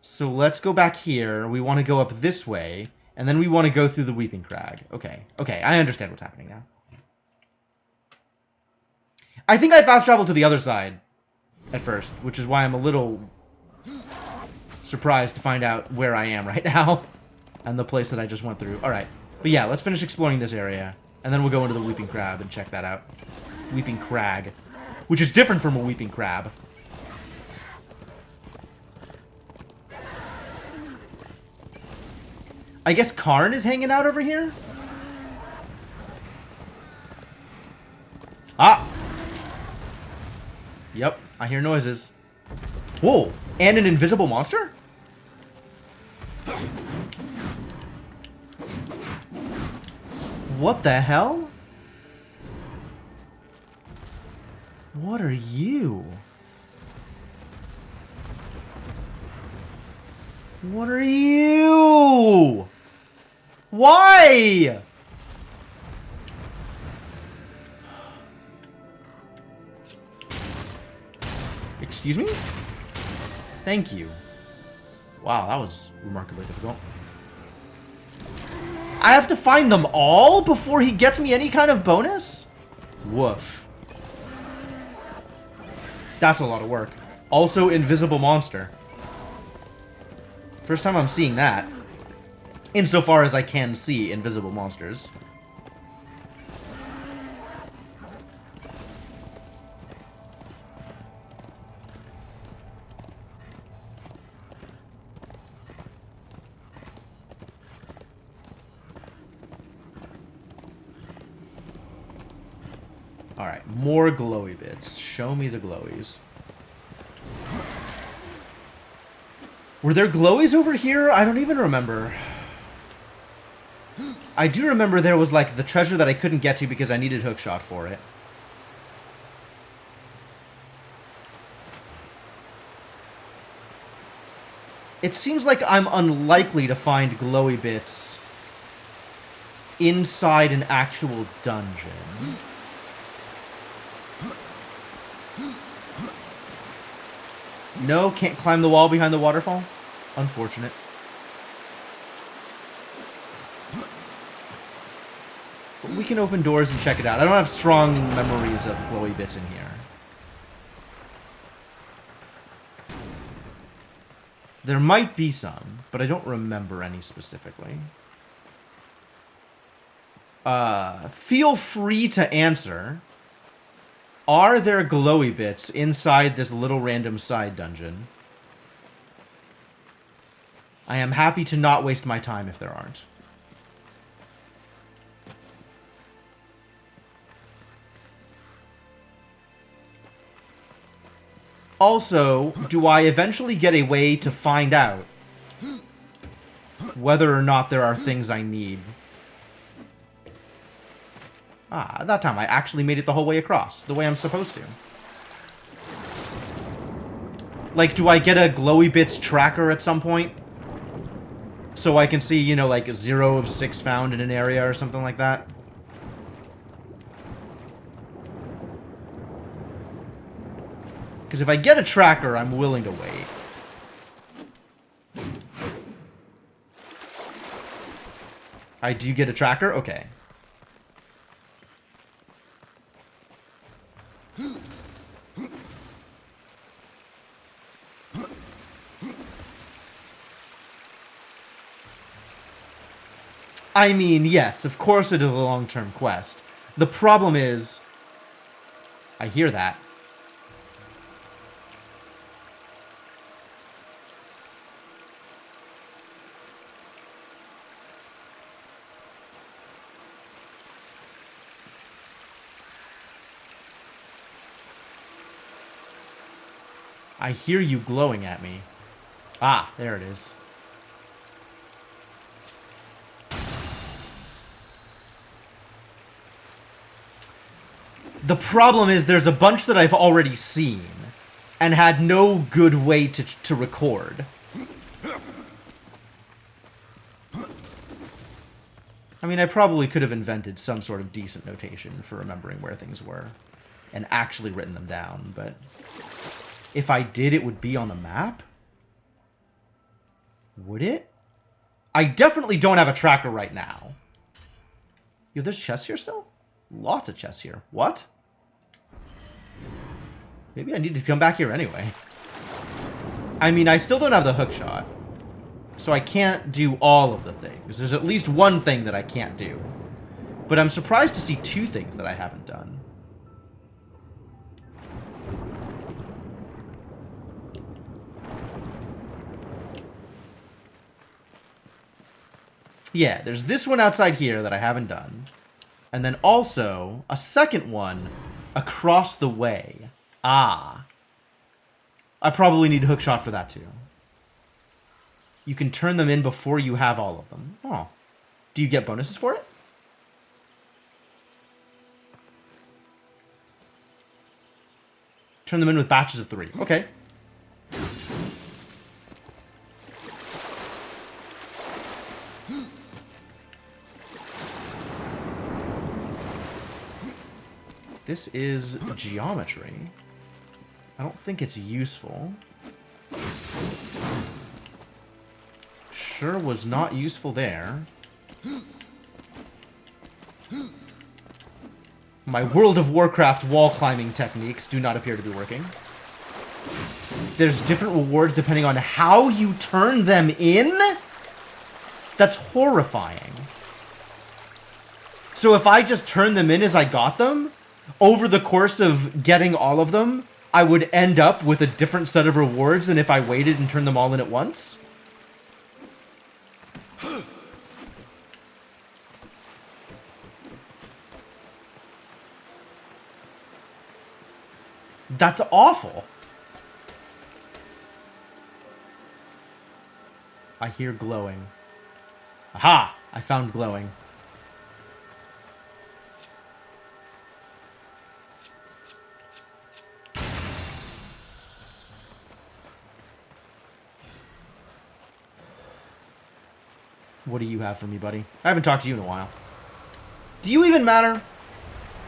So let's go back here. We want to go up this way. And then we want to go through the Weeping Crag. Okay, okay, I understand what's happening now. I think I fast traveled to the other side at first, which is why I'm a little surprised to find out where I am right now. And the place that I just went through. Alright. But yeah, let's finish exploring this area. And then we'll go into the Weeping Crab and check that out. Weeping Crag. Which is different from a Weeping Crab. I guess Karn is hanging out over here? Ah! Yep, I hear noises. Whoa! And an invisible monster? What the hell? What are you? What are you? Why? Excuse me? Thank you. Wow, that was remarkably difficult. I have to find them all before he gets me any kind of bonus? Woof. That's a lot of work. Also, invisible monster. First time I'm seeing that. Insofar as I can see invisible monsters. Alright, more glowy bits. Show me the glowies. Were there glowies over here? I don't even remember. I do remember there was, like, the treasure that I couldn't get to because I needed hookshot for it. It seems like I'm unlikely to find glowy bits inside an actual dungeon. No, can't climb the wall behind the waterfall? Unfortunate. But we can open doors and check it out. I don't have strong memories of glowy bits in here. There might be some, but I don't remember any specifically. Feel free to answer. Are there glowy bits inside this little random side dungeon? I am happy to not waste my time if there aren't. Also, do I eventually get a way to find out whether or not there are things I need? Ah, that time I actually made it the whole way across, the way I'm supposed to. Like, do I get a glowy bits tracker at some point? So I can see, you know, like 0 of 6 found in an area or something like that? Because if I get a tracker, I'm willing to wait. I do get a tracker? Okay. I mean, yes, of course it is a long-term quest. The problem is... I hear that. I hear you glowing at me. Ah, there it is. The problem is there's a bunch that I've already seen and had no good way to record. I mean, I probably could have invented some sort of decent notation for remembering where things were and actually written them down, but if I did, it would be on the map? Would it? I definitely don't have a tracker right now. Yo, there's chests here still? Lots of chests here. What? Maybe I need to come back here anyway. I mean, I still don't have the hookshot. So I can't do all of the things. There's at least one thing that I can't do. But I'm surprised to see 2 things that I haven't done. Yeah, there's this one outside here that I haven't done. And then also a second one across the way. Ah. I probably need a hookshot for that too. You can turn them in before you have all of them. Oh. Do you get bonuses for it? Turn them in with batches of 3. Okay. This is geometry. I don't think it's useful. Sure was not useful there. My World of Warcraft wall climbing techniques do not appear to be working. There's different rewards depending on how you turn them in? That's horrifying. So if I just turned them in as I got them, over the course of getting all of them, I would end up with a different set of rewards than if I waited and turned them all in at once? That's awful. I hear glowing. Aha! I found glowing. What do you have for me, buddy? I haven't talked to you in a while. Do you even matter?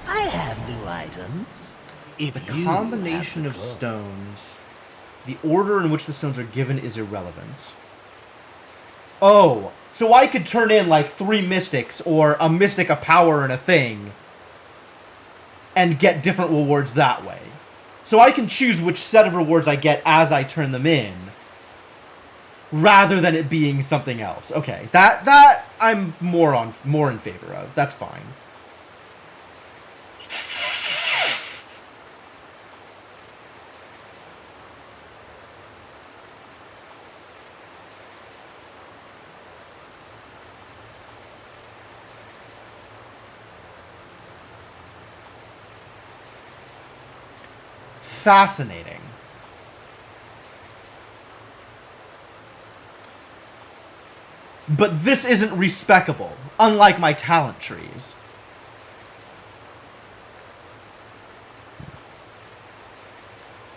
I have new items. If The combination of stones. The order in which the stones are given is irrelevant. Oh, so I could turn in like 3 mystics or a mystic, a power, and a thing and get different rewards that way. So I can choose which set of rewards I get as I turn them in rather than it being something else. Okay, that I'm more in favor of. That's fine. Fascinating. But this isn't respecable, unlike my talent trees.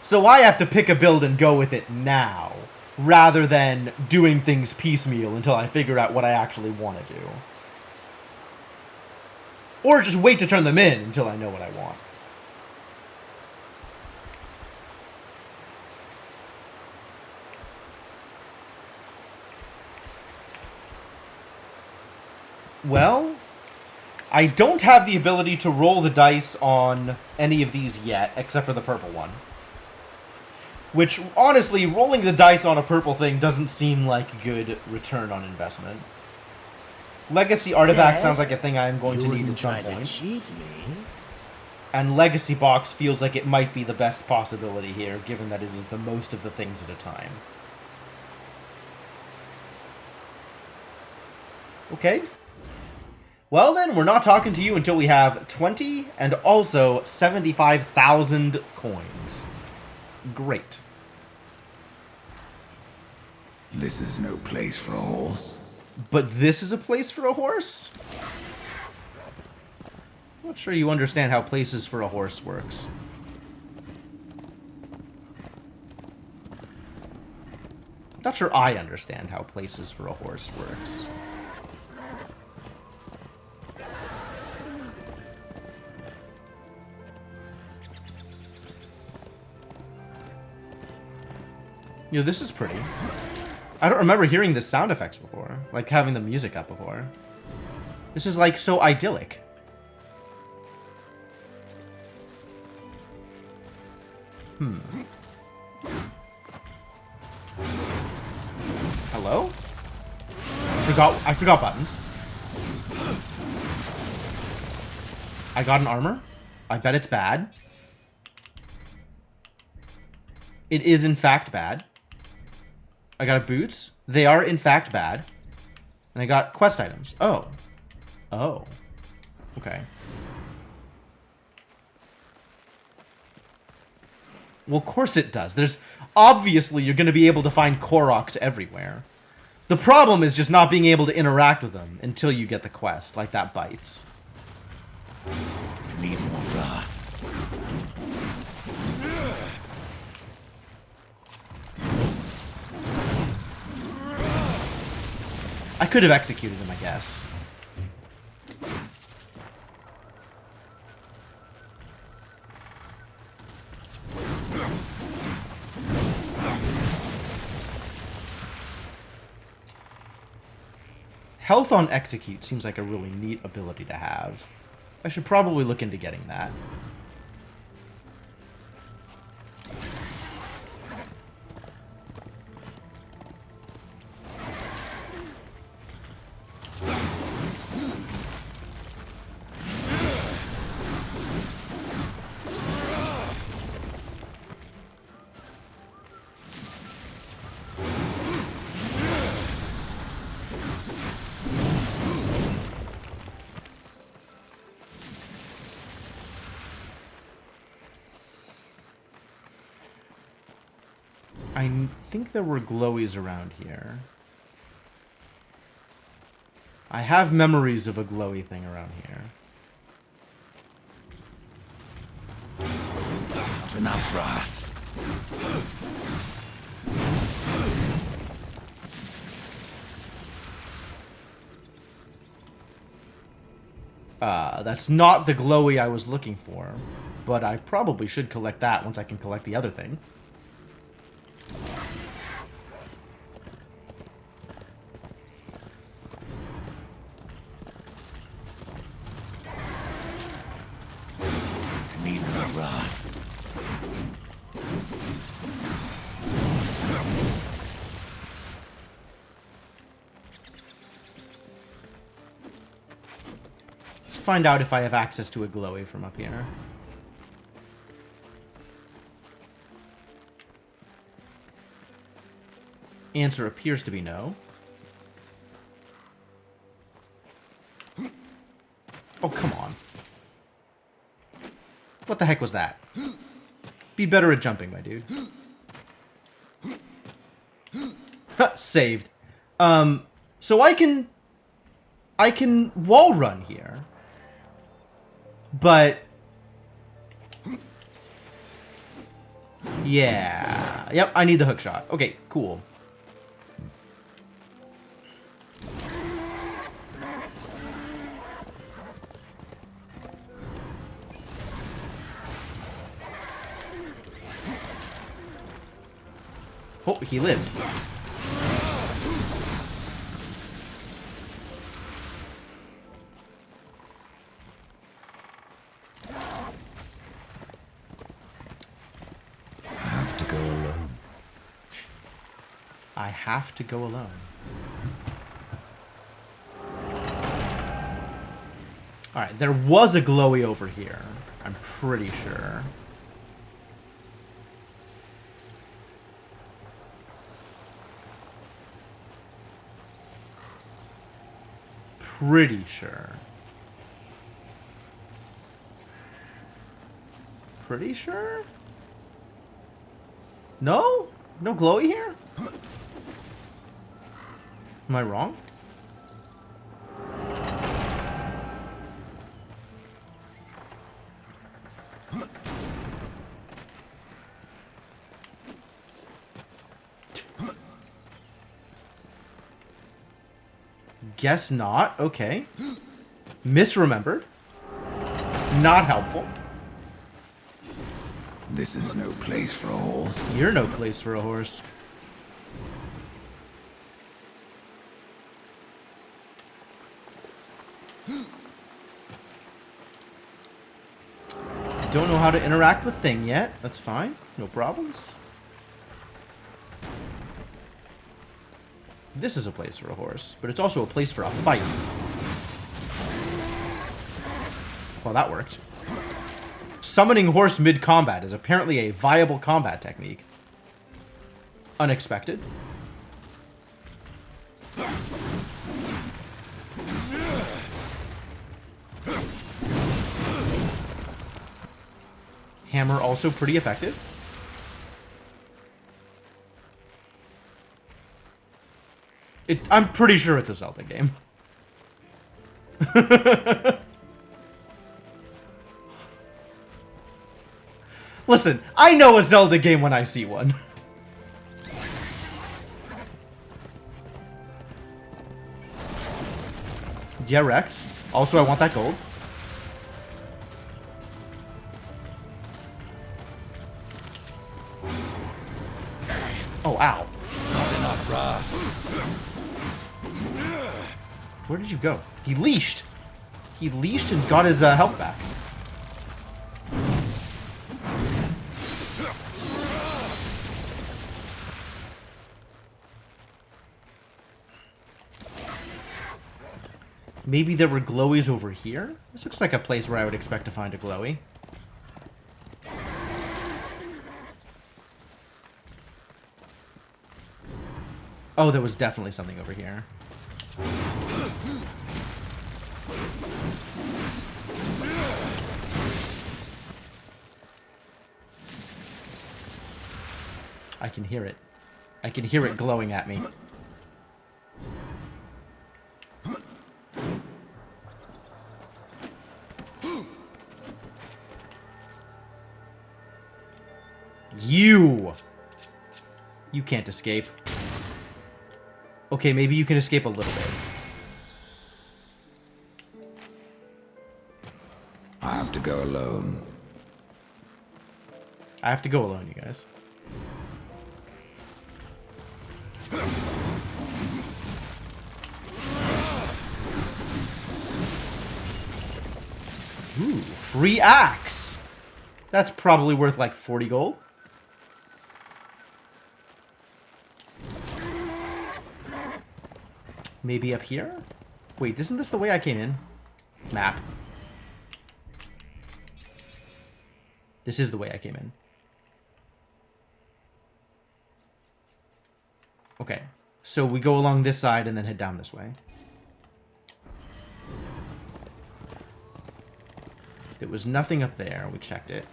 So I have to pick a build and go with it now, rather than doing things piecemeal until I figure out what I actually want to do. Or just wait to turn them in until I know what I want. Well, I don't have the ability to roll the dice on any of these yet, except for the purple one. Which, honestly, rolling the dice on a purple thing doesn't seem like good return on investment. Legacy Artifact sounds like a thing I'm going to need at some point. And Legacy Box feels like it might be the best possibility here, given that it is the most of the things at a time. Okay. Well then, we're not talking to you until we have 20 and also 75,000 coins. Great. This is no place for a horse. But this is a place for a horse? I'm not sure you understand how places for a horse works. Not sure I understand how places for a horse works. You know, this is pretty. I don't remember hearing the sound effects before. Like, having the music up before. This is, like, so idyllic. Hello? I forgot buttons. I got an armor. I bet it's bad. It is, in fact, bad. I got boots. They are, in fact, bad. And I got quest items. Oh. Oh. Okay. Well, of course it does. There's... Obviously, you're going to be able to find Koroks everywhere. The problem is just not being able to interact with them until you get the quest. Like, that bites. Need more wrath. I could have executed him, I guess. Health on Execute seems like a really neat ability to have. I should probably look into getting that. I think there were glowies around here. I have memories of a glowy thing around here. Not enough wrath. That's not the glowy I was looking for, but I probably should collect that once I can collect the other thing. Need more wrath. Let's find out if I have access to a glowy from up here. Answer appears to be no. Oh, come on. What the heck was that? Be better at jumping, my dude. Saved. So I can wall run here. But yeah. Yep, I need the hook shot. Okay, cool. Oh, he lived. I have to go alone. I have to go alone. Alright, there was a glowy over here. I'm pretty sure. Pretty sure. Pretty sure? No? No glowy here? Am I wrong? Guess not. Okay. Misremembered. Not helpful. This is no place for a horse. You're no place for a horse. Don't know how to interact with Thing yet. That's fine. No problems. This is a place for a horse, but it's also a place for a fight. Well, that worked. Summoning horse mid-combat is apparently a viable combat technique. Unexpected. Hammer also pretty effective. I'm pretty sure it's a Zelda game. Listen, I know a Zelda game when I see one. Yeah, wrecked. Also, I want that gold. Oh, ow. Not enough wrath. Where did you go? He leashed! He leashed and got his health back. Maybe there were glowies over here? This looks like a place where I would expect to find a glowy. Oh, there was definitely something over here. I can hear it. I can hear it glowing at me. You can't escape. Okay, maybe you can escape a little bit. I have to go alone. I have to go alone, you guys. Ooh, free axe! That's probably worth like 40 gold. Maybe up here? Wait, isn't this the way I came in? Map. This is the way I came in. Okay, so we go along this side and then head down this way. There was nothing up there. We checked it.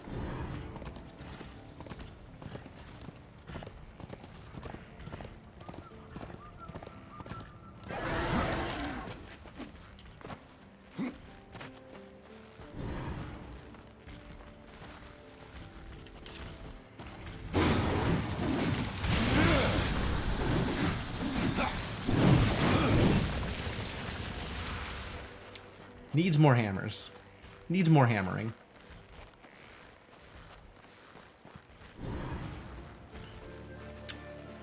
Needs more hammers. Needs more hammering.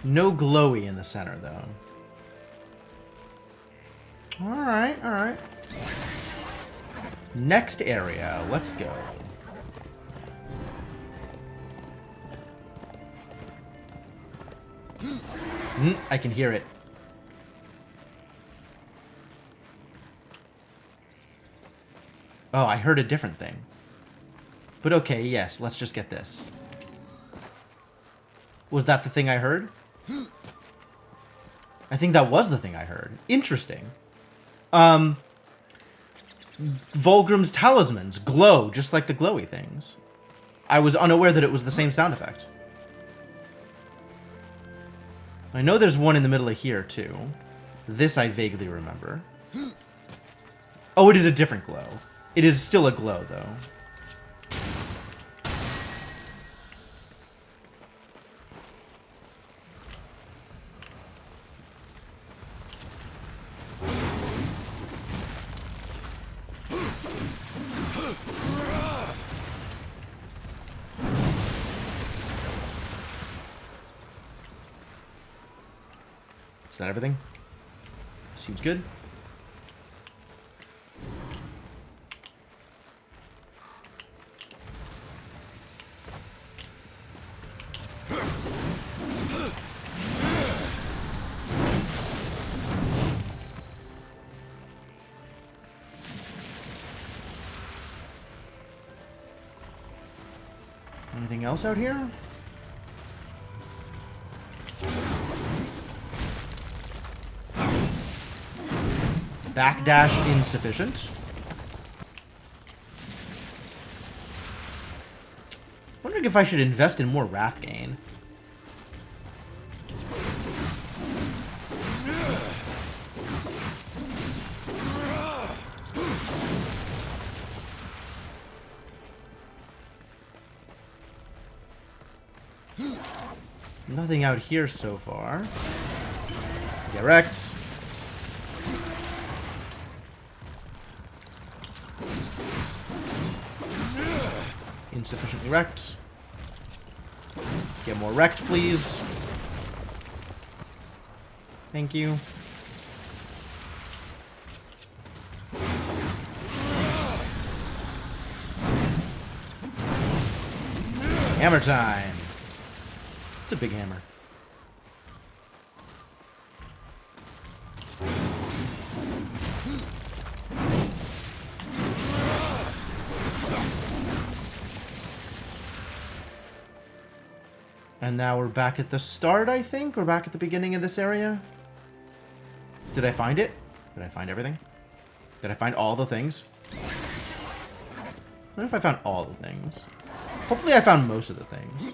No glowy in the center, though. Alright, alright. Next area. Let's go. I can hear it. Oh, I heard a different thing. But okay, yes, let's just get this. Was that the thing I heard? I think that was the thing I heard. Interesting. Volgrim's talismans glow just like the glowy things. I was unaware that it was the same sound effect. I know there's one in the middle of here, too. This I vaguely remember. Oh, it is a different glow. It is still a glow, though. Is that everything? Seems good. Anything else out here? Backdash insufficient. Wondering if I should invest in more wrath gain. Nothing out here so far. Get wrecked. Insufficiently wrecked. Get more wrecked, please. Thank you. Hammer time. It's a big hammer. And now we're back at the start, I think? We're back at the beginning of this area? Did I find it? Did I find everything? Did I find all the things? I wonder if I found all the things. Hopefully I found most of the things.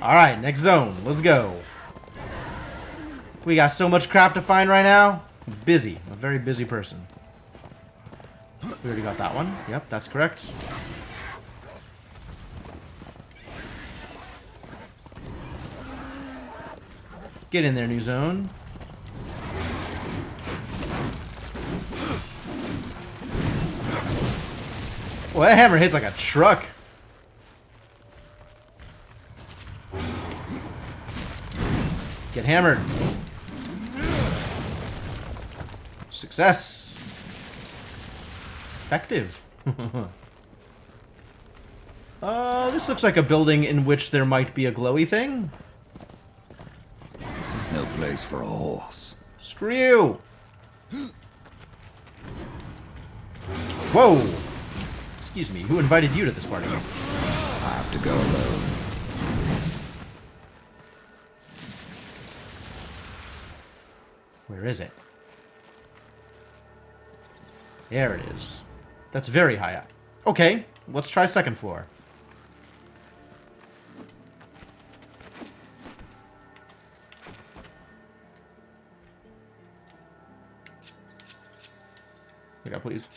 Alright, next zone. Let's go. We got so much crap to find right now. I'm busy. I'm a very busy person. We already got that one. Yep, that's correct. Get in there, new zone. Well, that hammer hits like a truck. Get hammered. Success. Effective. This looks like a building in which there might be a glowy thing. This is no place for a horse. Screw you. Whoa. Excuse me, who invited you to this party? I have to go alone. Where is it? There it is. That's very high up. Okay, let's try second floor. Look out, please.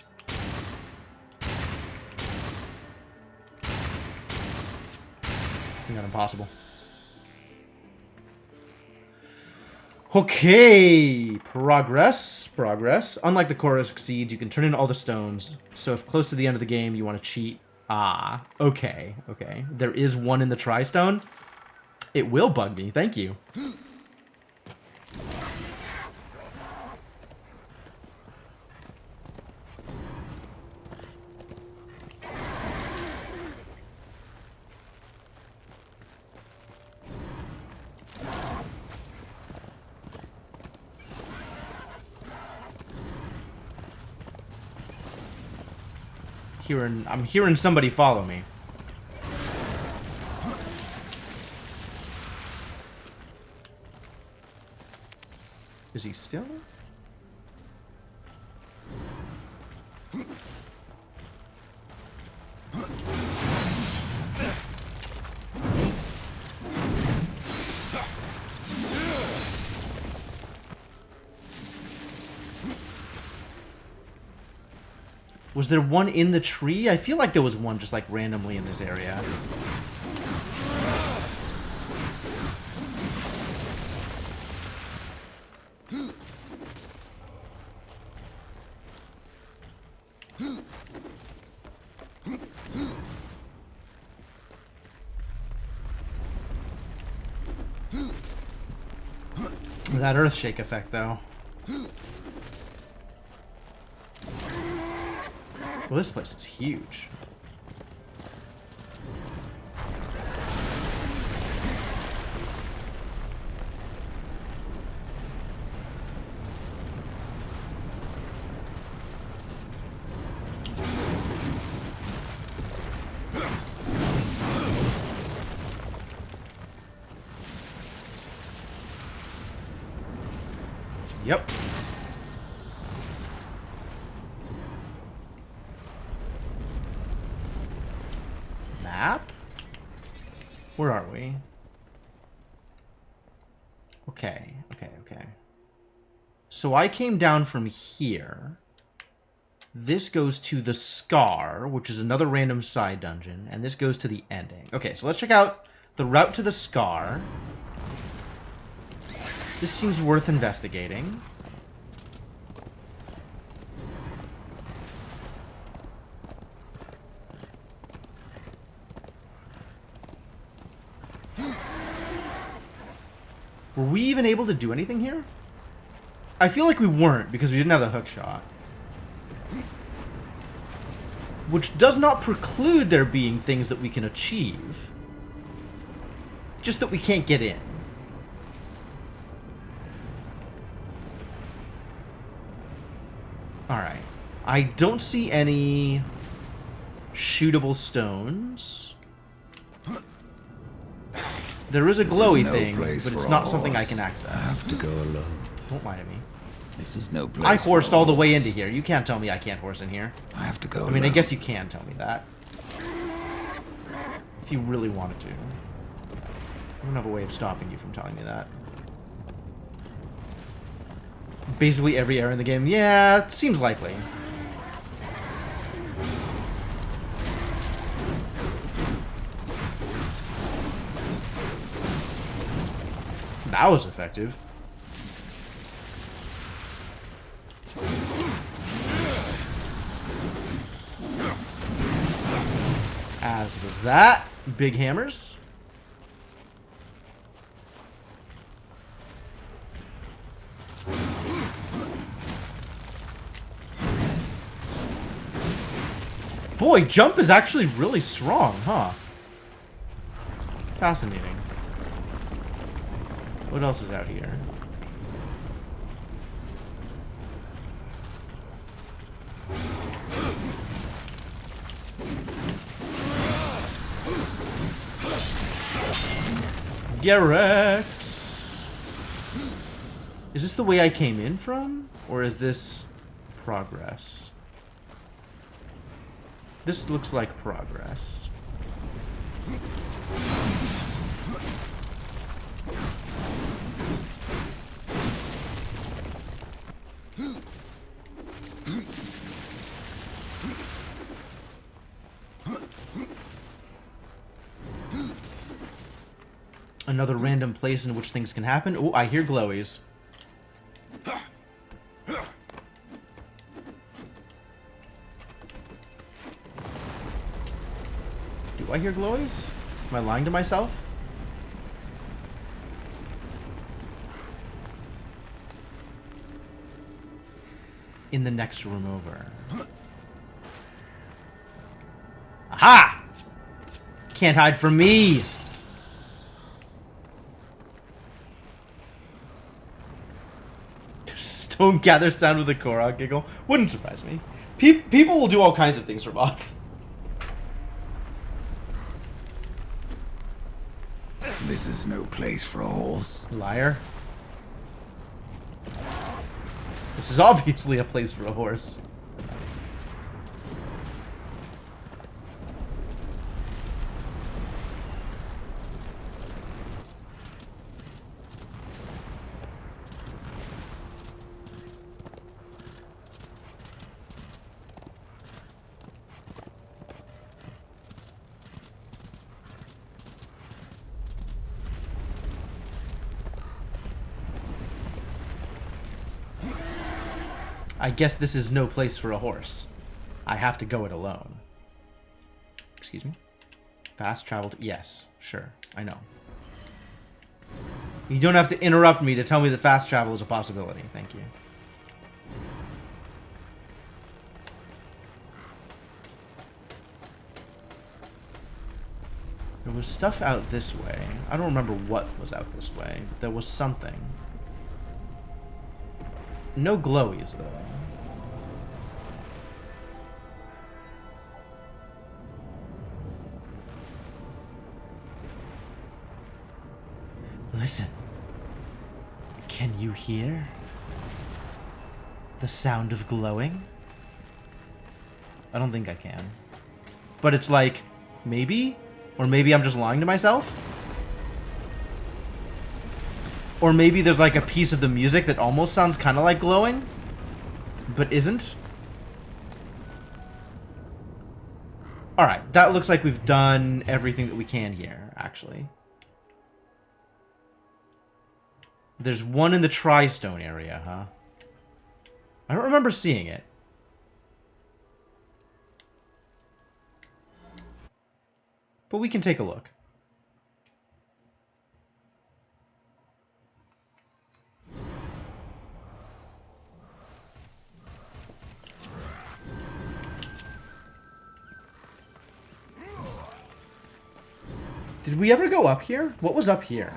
Not impossible. Okay, progress. Unlike the chorus exceeds, you can turn in all the stones. So if close to the end of the game you want to cheat, okay. There is one in the tri-stone. It will bug me. Thank you. I'm hearing somebody follow me. Is he still? Was there one in the tree? I feel like there was one just like randomly in this area. That earthshake effect, though. Well, this place is huge. Yep. Map? Where are we? Okay. So I came down from here. This goes to the Scar, which is another random side dungeon, and this goes to the ending. Okay, so let's check out the route to the Scar. This seems worth investigating. Were we even able to do anything here? I feel like we weren't because we didn't have the hook shot. Which does not preclude there being things that we can achieve. Just that we can't get in. Alright. I don't see any shootable stones. There is a glowy thing, but it's not something I can access. I have to go alone. Don't lie to me. This is no place. I for horsed a all the way horse. into here. You can't tell me I can't horse in here. I have to go I mean, I alone. guess you can tell me that. If you really wanted to. I don't have a way of stopping you from telling me that. Basically every error in the game. Yeah, it seems likely. That was effective. As was that. Big hammers. Boy, jump is actually really strong, huh? Fascinating. What else is out here? Garrett! Is this the way I came in from? Or is this progress? This looks like progress. Another random place in which things can happen. Oh, I hear glowies. Do I hear glowies? Am I lying to myself? In the next room over. Aha! Can't hide from me! Stone gather sound with a Korok giggle. Wouldn't surprise me. People will do all kinds of things for bots. This is no place for a horse. Liar. This is obviously a place for a horse. I guess this is no place for a horse. I have to go it alone. Excuse me? Fast travel to... Yes, sure. I know. You don't have to interrupt me to tell me that fast travel is a possibility. Thank you. There was stuff out this way. I don't remember what was out this way. There was something. No glowies, though. Listen. Can you hear the sound of glowing? I don't think I can. But it's like, maybe? Or maybe I'm just lying to myself? Or maybe there's like a piece of the music that almost sounds kind of like glowing, but isn't. Alright, that looks like we've done everything that we can here, actually. There's one in the Tri-Stone area, huh? I don't remember seeing it. But we can take a look. Did we ever go up here? What was up here?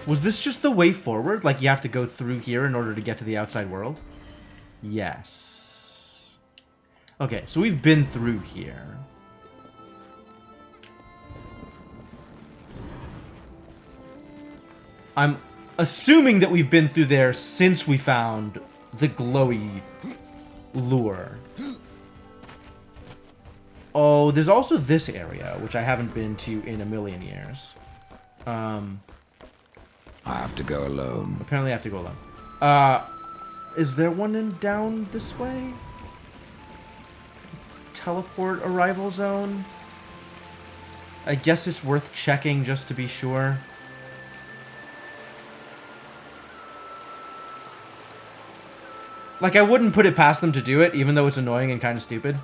Was this just the way forward? Like you have to go through here in order to get to the outside world? Yes. Okay, so we've been through here. I'm assuming that we've been through there since we found the glowy lure. Oh, there's also this area, which I haven't been to in a million years. I have to go alone. Apparently I have to go alone. Is there one down this way? Teleport arrival zone? I guess it's worth checking just to be sure. Like, I wouldn't put it past them to do it, even though it's annoying and kind of stupid.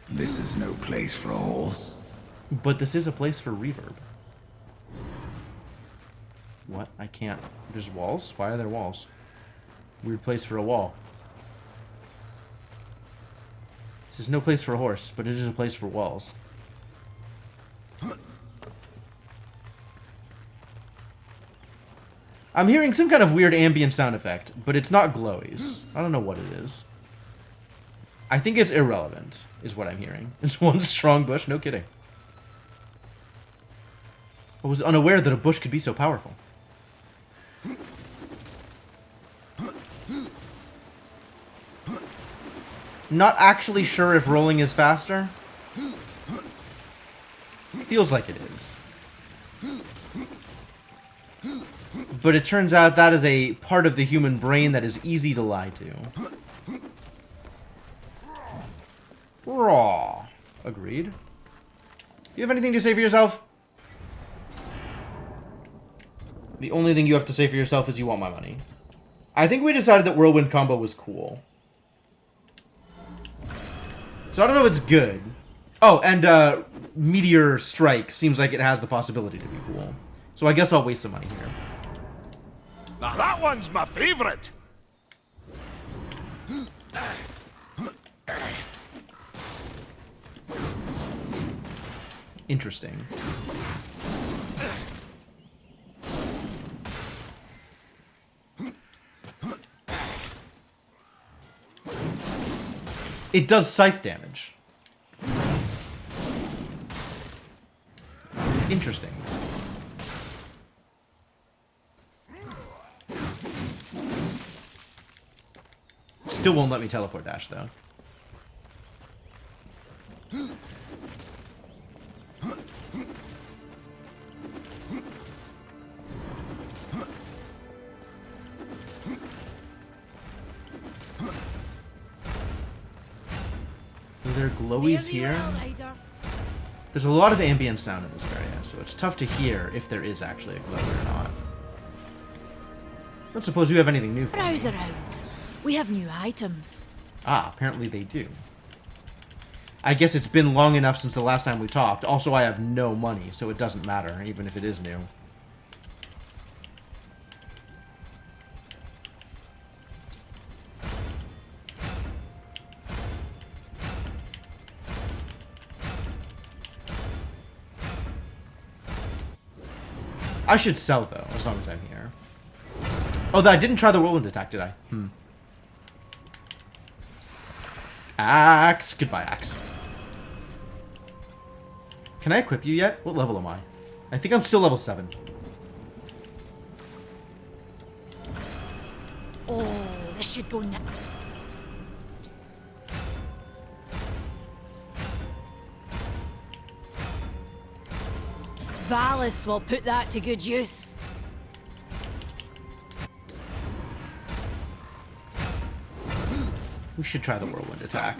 This is no place for a horse. But this is a place for reverb. What? I can't. There's walls? Why are there walls? Weird place for a wall. This is no place for a horse, but it is a place for walls. I'm hearing some kind of weird ambient sound effect, but it's not glowies. I don't know what it is. I think it's irrelevant, is what I'm hearing. It's one strong bush, no kidding. I was unaware that a bush could be so powerful. Not actually sure if rolling is faster. Feels like it is. But it turns out that is a part of the human brain that is easy to lie to. Raw. Agreed. Do you have anything to say for yourself? The only thing you have to say for yourself is you want my money. I think we decided that Whirlwind Combo was cool. So I don't know if it's good. Oh, and Meteor Strike seems like it has the possibility to be cool. So I guess I'll waste some money here. Now that one's my favorite. Interesting. It does scythe damage. Interesting. Still won't let me teleport dash, though. Are there glowies here? There's a lot of ambient sound in this area, so it's tough to hear if there is actually a glowy or not. I don't suppose you have anything new for me. Browse around. We have new items. Ah, apparently they do. I guess it's been long enough since the last time we talked. Also, I have no money, so it doesn't matter, even if it is new. I should sell, though, as long as I'm here. Oh, I didn't try the whirlwind attack, did I? Axe. Goodbye, axe. Can I equip you yet? What level am I? I think I'm still level 7. Oh, this should go now. Valis will put that to good use. We should try the whirlwind attack.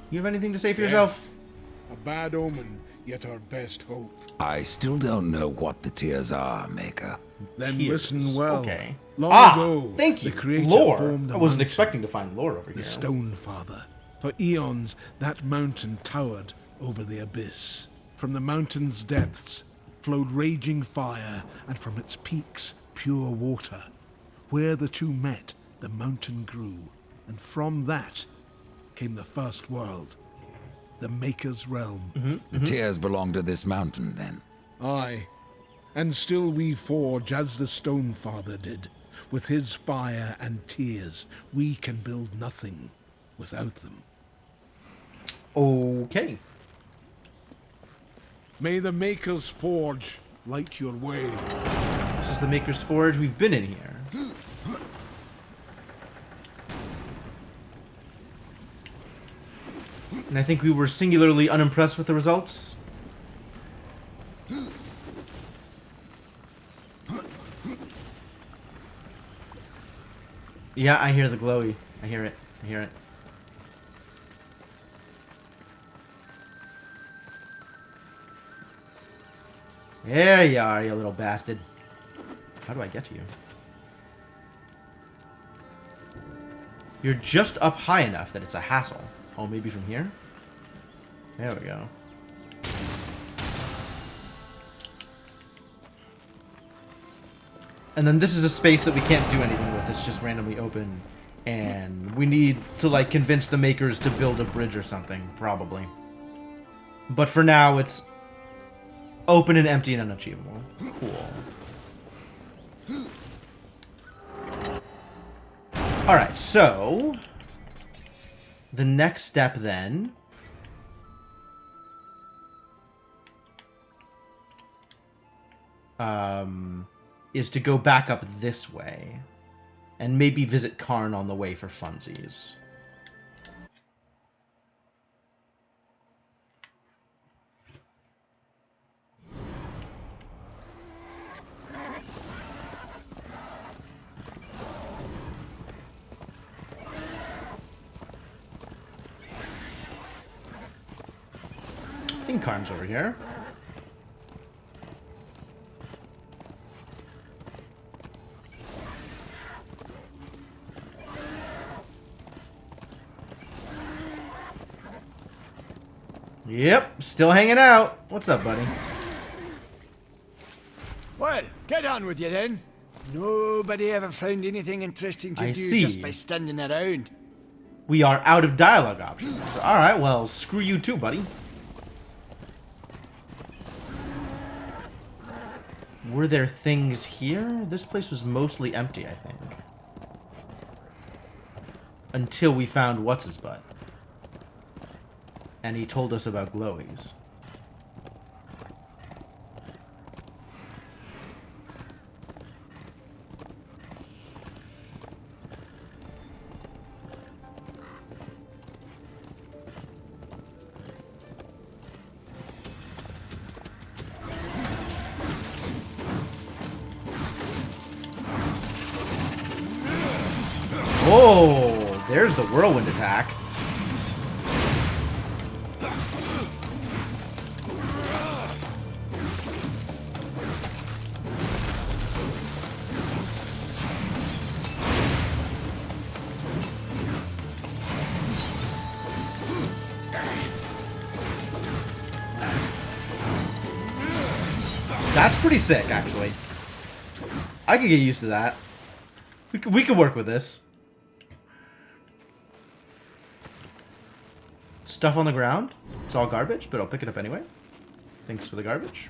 You have anything to say for yourself? A bad omen yet our best hope. I still don't know what the tears are, Maker. Then Tears. listen well. Okay. Long ago, thank you. the Creator Lore. formed I a wasn't mountain, expecting to find lore over the here. Stone Father. For eons, that mountain towered over the abyss. From the mountain's depths flowed raging fire, and from its peaks, pure water. Where the two met, the mountain grew, and from that came the first world, the Maker's realm. The tears belong to this mountain, then. Aye, and still we forge as the Stone Father did. With his fire and tears, we can build nothing without them. Okay. May the Maker's forge light your way. This is the Maker's Forge. We've been in here. And I think we were singularly unimpressed with the results. Yeah, I hear the glowy. I hear it. I hear it. There you are, you little bastard. How do I get to you? You're just up high enough that it's a hassle. Oh, maybe from here? There we go. And then this is a space that we can't do anything with. It's just randomly open. And we need to, like, convince the makers to build a bridge or something, probably. But for now, it's open and empty and unachievable. Cool. Alright, so the next step then is to go back up this way and maybe visit Karn on the way for funsies. I think Karn's over here. Yep, still hanging out. What's up, buddy? Well, get on with you then. Nobody ever found anything interesting to I do see. just by standing around. We are out of dialogue options. Alright, well, screw you too, buddy. Were there things here? This place was mostly empty, I think. Until we found what's-his-butt. And he told us about glowies. Oh, there's the whirlwind attack. That's pretty sick, actually. I could get used to that. We could work with this. Stuff on the ground. It's all garbage, but I'll pick it up anyway. Thanks for the garbage.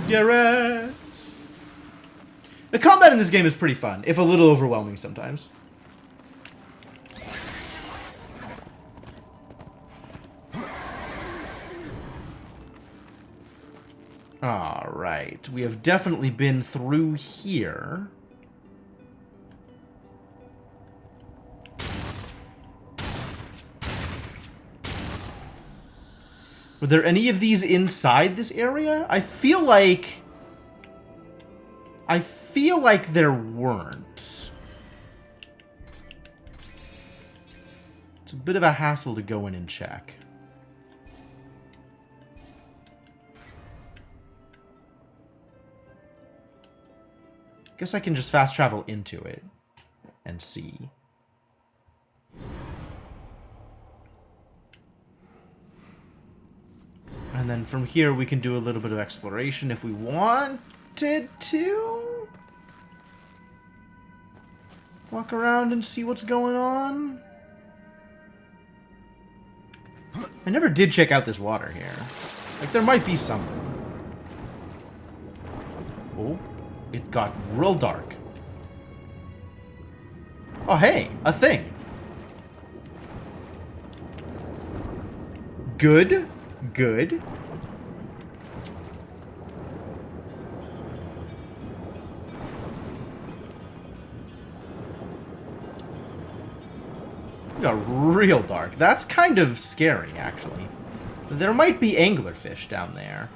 Garrett! The combat in this game is pretty fun, if a little overwhelming sometimes. Alright, we have definitely been through here. Were there any of these inside this area? I feel like there weren't. It's a bit of a hassle to go in and check. Guess I can just fast travel into it and see. And then from here we can do a little bit of exploration if we wanted to. Walk around and see what's going on. I never did check out this water here. Like, there might be something. Oh, it got real dark. Oh, hey, a thing. Good, good. It got real dark. That's kind of scary, actually. There might be anglerfish down there.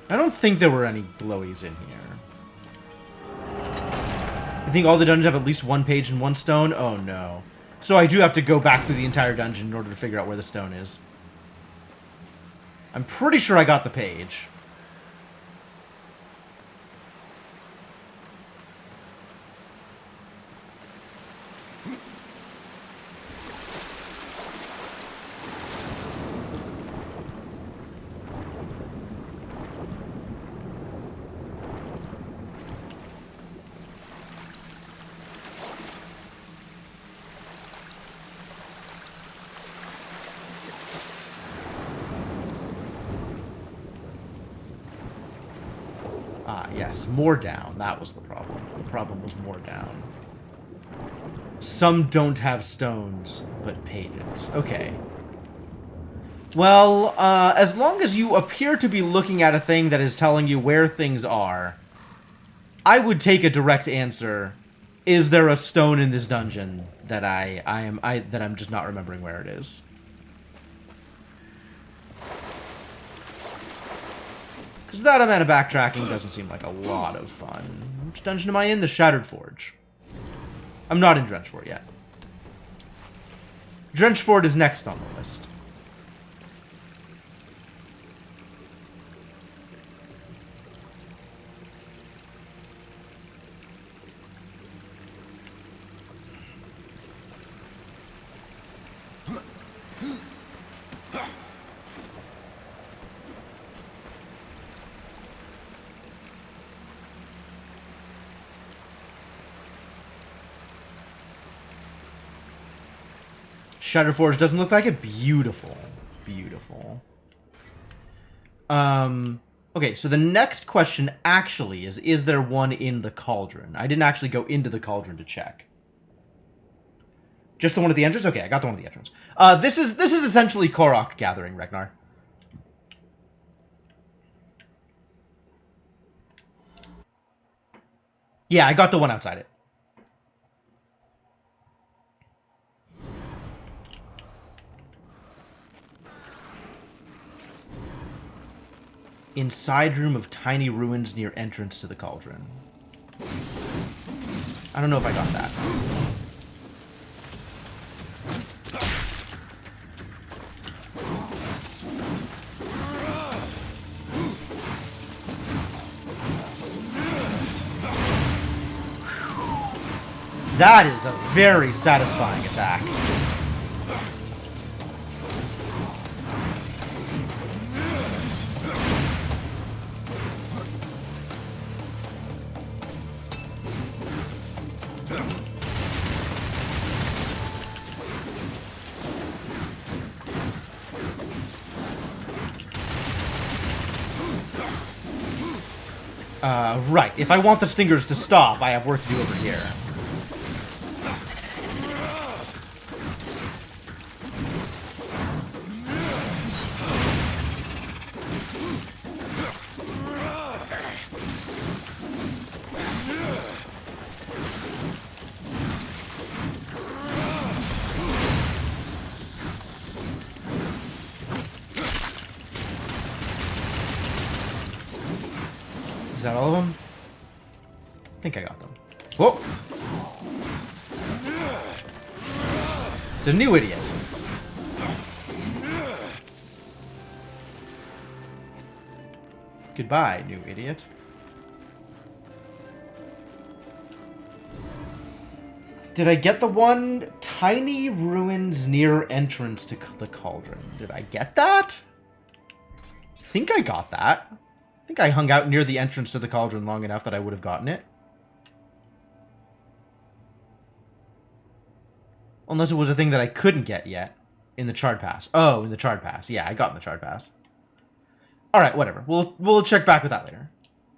I don't think there were any glowies in here. I think all the dungeons have at least one page and one stone. Oh no. So I do have to go back through the entire dungeon in order to figure out where the stone is. I'm pretty sure I got the page. Yes, more down. That was the problem. The problem was more down. Some don't have stones, but pages. Okay. Well, as long as you appear to be looking at a thing that is telling you where things are, I would take a direct answer. Is there a stone in this dungeon that I'm just not remembering where it is? Because that amount of backtracking doesn't seem like a lot of fun. Which dungeon am I in? The Shattered Forge. I'm not in Drenchford yet. Drenchford is next on the list. Shattered Forge doesn't look like it. Beautiful. Beautiful. Okay, so the next question actually is there one in the cauldron? I didn't actually go into the cauldron to check. Just the one at the entrance? Okay, I got the one at the entrance. This is essentially Korok Gathering, Ragnar. Yeah, I got the one outside it. Inside room of tiny ruins near entrance to the cauldron. I don't know if I got that. That is a very satisfying attack. Right. If I want the stingers to stop, I have work to do over here. think I got them. Whoa! It's a new idiot. Goodbye, new idiot. Did I get the one? Tiny ruins near entrance to the cauldron. Did I get that? I think I got that. I think I hung out near the entrance to the cauldron long enough that I would have gotten it. Unless it was a thing that I couldn't get yet in the Charred Pass. Oh, in the Charred Pass. Yeah, I got in the Charred Pass. Alright, whatever. We'll check back with that later.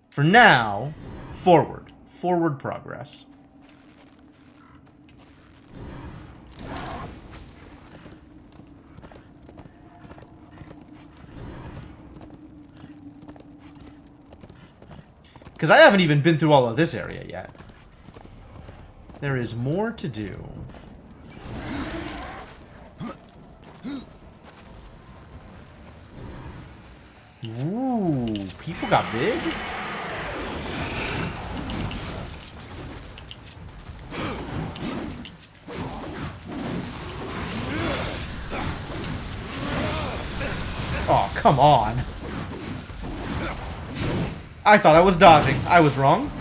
For now, forward. Forward progress. Because I haven't even been through all of this area yet. There is more to do. Ooh, people got big? Oh, come on. I thought I was dodging. I was wrong.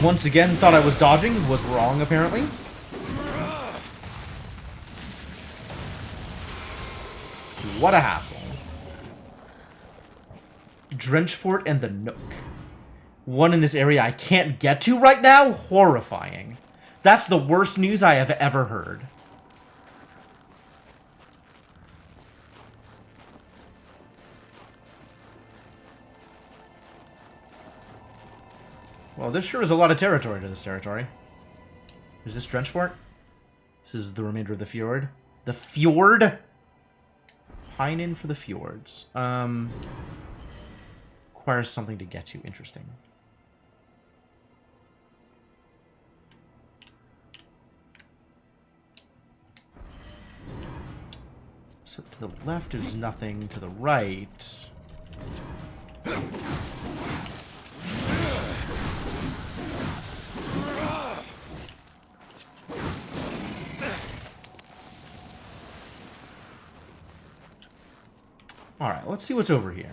Once again, thought I was dodging. Was wrong, apparently. What a hassle. Drenchfort and the Nook. One in this area I can't get to right now? Horrifying. That's the worst news I have ever heard. Well, this sure is a lot of territory to this territory. Is this Drenchfort? This is the remainder of the fjord. The fjord? Pine in for the fjords. Requires something to get to. Interesting. So to the left is nothing. To the right... Alright, let's see what's over here.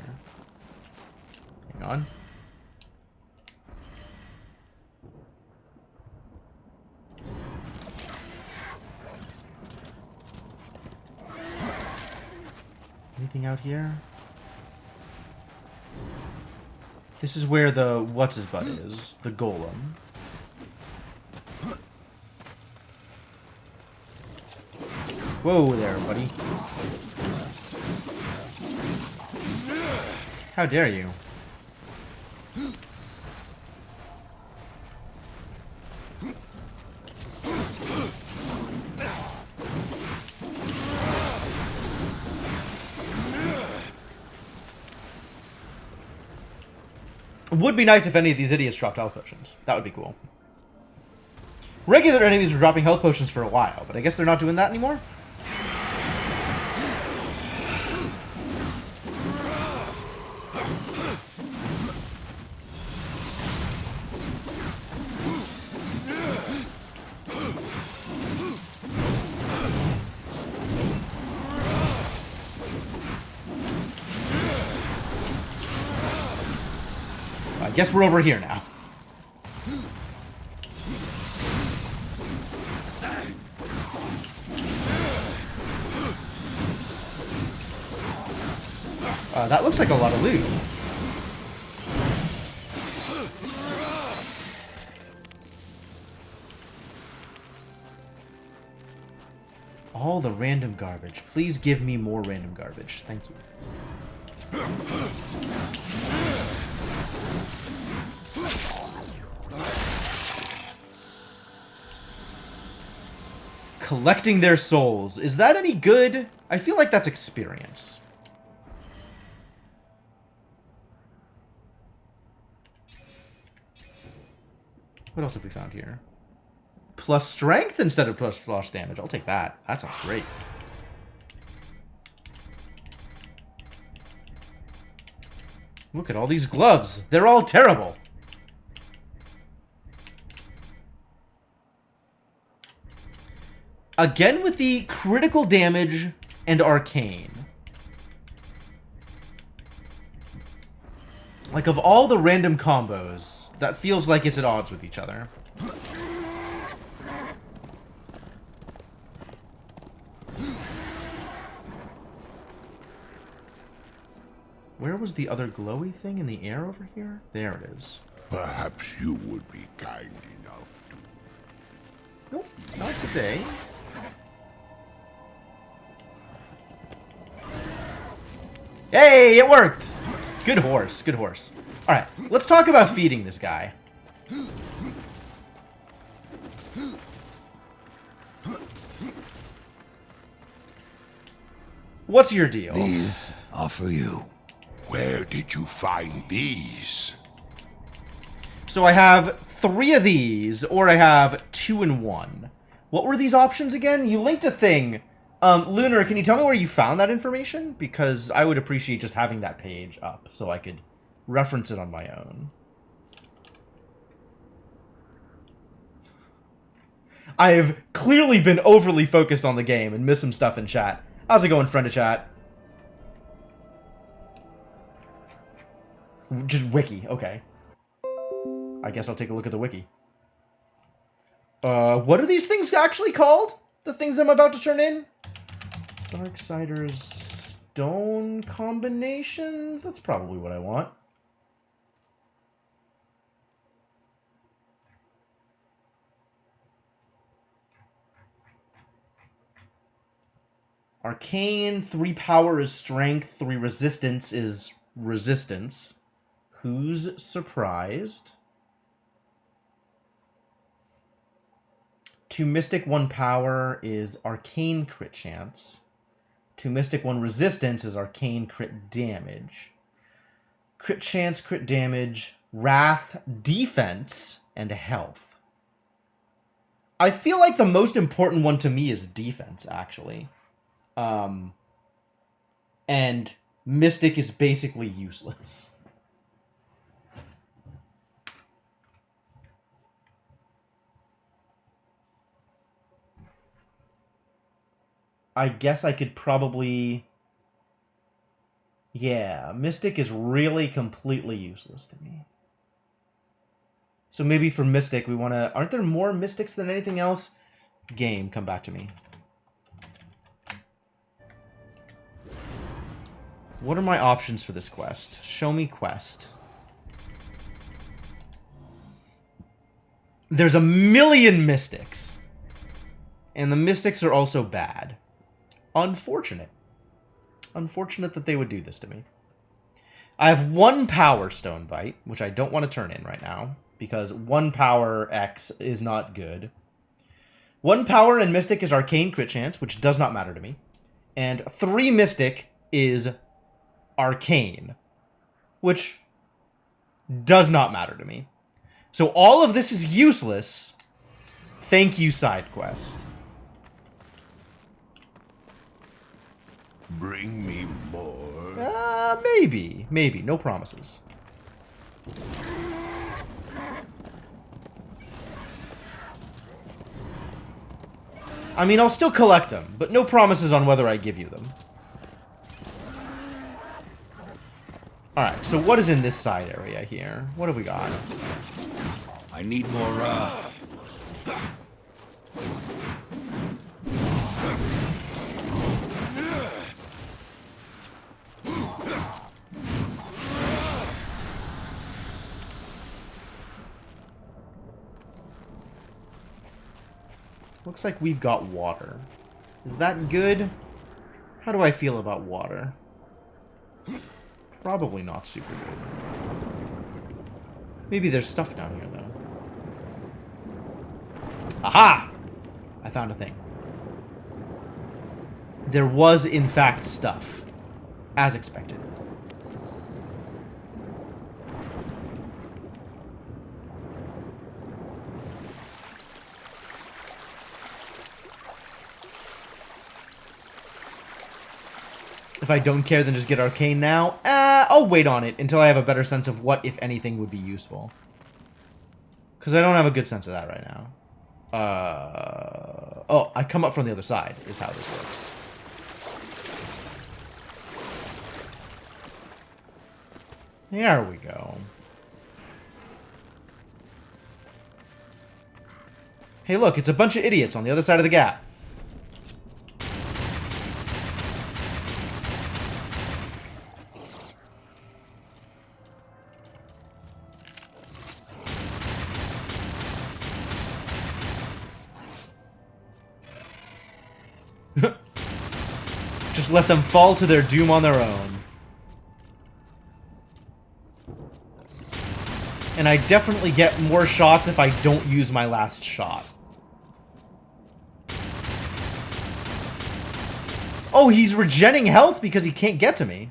Hang on. Anything out here? This is where the what's-his-butt is. The golem. Whoa there, buddy. How dare you? It would be nice if any of these idiots dropped health potions. That would be cool. Regular enemies were dropping health potions for a while, but I guess they're not doing that anymore? I guess we're over here now. That looks like a lot of loot. All the random garbage. Please give me more random garbage. Thank you. Collecting their souls. Is that any good? I feel like that's experience. What else have we found here? Plus strength instead of plus flush damage. I'll take that. That sounds great. Look at all these gloves. They're all terrible. Again with the critical damage and arcane. Like, of all the random combos, that feels like it's at odds with each other. Where was the other glowy thing in the air over here? There it is. Perhaps you would be kind enough to... Nope, not today. Hey, it worked! Good horse, good horse. Alright, let's talk about feeding this guy. What's your deal? These are for you. Where did you find these? So I have 3 of these, or I have 2 in 1. What were these options again? You linked a thing. Lunar, can you tell me where you found that information? Because I would appreciate just having that page up so I could reference it on my own. I have clearly been overly focused on the game and missed some stuff in chat. How's it going, friend of chat? Just wiki, okay. I guess I'll take a look at the wiki. What are these things actually called? The things I'm about to turn in? Darksiders stone combinations? That's probably what I want. Arcane, 3 power is strength, 3 resistance is resistance. Who's surprised? 2 mystic, 1 power is arcane crit chance. 2 mystic, 1 resistance is arcane crit damage. Crit chance, crit damage, wrath, defense, and health. I feel like the most important one to me is defense, actually. And mystic is basically useless. I guess I could probably... Yeah, Mystic is really completely useless to me. So maybe for Mystic we want to... Aren't there more Mystics than anything else? Game, come back to me. What are my options for this quest? Show me quest. There's a million Mystics. And the Mystics are also bad. Unfortunate. Unfortunate that they would do this to me. I have 1 Power Stone Bite, which I don't want to turn in right now, because 1 Power X is not good. 1 Power and Mystic is Arcane Crit Chance, which does not matter to me. And 3 Mystic is Arcane, which does not matter to me. So all of this is useless. Thank you, side quest. Bring me more. Maybe. Maybe. No promises. I mean, I'll still collect them, but no promises on whether I give you them. Alright, so what is in this side area here? What have we got? I need more, Looks like we've got water. Is that good? How do I feel about water? Probably not super good. Maybe there's stuff down here, though. Aha! I found a thing. There was, in fact, stuff. As expected. If I don't care, then just get Arcane now. I'll wait on it until I have a better sense of what, if anything, would be useful. Because I don't have a good sense of that right now. Oh, I come up from the other side, is how this works. There we go. Hey, look, it's a bunch of idiots on the other side of the gap. Just let them fall to their doom on their own. And I definitely get more shots if I don't use my last shot. Oh, he's regenning health because he can't get to me.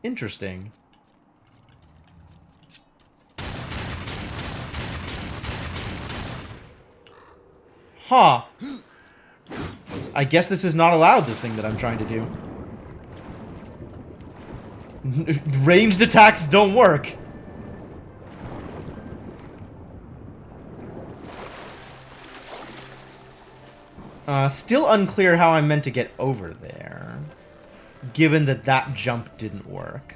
Interesting. Huh. I guess this is not allowed, this thing that I'm trying to do. Ranged attacks don't work. Still unclear how I'm meant to get over there, given that that jump didn't work.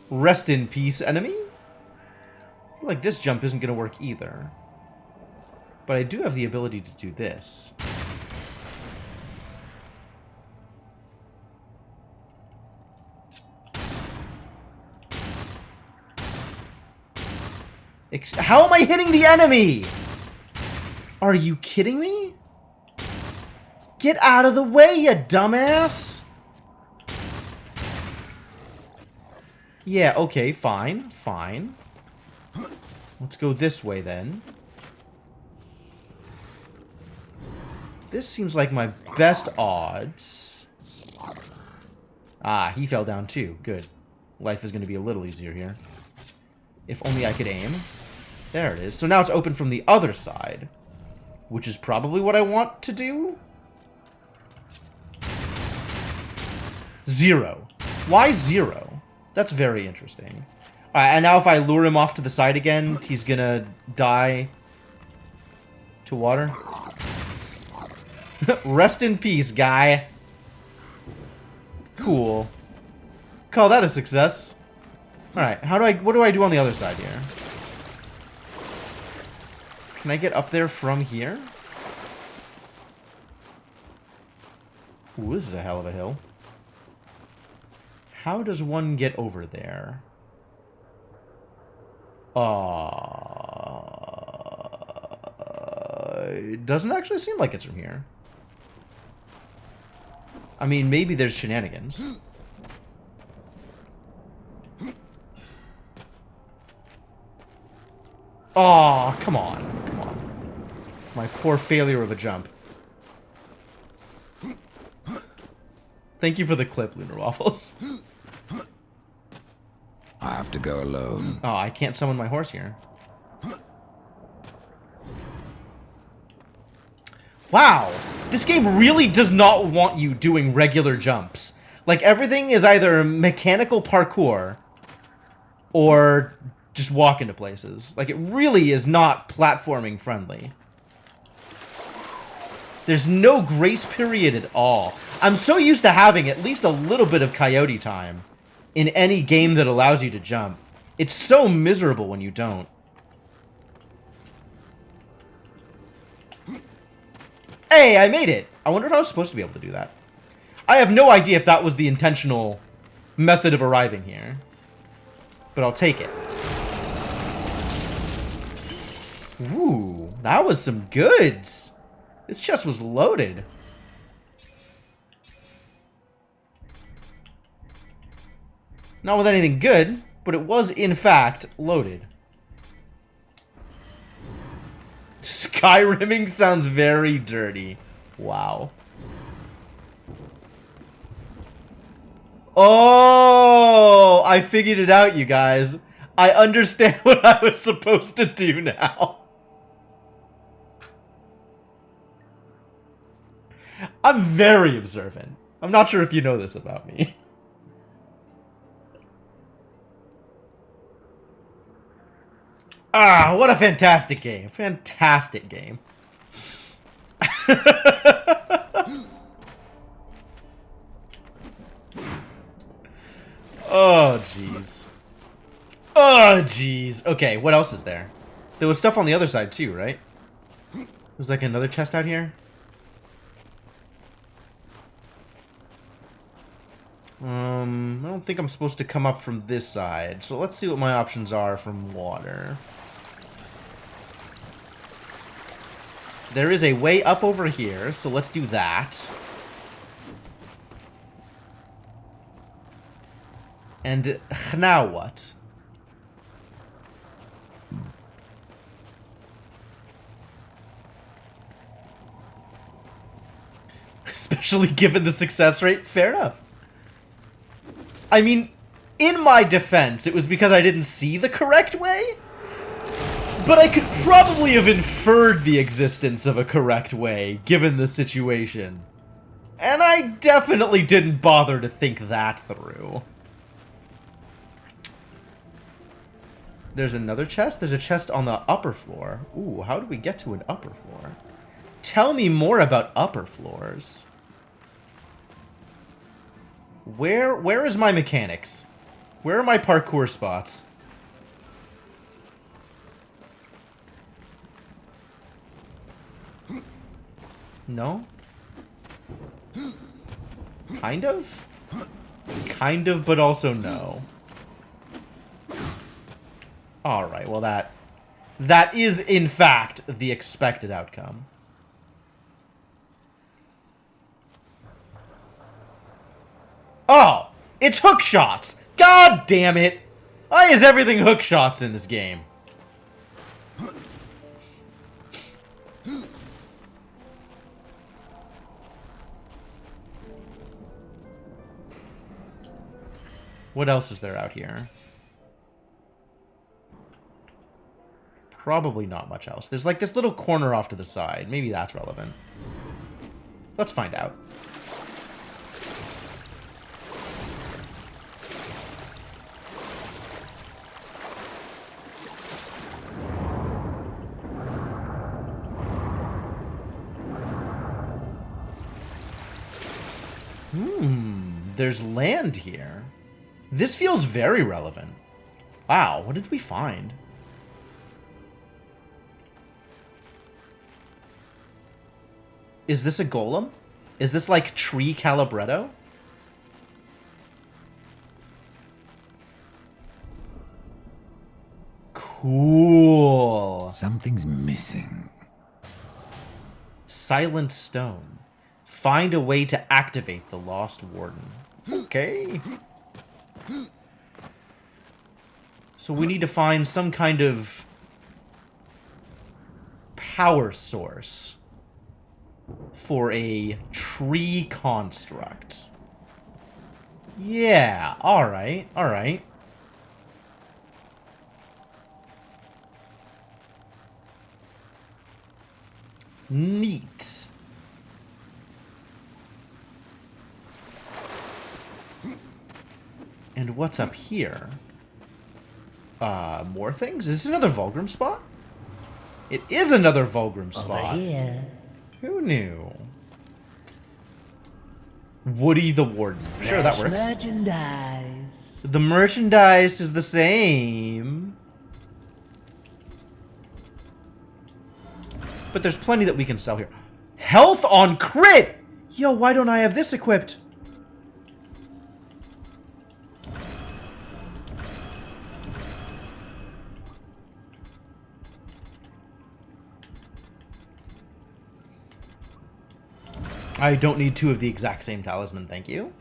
Rest in peace, enemy? I feel like this jump isn't going to work either. But I do have the ability to do this. How am I hitting the enemy? Are you kidding me? Get out of the way, you dumbass! Yeah, okay, fine, fine. Let's go this way then. This seems like my best odds. Ah, he fell down too. Good. Life is going to be a little easier here. If only I could aim. There it is. So now it's open from the other side, which is probably what I want to do. 0. Why 0? That's very interesting. Alright, and now if I lure him off to the side again, he's gonna die to water. Rest in peace, guy. Cool. Call that a success. Alright, what do I do on the other side here? Can I get up there from here? Ooh, this is a hell of a hill. How does one get over there? It doesn't actually seem like it's from here. I mean, maybe there's shenanigans. Oh, come on. Come on. My poor failure of a jump. Thank you for the clip, Lunar Waffles. I have to go alone. Oh, I can't summon my horse here. Wow. This game really does not want you doing regular jumps. Like, everything is either mechanical parkour or just walk into places. Like, it really is not platforming friendly. There's no grace period at all. I'm so used to having at least a little bit of coyote time in any game that allows you to jump. It's so miserable when you don't. Hey, I made it! I wonder if I was supposed to be able to do that. I have no idea if that was the intentional method of arriving here. But I'll take it. Ooh, that was some goods. This chest was loaded. Not with anything good, but it was, in fact, loaded. Skyrimming sounds very dirty. Wow. Oh, I figured it out, you guys. I understand what I was supposed to do now. I'm very observant. I'm not sure if you know this about me. Ah, what a fantastic game. Fantastic game. Oh, jeez. Oh, jeez. Okay, what else is there? There was stuff on the other side, too, right? There's like another chest out here. I don't think I'm supposed to come up from this side. So let's see what my options are from water. There is a way up over here, so let's do that. And now what? Especially given the success rate? Fair enough. I mean, in my defense, it was because I didn't see the correct way. But I could probably have inferred the existence of a correct way, given the situation. And I definitely didn't bother to think that through. There's another chest? There's a chest on the upper floor. Ooh, how do we get to an upper floor? Tell me more about upper floors. Where is my mechanics? Where are my parkour spots? No? Kind of? Kind of, but also no. Alright, well that is, in fact, the expected outcome. Oh! It's hook shots! God damn it! Why is everything hook shots in this game? What else is there out here? Probably not much else. There's like this little corner off to the side. Maybe that's relevant. Let's find out. There's land here. This feels very relevant. Wow, what did we find? Is this a golem? Is this like tree calibretto? Cool. Something's missing. Silent stone. Find a way to activate the Lost Warden. Okay. So we need to find some kind of power source for a tree construct. Yeah, alright, alright. Neat. And what's up here? More things? Is this another Vulgrim spot? It is another Vulgrim spot. Over here. Who knew? Woody the Warden. Sure, that works. Merchandise. The merchandise is the same. But there's plenty that we can sell here. Health on crit! Yo, why don't I have this equipped? I don't need two of the exact same talisman, thank you.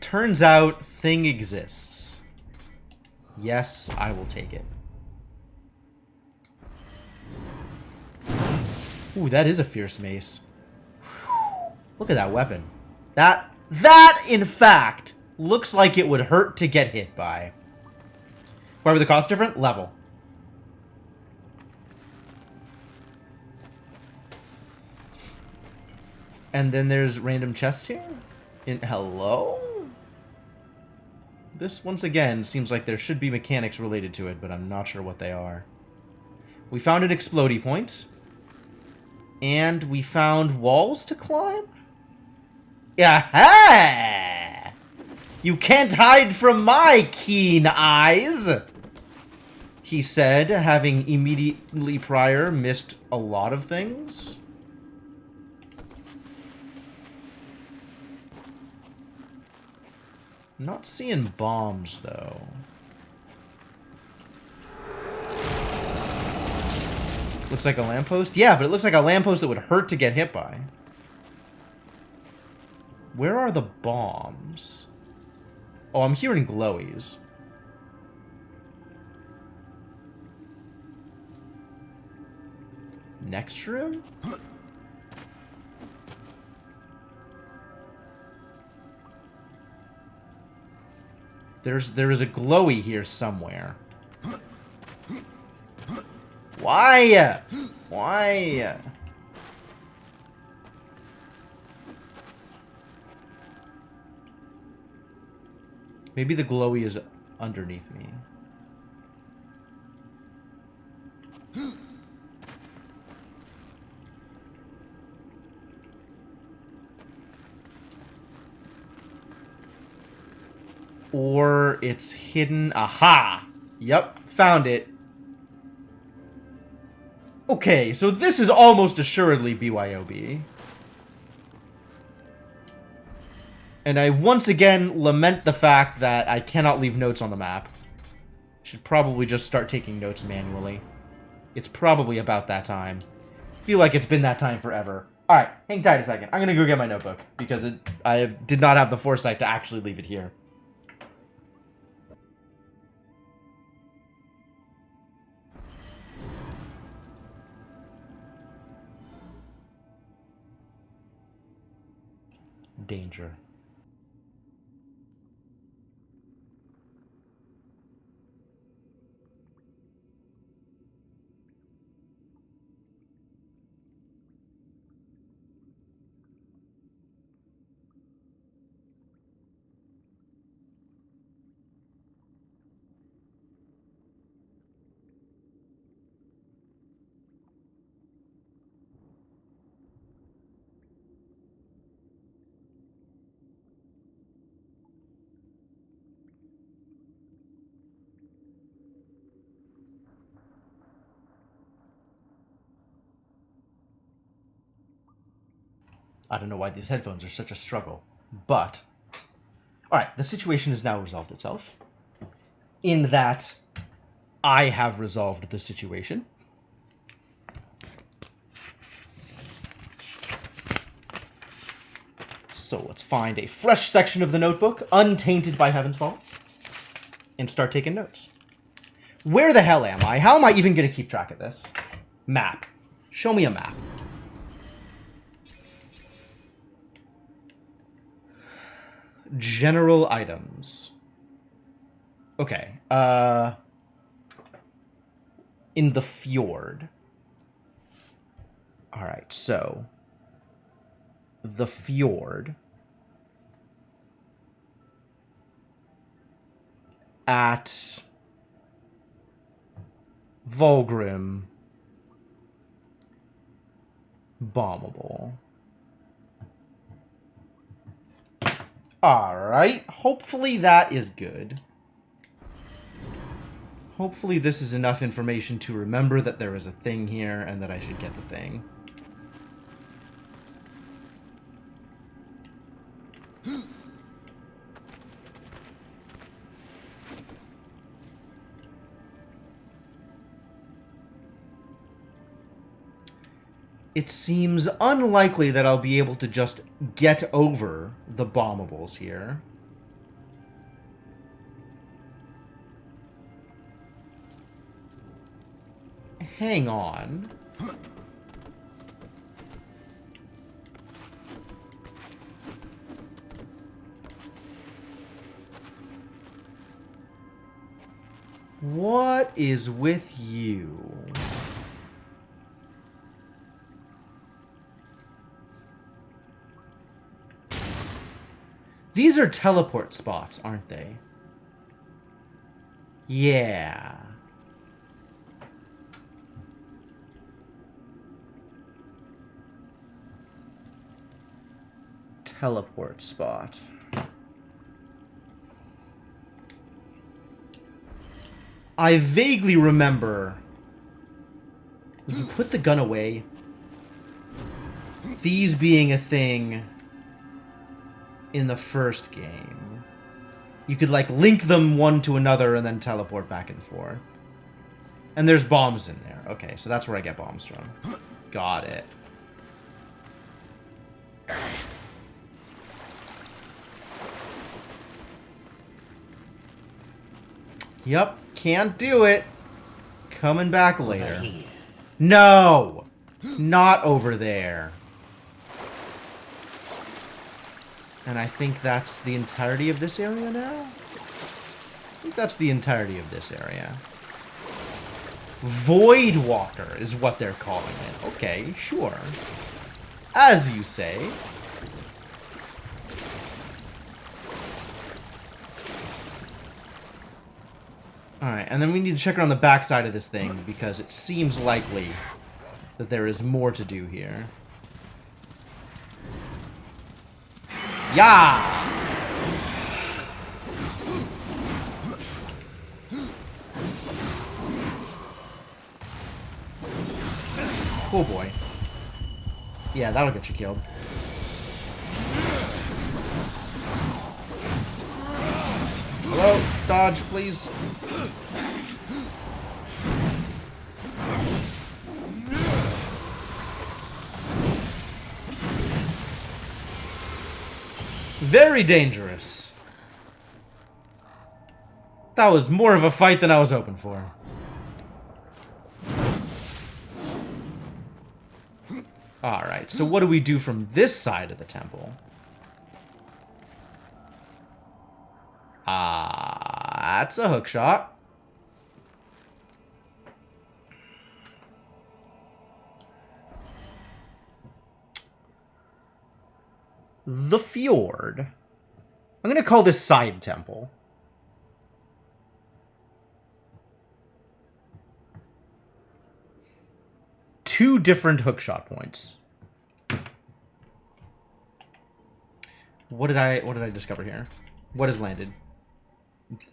Turns out, thing exists. Yes, I will take it. Ooh, that is a fierce mace. Whew. Look at that weapon. That, in fact, looks like it would hurt to get hit by. Why were the costs different? Level. And then there's random chests here. Hello? This, once again, seems like there should be mechanics related to it, but I'm not sure what they are. We found an explodey point. And we found walls to climb? Aha! You can't hide from my keen eyes! He said, having immediately prior missed a lot of things. Not seeing bombs, though. Looks like a lamppost? Yeah, but it looks like a lamppost that would hurt to get hit by. Where are the bombs? Oh, I'm hearing glowies. Next room? There is a glowy here somewhere. Why? Why? Maybe the glowy is underneath me. Or it's hidden. Aha! Yep, found it. Okay, so this is almost assuredly BYOB. And I once again lament the fact that I cannot leave notes on the map. Should probably just start taking notes manually. It's probably about that time. Feel like it's been that time forever. Alright, hang tight a second. I'm gonna go get my notebook, because I did not have the foresight to actually leave it here. Danger. I don't know why these headphones are such a struggle, but... Alright, the situation has now resolved itself. In that, I have resolved the situation. So let's find a fresh section of the notebook, untainted by Heaven's Fall, and start taking notes. Where the hell am I? How am I even going to keep track of this? Map. Show me a map. General items. Okay. In the fjord. Alright, so... The fjord. At... Volgrim. Bombable. Alright, hopefully that is good. Hopefully this is enough information to remember that there is a thing here and that I should get the thing. It seems unlikely that I'll be able to just get over the bombables here. Hang on. What is with you? These are teleport spots, aren't they? Yeah. Teleport spot. I vaguely remember... When you put the gun away, these being a thing in the first game. You could, like, link them one to another and then teleport back and forth. And there's bombs in there. Okay, so that's where I get bombs from. Got it. Yep, can't do it. Coming back later. No! Not over there. And I think that's the entirety of this area now? I think that's the entirety of this area. Void Walker is what they're calling it. Okay, sure. As you say. Alright, and then we need to check around the backside of this thing, because it seems likely that there is more to do here. Yeah! Oh boy. Yeah, that'll get you killed. Hello? Dodge, please. Very dangerous. That was more of a fight than I was hoping for. Alright, so what do we do from this side of the temple? That's a hook shot. The Fjord. I'm gonna call this side temple. Two different hookshot points. What did I discover here? What has landed?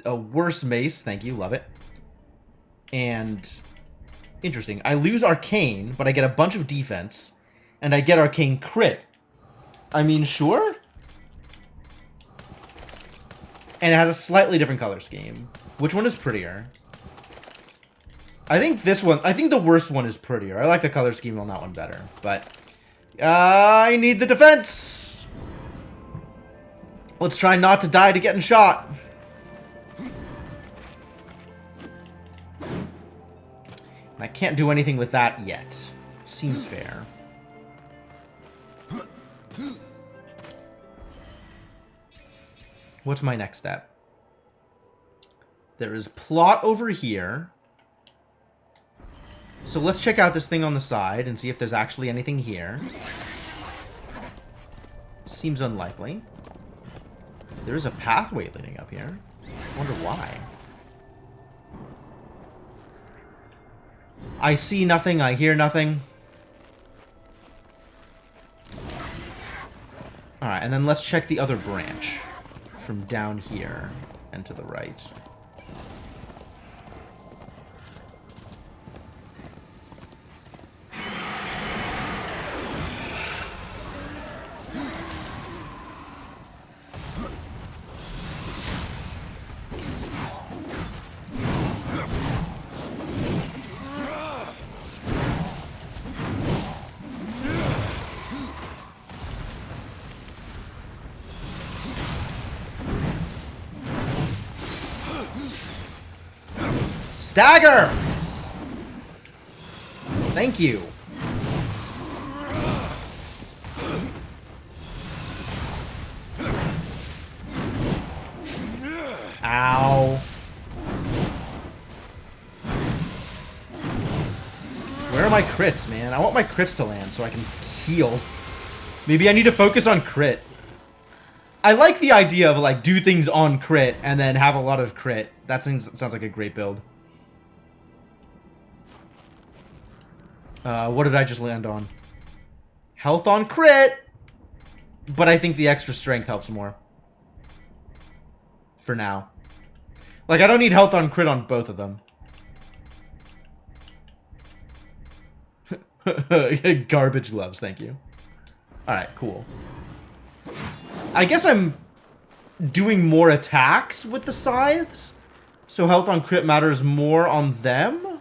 A worse mace, thank you, love it. And interesting. I lose arcane, but I get a bunch of defense, and I get arcane crit. I mean, sure. And it has a slightly different color scheme. Which one is prettier? I think this one, I think the worst one is prettier. I like the color scheme on that one better, but I need the defense. Let's try not to die to getting shot. And I can't do anything with that yet. Seems fair. What's my next step? There is plot over here. So let's check out this thing on the side and see if there's actually anything here. Seems unlikely. There is a pathway leading up here. I wonder why. I see nothing, I hear nothing. Alright, and then let's check the other branch. From down here and to the right. Stagger! Thank you. Ow. Where are my crits, man? I want my crits to land so I can heal. Maybe I need to focus on crit. I like the idea of, like, do things on crit and then have a lot of crit. That sounds like a great build. What did I just land on? Health on crit! But I think the extra strength helps more. For now. Like, I don't need health on crit on both of them. Garbage gloves, thank you. Alright, cool. I guess I'm doing more attacks with the scythes, so health on crit matters more on them?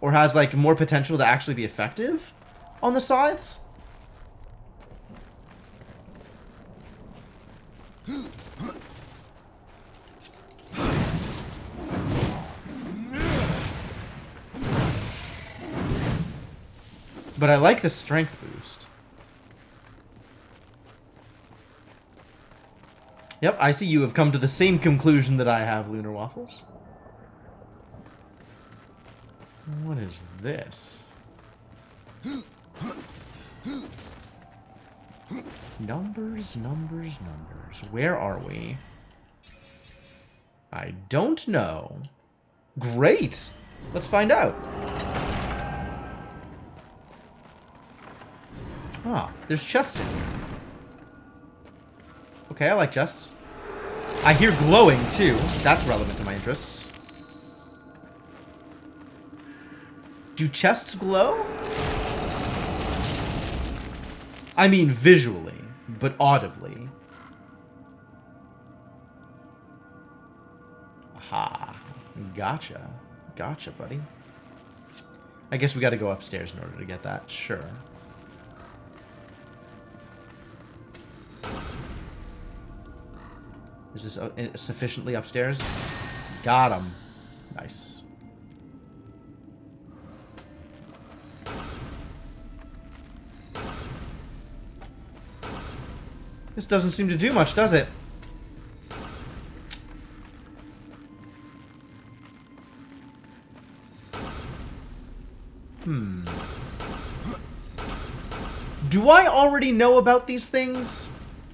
Or has, like, more potential to actually be effective on the scythes? But I like the strength boost. Yep, I see you have come to the same conclusion that I have, Lunar Waffles. What is this? Numbers, numbers, numbers. Where are we? I don't know. Great! Let's find out. Ah, there's chests in here. Okay, I like chests. I hear glowing, too. That's relevant to my interests. Do chests glow? I mean visually, but audibly. Aha. Gotcha. Gotcha, buddy. I guess we gotta go upstairs in order to get that. Sure. Is this sufficiently upstairs? Got him. Nice. This doesn't seem to do much, does it? Do I already know about these things?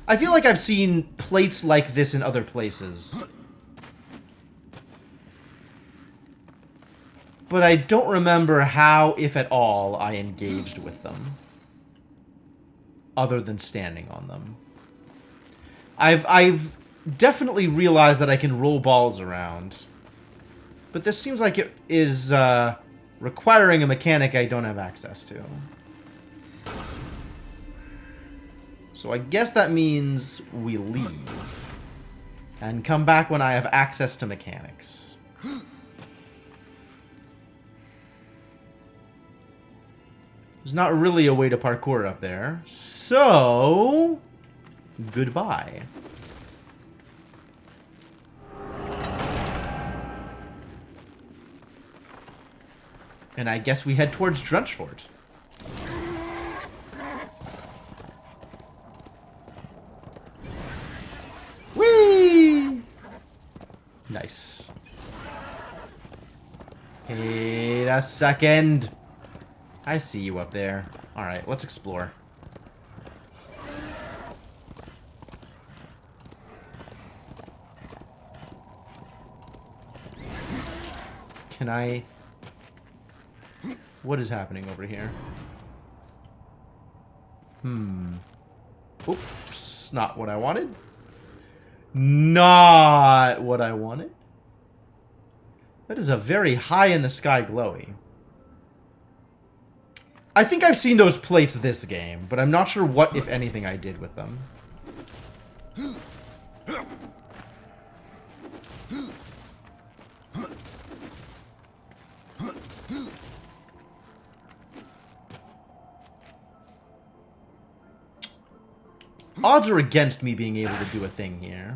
I feel like I've seen plates like this in other places. But I don't remember how, if at all, I engaged with them. Other than standing on them. I've definitely realized that I can roll balls around. But this seems like it is requiring a mechanic I don't have access to. So I guess that means we leave. And come back when I have access to mechanics. There's not really a way to parkour up there. So... goodbye. And I guess we head towards Drunchfort. Whee! Nice. Wait a second. I see you up there. Alright, let's explore. Can I... What is happening over here? Oops, not what I wanted. Not what I wanted. That is a very high in the sky glowy. I think I've seen those plates this game, but I'm not sure what, if anything, I did with them. Odds are against me being able to do a thing here.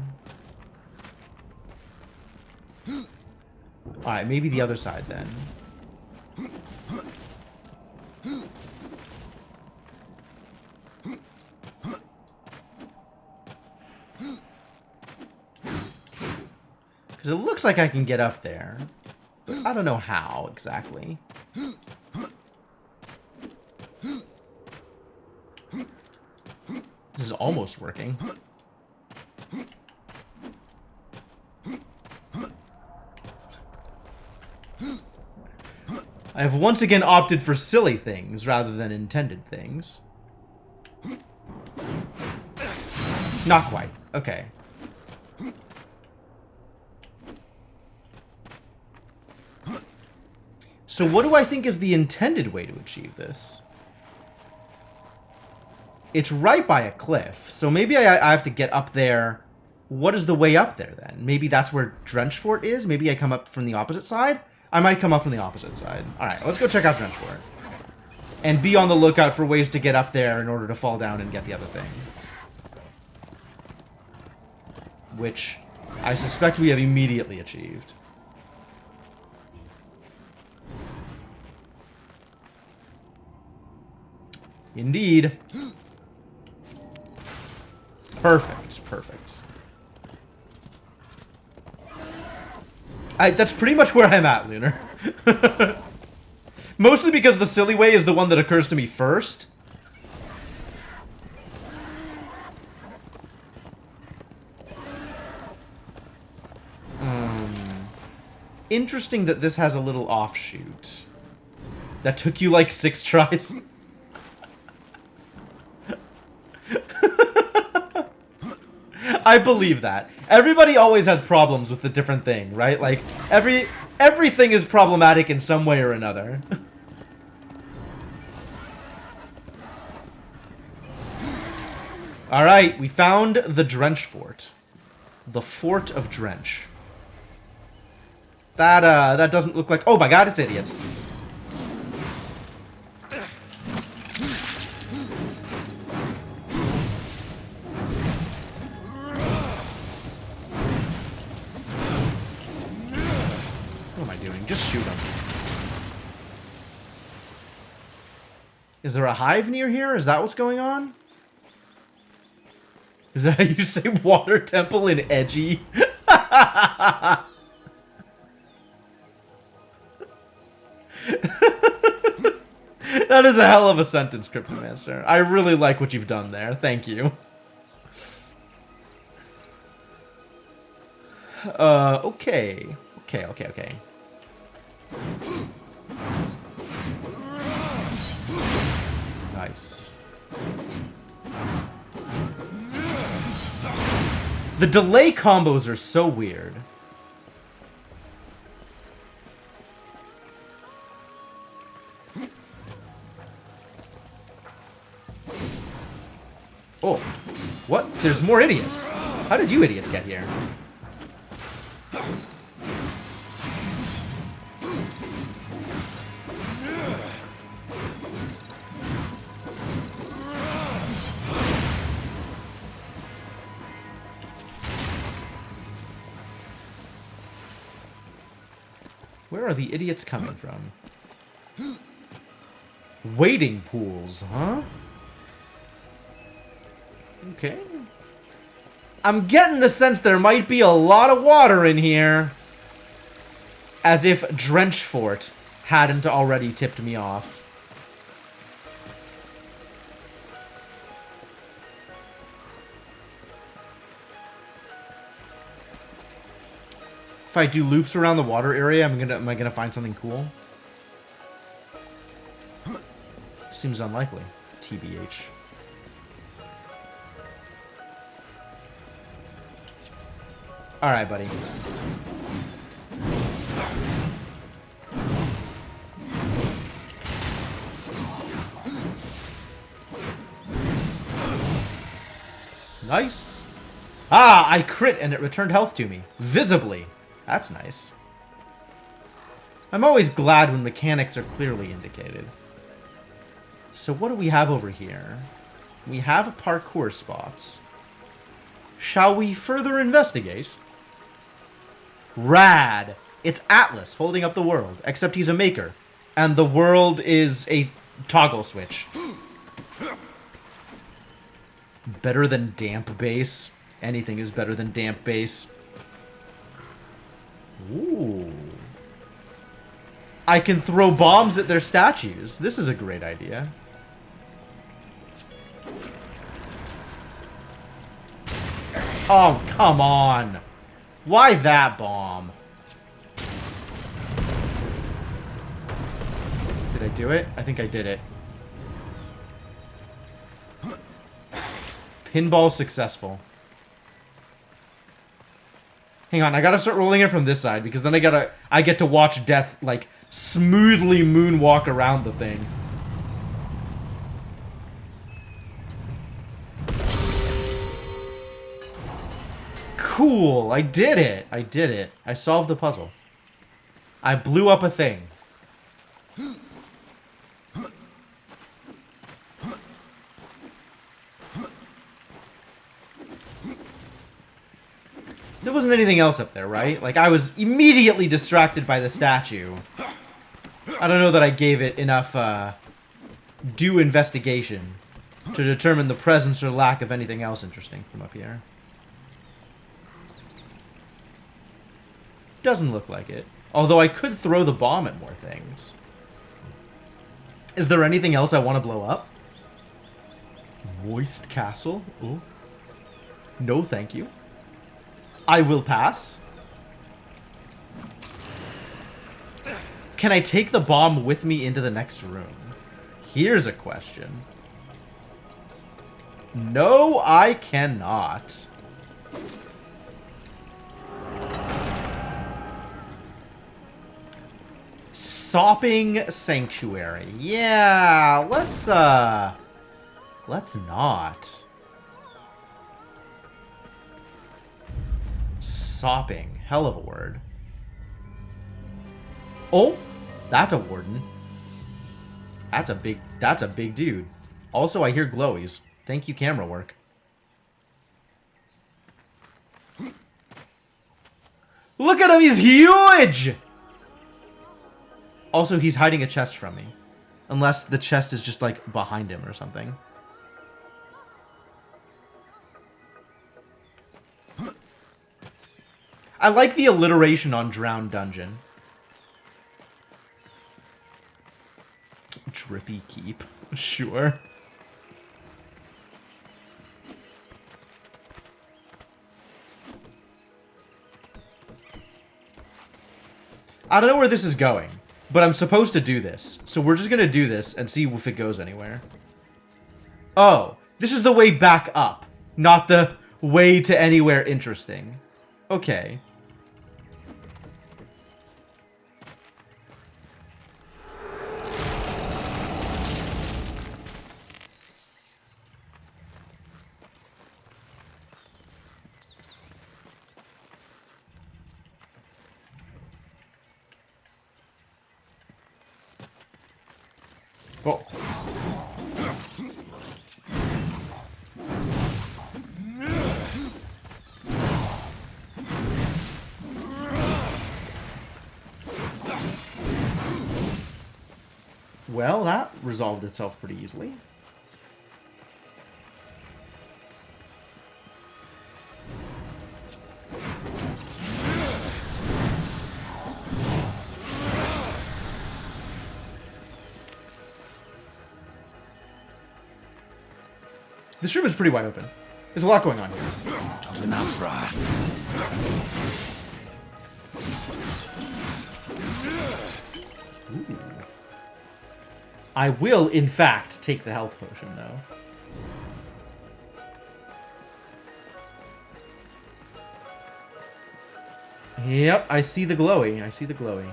Alright, maybe the other side then. Because it looks like I can get up there. But I don't know how exactly. This is almost working. I have once again opted for silly things rather than intended things. Not quite. Okay. So what do I think is the intended way to achieve this? It's right by a cliff, so maybe I have to get up there. What is the way up there, then? Maybe that's where Drenchfort is? Maybe I come up from the opposite side? I might come up from the opposite side. Alright, let's go check out Drenchfort. And be on the lookout for ways to get up there in order to fall down and get the other thing. Which I suspect we have immediately achieved. Indeed. Perfect, perfect. That's pretty much where I'm at, Lunar. Mostly because the silly way is the one that occurs to me first. Interesting that this has a little offshoot. That took you like 6 tries. I believe that. Everybody always has problems with the different thing, right? Like, everything is problematic in some way or another. Alright, we found the Drench Fort. The Fort of Drench. That doesn't look like... Oh my god, it's idiots. What am I doing? Just shoot them. Is there a hive near here? Is that what's going on? Is that how you say water temple in edgy? That is a hell of a sentence, Cryptomancer. I really like what you've done there. Thank you. Okay. Okay. Nice. The delay combos are so weird. Oh, what? There's more idiots. How did you idiots get here? Where are the idiots coming from? Wading pools, huh? Okay. I'm getting the sense there might be a lot of water in here. As if Drenchfort hadn't already tipped me off. If I do loops around the water area, am I gonna find something cool? Seems unlikely. TBH. Alright, buddy. Nice. Ah, I crit and it returned health to me. Visibly. That's nice. I'm always glad when mechanics are clearly indicated. So what do we have over here? We have parkour spots. Shall we further investigate? Rad. It's Atlas holding up the world, except he's a maker. And the world is a toggle switch. Better than damp base. Anything is better than damp base. Ooh. I can throw bombs at their statues. This is a great idea. Oh, come on. Why that bomb? do it? I think I did it. Pinball successful. Hang on, I gotta start rolling it from this side, because then I get to watch Death, like, smoothly moonwalk around the thing. Cool, I did it. I did it. I solved the puzzle. I blew up a thing. There wasn't anything else up there, right? Like, I was immediately distracted by the statue. I don't know that I gave it enough, due investigation to determine the presence or lack of anything else interesting from up here. Doesn't look like it. Although I could throw the bomb at more things. Is there anything else I want to blow up? Moist castle? Ooh. No, thank you. I will pass. Can I take the bomb with me into the next room? Here's a question. No, I cannot. Sopping Sanctuary. Yeah, let's not. Sopping. Hell of a word. Oh, that's a warden. That's a big dude. Also, I hear glowies. Thank you, camera work. Look at him, he's huge! Also, he's hiding a chest from me. Unless the chest is just, like, behind him or something. I like the alliteration on Drowned Dungeon. Drippy Keep. Sure. I don't know where this is going. But I'm supposed to do this. So we're just gonna do this and see if it goes anywhere. Oh, this is the way back up. Not the way to anywhere interesting. Okay. Oh. Well, that resolved itself pretty easily. This room is pretty wide open. There's a lot going on here. Not enough wrath. Ooh. I will, in fact, take the health potion, though. Yep, I see the glowy. I see the glowy.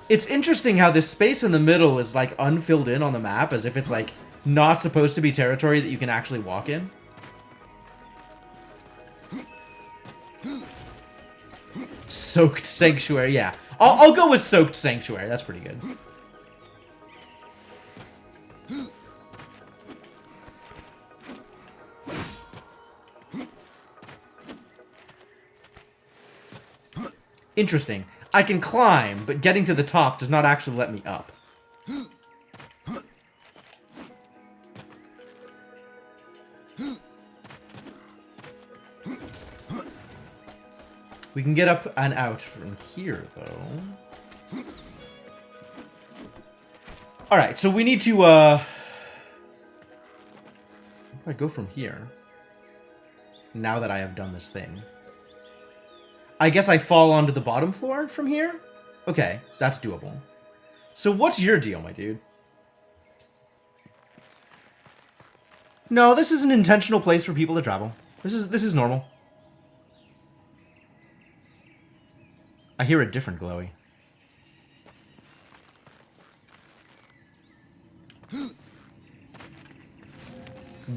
It's interesting how this space in the middle is, like, unfilled in on the map, as if it's, like, not supposed to be territory that you can actually walk in. Soaked Sanctuary, yeah. I'll go with Soaked Sanctuary. That's pretty good. Interesting. I can climb, but getting to the top does not actually let me up. We can get up and out from here, though. Alright, so we need to, where do I go from here? now that I have done this thing. I guess I fall onto the bottom floor from here? Okay, that's doable. So what's your deal, my dude? No, this is an intentional place for people to travel. This is normal. I hear a different glowy.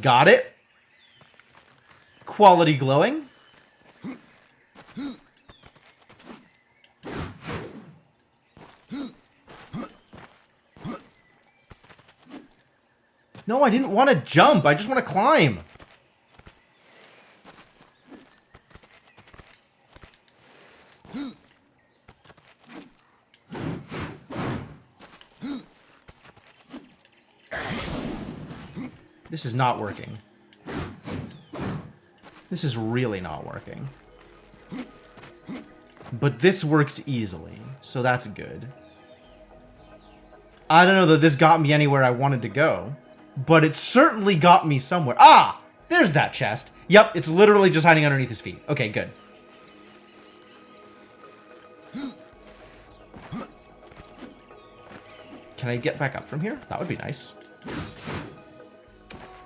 Got it. Quality glowing. No, I didn't want to jump. I just want to climb. This is not working. This is really not working. But this works easily, so that's good. I don't know that this got me anywhere I wanted to go, but it certainly got me somewhere. Ah! There's that chest. Yep, it's literally just hiding underneath his feet. Okay, good. Can I get back up from here? That would be nice.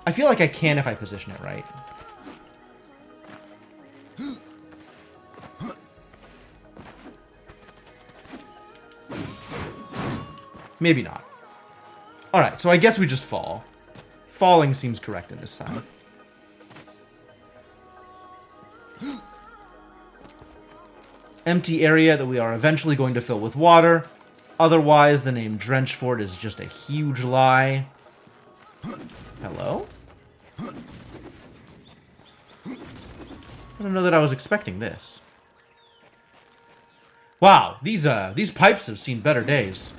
I feel like I can if I position it right. Maybe not. Alright, so I guess we just fall. Falling seems correct in this time. Empty area that we are eventually going to fill with water. Otherwise, the name Drenchford is just a huge lie. Hello? I don't know that I was expecting this. Wow, these pipes have seen better days.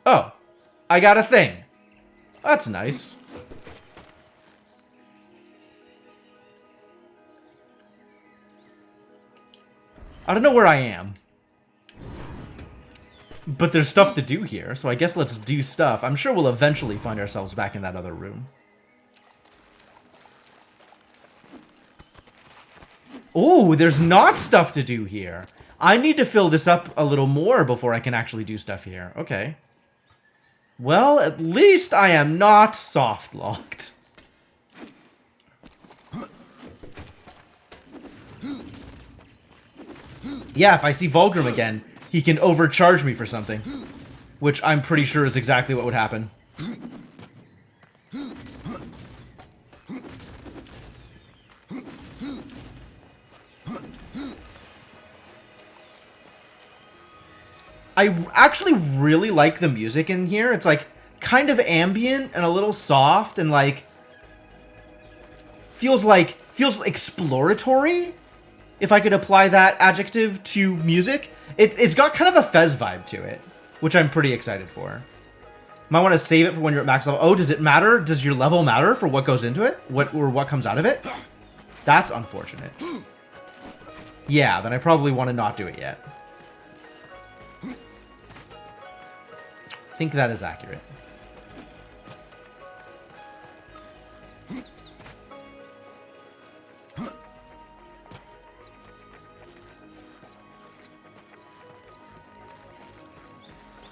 Oh, I got a thing. That's nice. I don't know where I am. But there's stuff to do here, so I guess let's do stuff. I'm sure we'll eventually find ourselves back in that other room. Oh, there's not stuff to do here. I need to fill this up a little more before I can actually do stuff here. Okay. Well, at least I am not soft-locked. Yeah, if I see Vulgrim again, he can overcharge me for something. Which I'm pretty sure is exactly what would happen. I actually really like the music in here. It's like kind of ambient and a little soft and like feels exploratory, if I could apply that adjective to music. It's got kind of a Fez vibe to it, which I'm pretty excited for. Might want to save it for when you're at max level. Oh, does it matter? Does your level matter for what goes into it? What comes out of it? That's unfortunate. Yeah, then I probably want to not do it yet. I think that is accurate.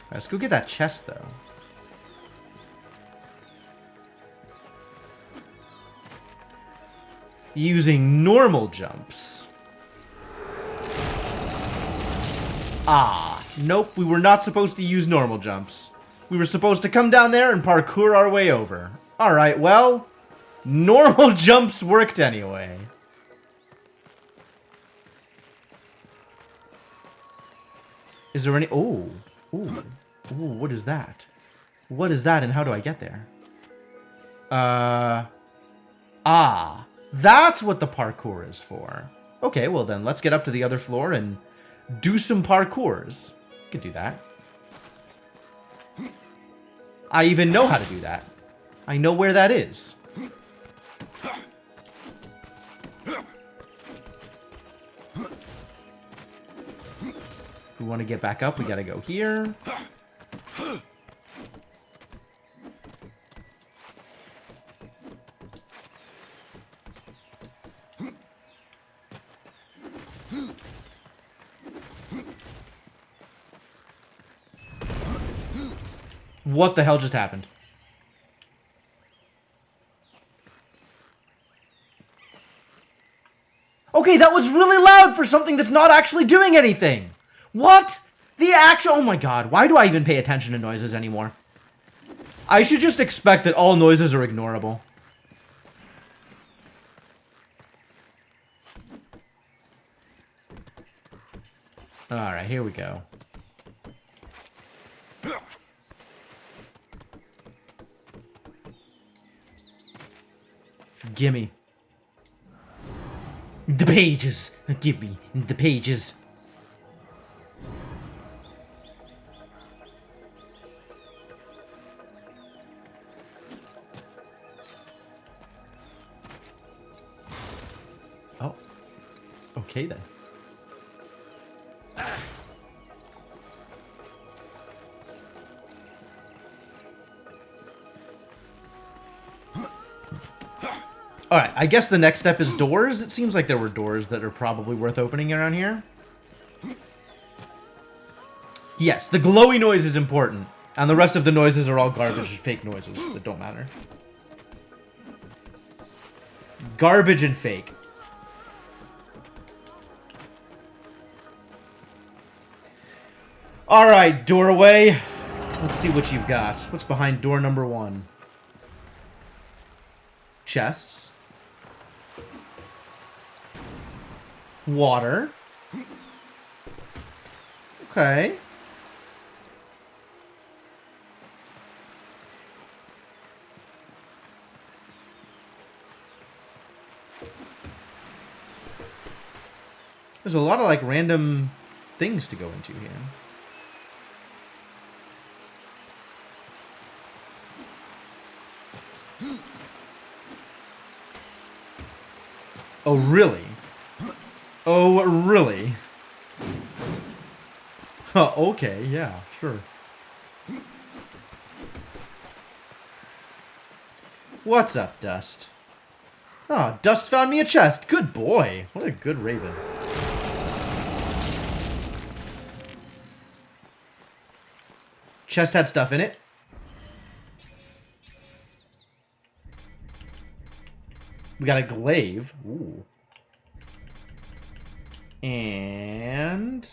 Let's go get that chest, though. Using normal jumps. Ah, nope, we were not supposed to use normal jumps. We were supposed to come down there and parkour our way over. Alright, well, normal jumps worked anyway. Is there any... Oh, ooh, what is that? What is that and how do I get there? That's what the parkour is for. Okay, well then, let's get up to the other floor and do some parkours. Could do that. I even know how to do that. I know where that is. If we want to get back up, we gotta go here. What the hell just happened? Okay, that was really loud for something that's not actually doing anything. What? The actual... Oh my god, why do I even pay attention to noises anymore? I should just expect that all noises are ignorable. Alright, here we go. Gimme. The pages. Give me the pages. Oh. Okay then. Alright, I guess the next step is doors. It seems like there were doors that are probably worth opening around here. Yes, the glowy noise is important. And the rest of the noises are all garbage and fake noises that don't matter. Garbage and fake. Alright, doorway. Let's see what you've got. What's behind door number 1? Chests. Water. Okay. There's a lot of like random things to go into here. Oh, really? Oh, really? Huh, okay, yeah, sure. What's up, Dust? Ah, Dust found me a chest. Good boy. What a good raven. Chest had stuff in it. We got a glaive. Ooh. And...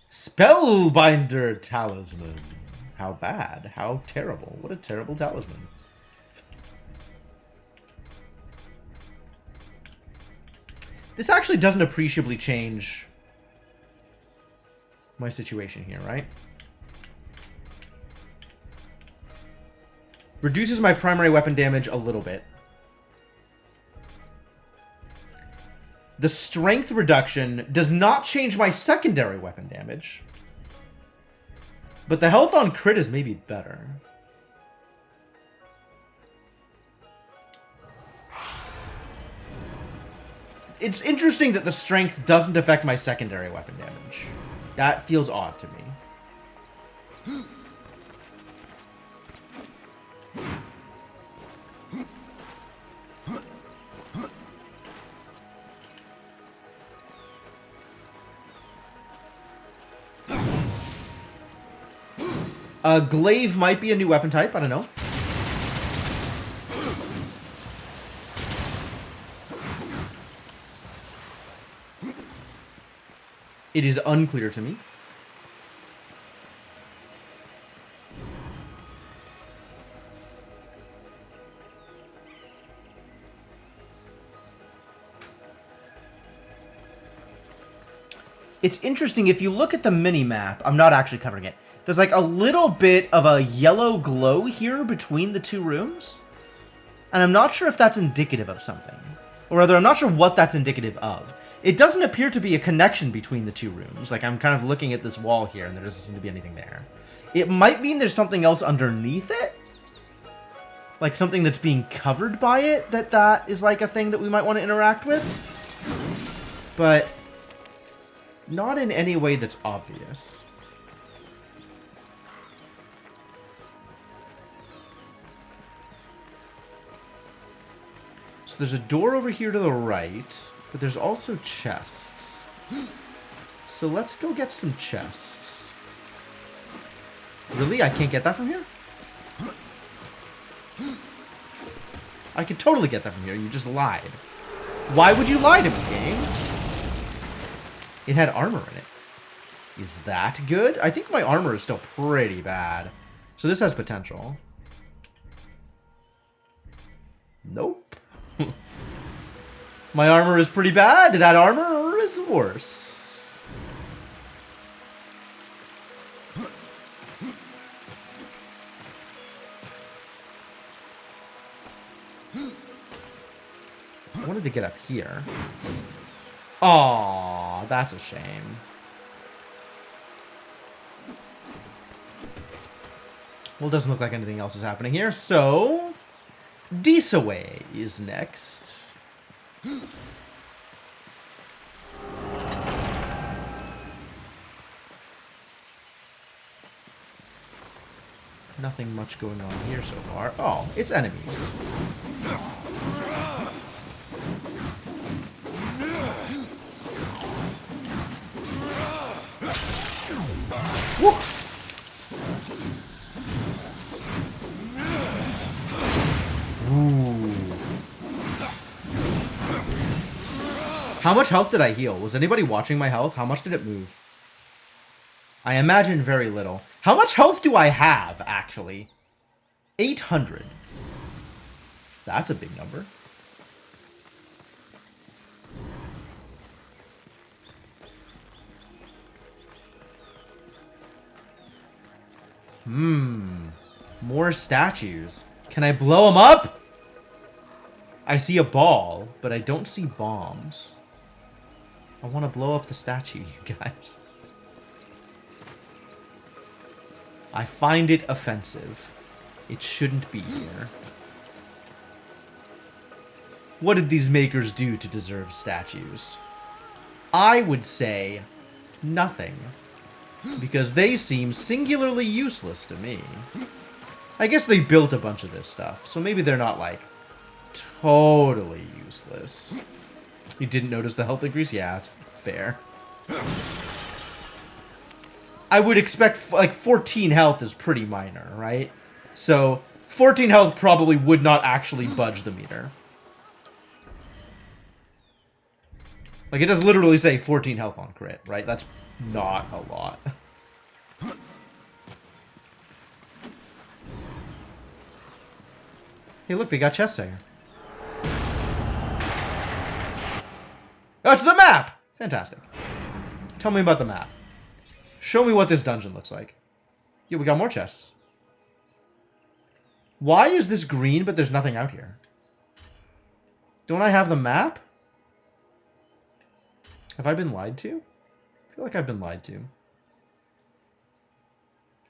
Spellbinder Talisman. How bad. How terrible. What a terrible talisman. This actually doesn't appreciably change my situation here, right? Reduces my primary weapon damage a little bit. The strength reduction does not change my secondary weapon damage. But the health on crit is maybe better. It's interesting that the strength doesn't affect my secondary weapon damage. That feels odd to me. Glaive might be a new weapon type, I don't know. It is unclear to me. It's interesting, if you look at the mini-map, I'm not actually covering it, there's like a little bit of a yellow glow here between the two rooms. And I'm not sure if that's indicative of something. Or rather, I'm not sure what that's indicative of. It doesn't appear to be a connection between the two rooms. Like, I'm kind of looking at this wall here, and there doesn't seem to be anything there. It might mean there's something else underneath it. Like, something that's being covered by it, that is like a thing that we might want to interact with. But not in any way that's obvious. So there's a door over here to the right, but there's also chests. So let's go get some chests. Really? I can't get that from here? I could totally get that from here. You just lied. Why would you lie to me, game? It had armor in it. Is that good? I think my armor is still pretty bad. So this has potential. Nope. My armor is pretty bad. That armor is worse. I wanted to get up here. Aw, that's a shame. Well, it doesn't look like anything else is happening here, so... Disaway is next. Nothing much going on here so far. Oh, it's enemies. Woo! Ooh. How much health did I heal? Was anybody watching my health? How much did it move? I imagine very little. How much health do I have, actually? 800. That's a big number. More statues. Can I blow them up? I see a ball, but I don't see bombs. I want to blow up the statue, you guys. I find it offensive. It shouldn't be here. What did these makers do to deserve statues? I would say nothing. Because they seem singularly useless to me. I guess they built a bunch of this stuff, so maybe they're not, like, totally useless. You didn't notice the health increase? Yeah, it's fair. I would expect, like, 14 health is pretty minor, right? So, 14 health probably would not actually budge the meter. Like, it does literally say 14 health on crit, right? That's not a lot. Hey, look, they got chests there. Oh, it's the map! Fantastic. Tell me about the map. Show me what this dungeon looks like. Yeah, we got more chests. Why is this green, but there's nothing out here? Don't I have the map? Have I been lied to? I feel like I've been lied to.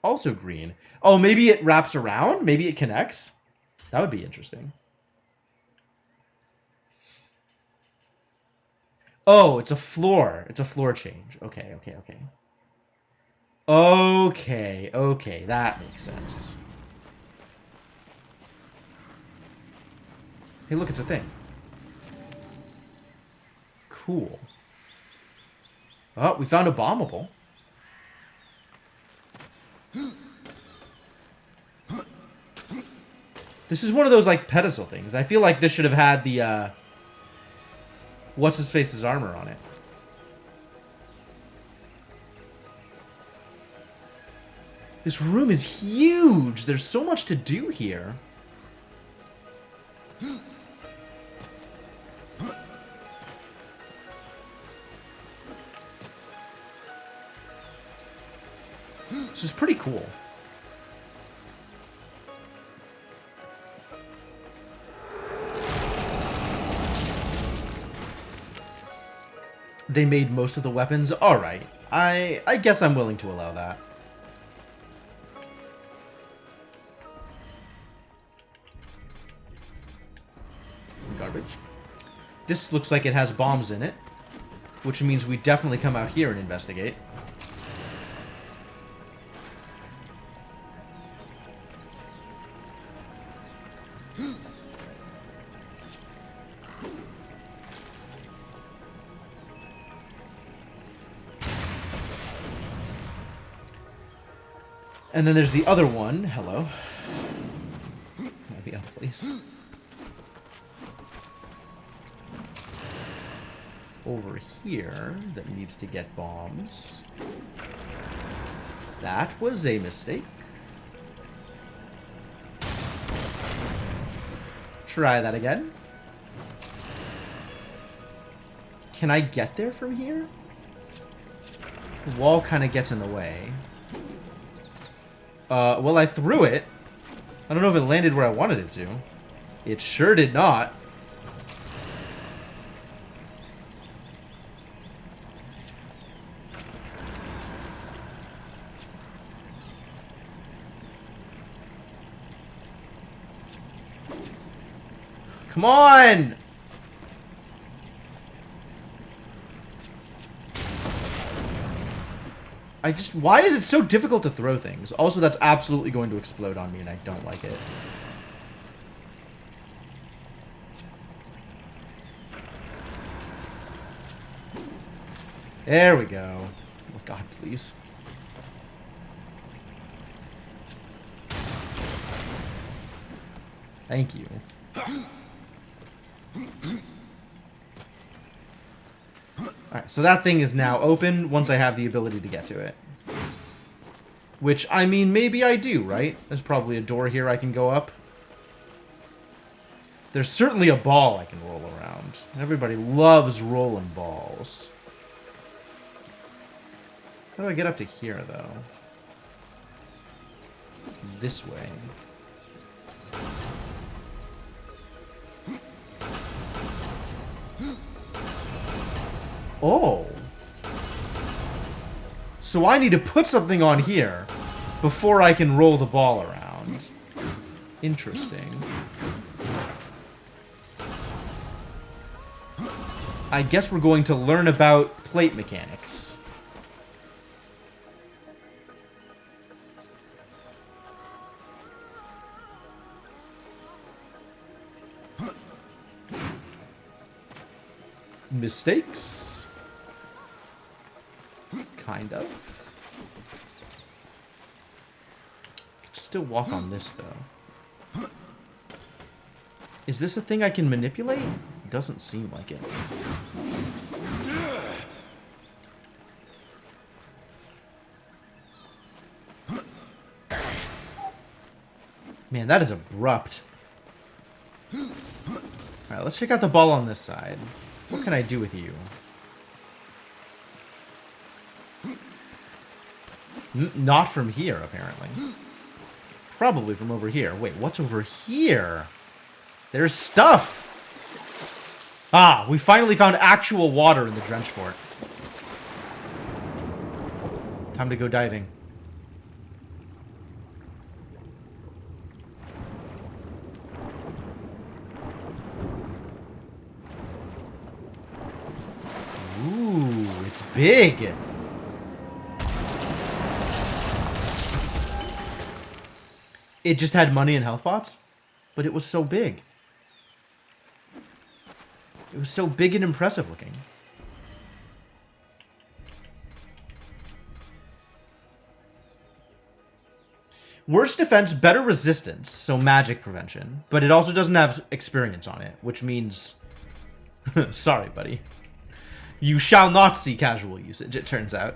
Also green. Oh, maybe it wraps around? Maybe it connects? That would be interesting. Oh, it's a floor. It's a floor change. Okay, okay, okay. Okay, okay. That makes sense. Hey, look, it's a thing. Cool. Oh, we found a bombable. This is one of those, like, pedestal things. I feel like this should have had the, What's-His-Face's armor on it. This room is huge! There's so much to do here. This is pretty cool. They made most of the weapons? Alright. I guess I'm willing to allow that. Garbage. This looks like it has bombs in it, which means we definitely come out here and investigate. And then there's the other one. Hello. Let me up, please. Over here that needs to get bombs. That was a mistake. Try that again. Can I get there from here? The wall kind of gets in the way. Well, I threw it. I don't know if it landed where I wanted it to. It sure did not. Come on! Why is it so difficult to throw things? Also, that's absolutely going to explode on me, and I don't like it. There we go. Oh god, please. Thank you. Alright, so that thing is now open once I have the ability to get to it. Which, I mean, maybe I do, right? There's probably a door here I can go up. There's certainly a ball I can roll around. Everybody loves rolling balls. How do I get up to here, though? This way. Oh. So I need to put something on here before I can roll the ball around. Interesting. I guess we're going to learn about plate mechanics. Mistakes? Kind of. Could still walk on this, though. Is this a thing I can manipulate? Doesn't seem like it. Man, that is abrupt. Alright, let's check out the ball on this side. What can I do with you? Not from here, apparently. Probably from over here. Wait, what's over here? There's stuff! Ah, we finally found actual water in the Drench Fort. Time to go diving. Ooh, it's big! It just had money and health pots, but it was so big. It was so big and impressive looking. Worse defense, better resistance, so magic prevention. But it also doesn't have experience on it, which means... Sorry, buddy. You shall not see casual usage, it turns out.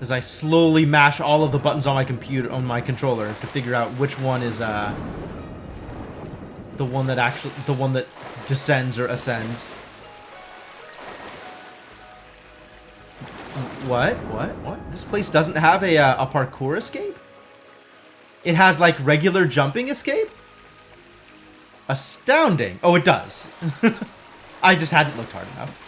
As I slowly mash all of the buttons on my controller to figure out which one is the one that descends or ascends. What? This place doesn't have a parkour escape? It has like regular jumping escape? Astounding. Oh, it does. I just hadn't looked hard enough.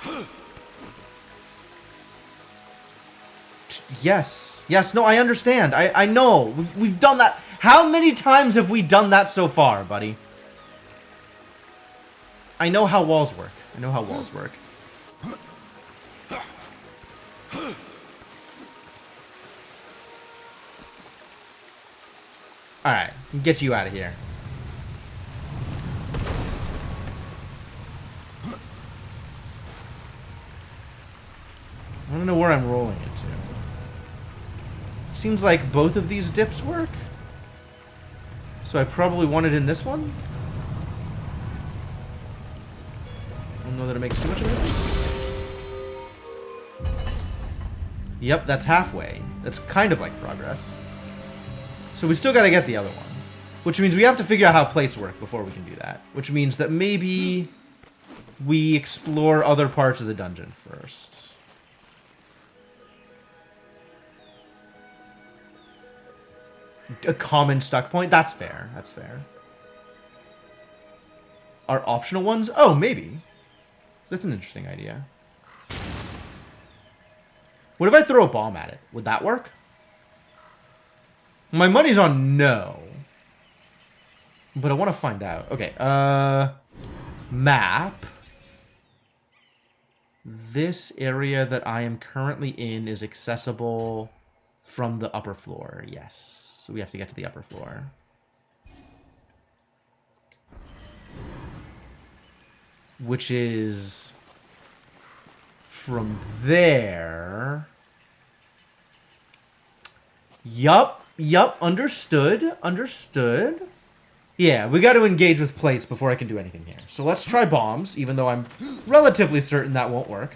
Yes. Yes, no, I understand. I know. We've done that. How many times have we done that so far, buddy? I know how walls work. I know how walls work. Alright, get you out of here. want to know where I'm rolling it to. Seems like both of these dips work. So I probably want it in this one. I don't know that it makes too much of a difference. Yep, that's halfway. That's kind of like progress. So we still gotta get the other one. Which means we have to figure out how plates work before we can do that. Which means that maybe we explore other parts of the dungeon first. A common stuck point? That's fair. That's fair. Are optional ones? Oh, maybe. That's an interesting idea. What if I throw a bomb at it? Would that work? My money's on no. But I want to find out. Okay, map. This area that I am currently in is accessible from the upper floor. Yes. So we have to get to the upper floor. Which is from there. Yup, understood. Yeah, we got to engage with plates before I can do anything here. So let's try bombs, even though I'm relatively certain that won't work.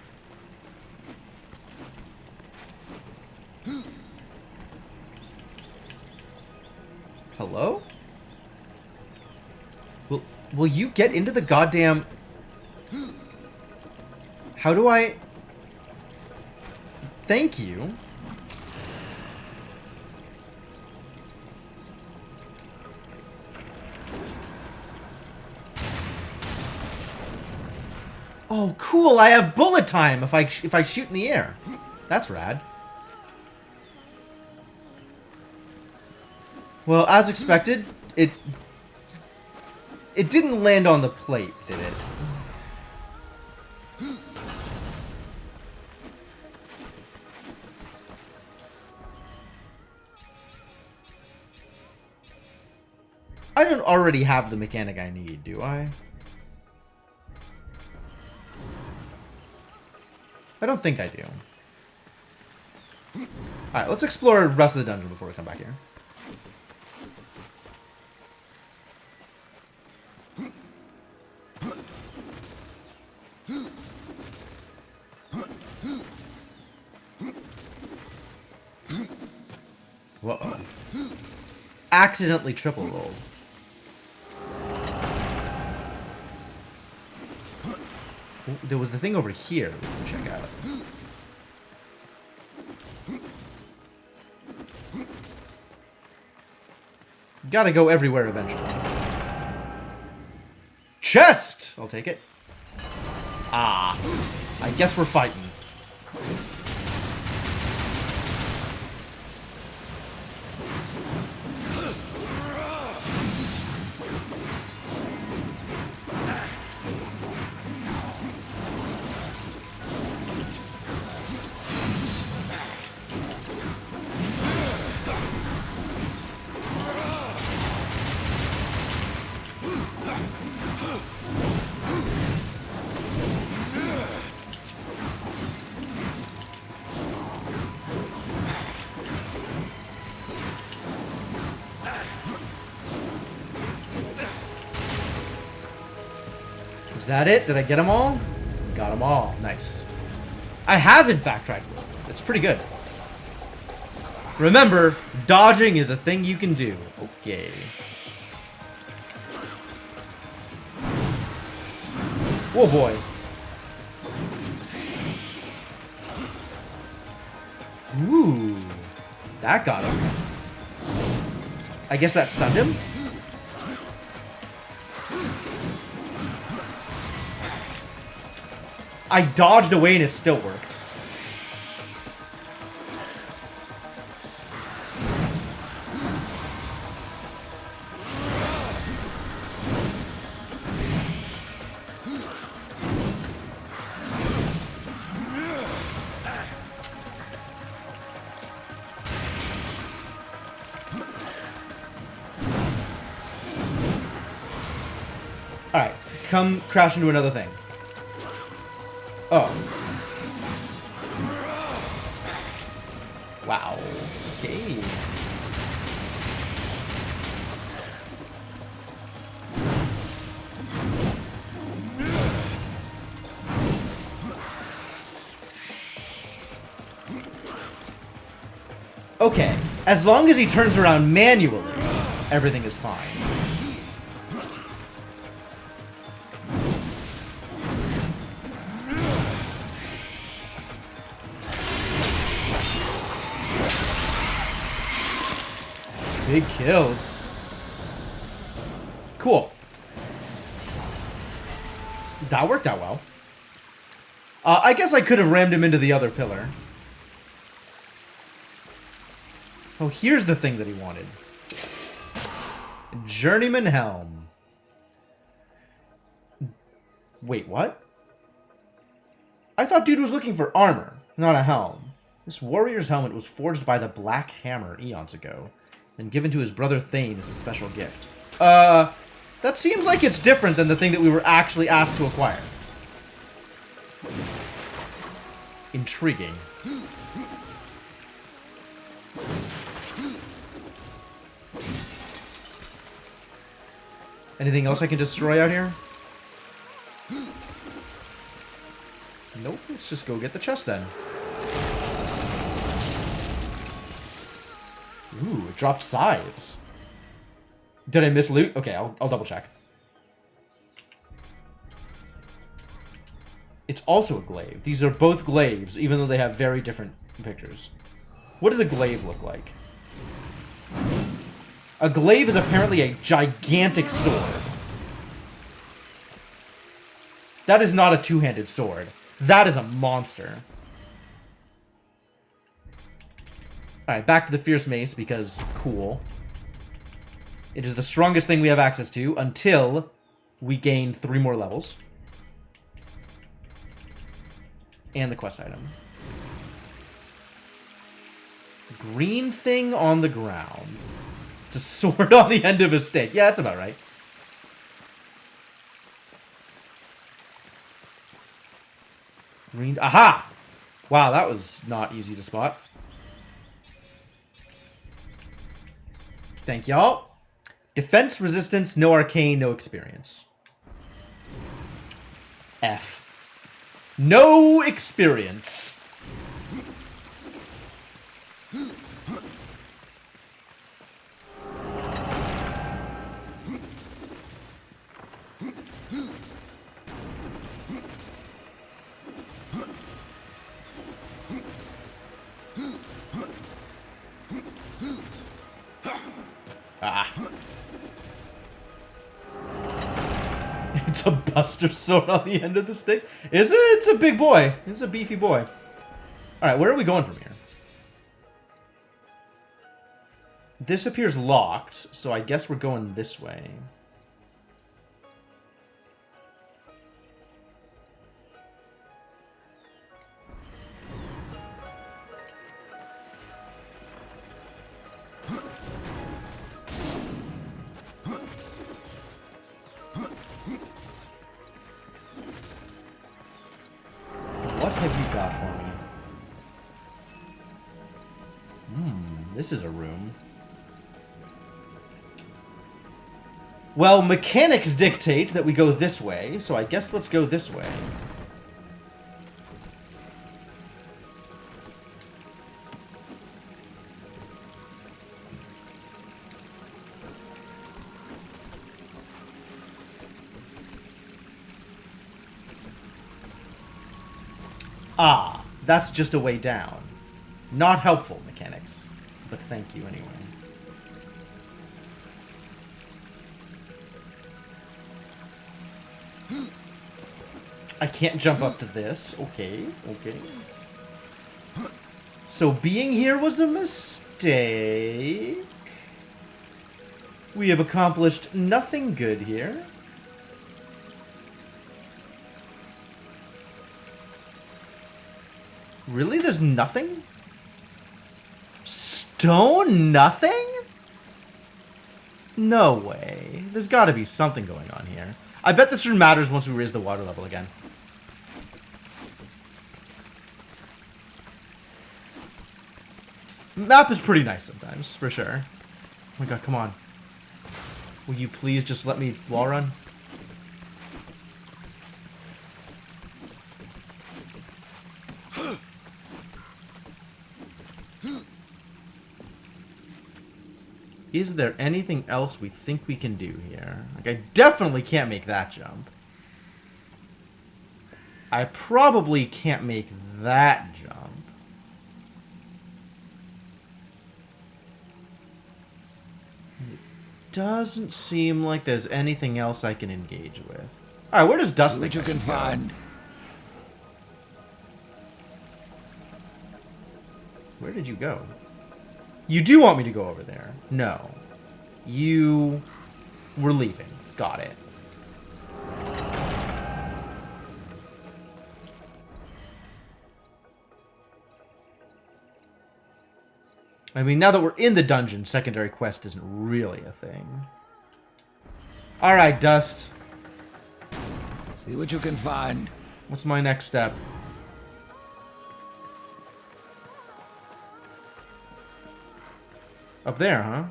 Hello? Will you get into the goddamn... How do I... Thank you. Oh, cool! I have bullet time if I shoot in the air. That's rad. Well, as expected, it didn't land on the plate, did it? I don't already have the mechanic I need, do I? I don't think I do. Alright, let's explore the rest of the dungeon before we come back here. Whoa. Accidentally triple rolled. There was the thing over here we can check out. Gotta go everywhere eventually. Chest! I'll take it. Ah. I guess we're fighting. Is that it? Did I get them all? Got them all. Nice. I have, in fact, tried to roll. It's pretty good. Remember, dodging is a thing you can do. Okay. Oh boy. Ooh. That got him. I guess that stunned him? I dodged away and it still worked. Alright, come crash into another thing. Oh. Wow. Okay. Okay, as long as he turns around manually, everything is fine. Big kills. Cool. That worked out well. I guess I could have rammed him into the other pillar. Oh, here's the thing that he wanted. Journeyman Helm. Wait, what? I thought dude was looking for armor, not a helm. This warrior's helmet was forged by the Black Hammer eons ago, and given to his brother Thane as a special gift. That seems like it's different than the thing that we were actually asked to acquire. Intriguing. Anything else I can destroy out here? Nope, let's just go get the chest then. Ooh, it dropped scythes. Did I miss loot? Okay, I'll double check. It's also a glaive. These are both glaives, even though they have very different pictures. What does a glaive look like? A glaive is apparently a gigantic sword. That is not a two-handed sword. That is a monster. Alright, back to the Fierce Mace, because cool. It is the strongest thing we have access to until we gain 3 more levels. And the quest item. Green thing on the ground. It's a sword on the end of a stick. Yeah, that's about right. Green. Aha! Wow, that was not easy to spot. Thank y'all. Defense, resistance, no arcane, no experience. F. No experience. Ah. It's a buster sword on the end of the stick. Is it? It's a big boy. It's a beefy boy. Alright, where are we going from here? This appears locked, so I guess we're going this way. What have you got for me? This is a room. Well, mechanics dictate that we go this way, so I guess let's go this way. Ah, that's just a way down. Not helpful, mechanics. But thank you anyway. I can't jump up to this. Okay, okay. So being here was a mistake. We have accomplished nothing good here. Really? There's nothing? Stone nothing? No way. There's gotta be something going on here. I bet this room matters once we raise the water level again. Map is pretty nice sometimes, for sure. Oh my god, come on. Will you please just let me wall run? Is there anything else we think we can do here? Like, I definitely can't make that jump. I probably can't make that jump. It doesn't seem like there's anything else I can engage with. Alright, where does Dust think Which you can find. Where did you go? You do want me to go over there? No. You were leaving. Got it. I mean, now that we're in the dungeon, secondary quest isn't really a thing. Alright, Dust. See what you can find. What's my next step? Up there, huh?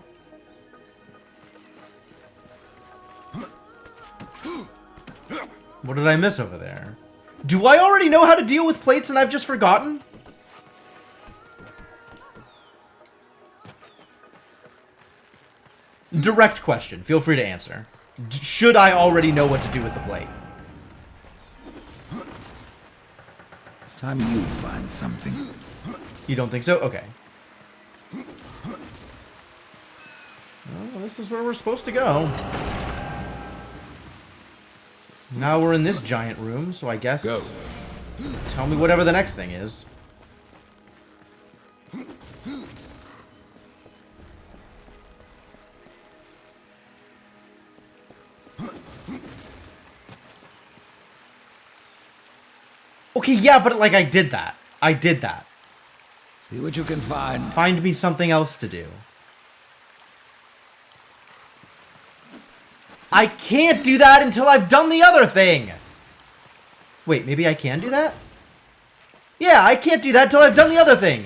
What did I miss over there? Do I already know how to deal with plates and I've just forgotten? Direct question. Feel free to answer. Should I already know what to do with the plate? It's time you find something. You don't think so? Okay. Well, this is where we're supposed to go. Now we're in this giant room, so I guess... Go. Tell me whatever the next thing is. Okay, yeah, but like I did that. I did that. See what you can find. Find me something else to do. I can't do that until I've done the other thing! Wait, maybe I can do that? Yeah, I can't do that until I've done the other thing!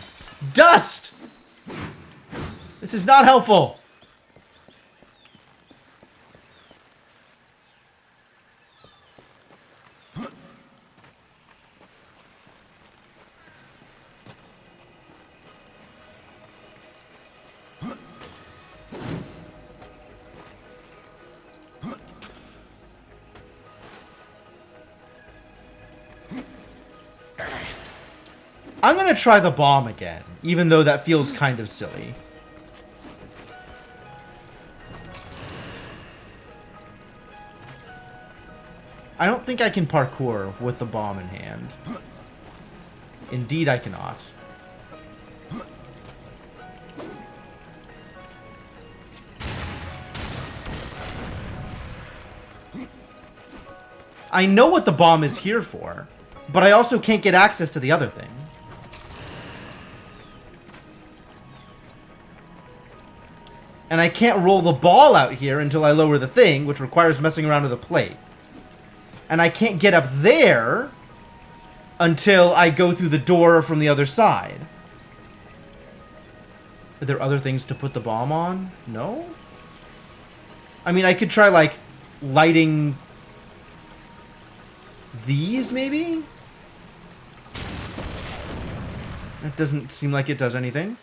Dust! This is not helpful. I'm gonna try the bomb again, even though that feels kind of silly. I don't think I can parkour with the bomb in hand. Indeed, I cannot. I know what the bomb is here for, but I also can't get access to the other thing. And I can't roll the ball out here until I lower the thing, which requires messing around with the plate. And I can't get up there until I go through the door from the other side. Are there other things to put the bomb on? No? I mean, I could try, like, lighting these, maybe? It doesn't seem like it does anything.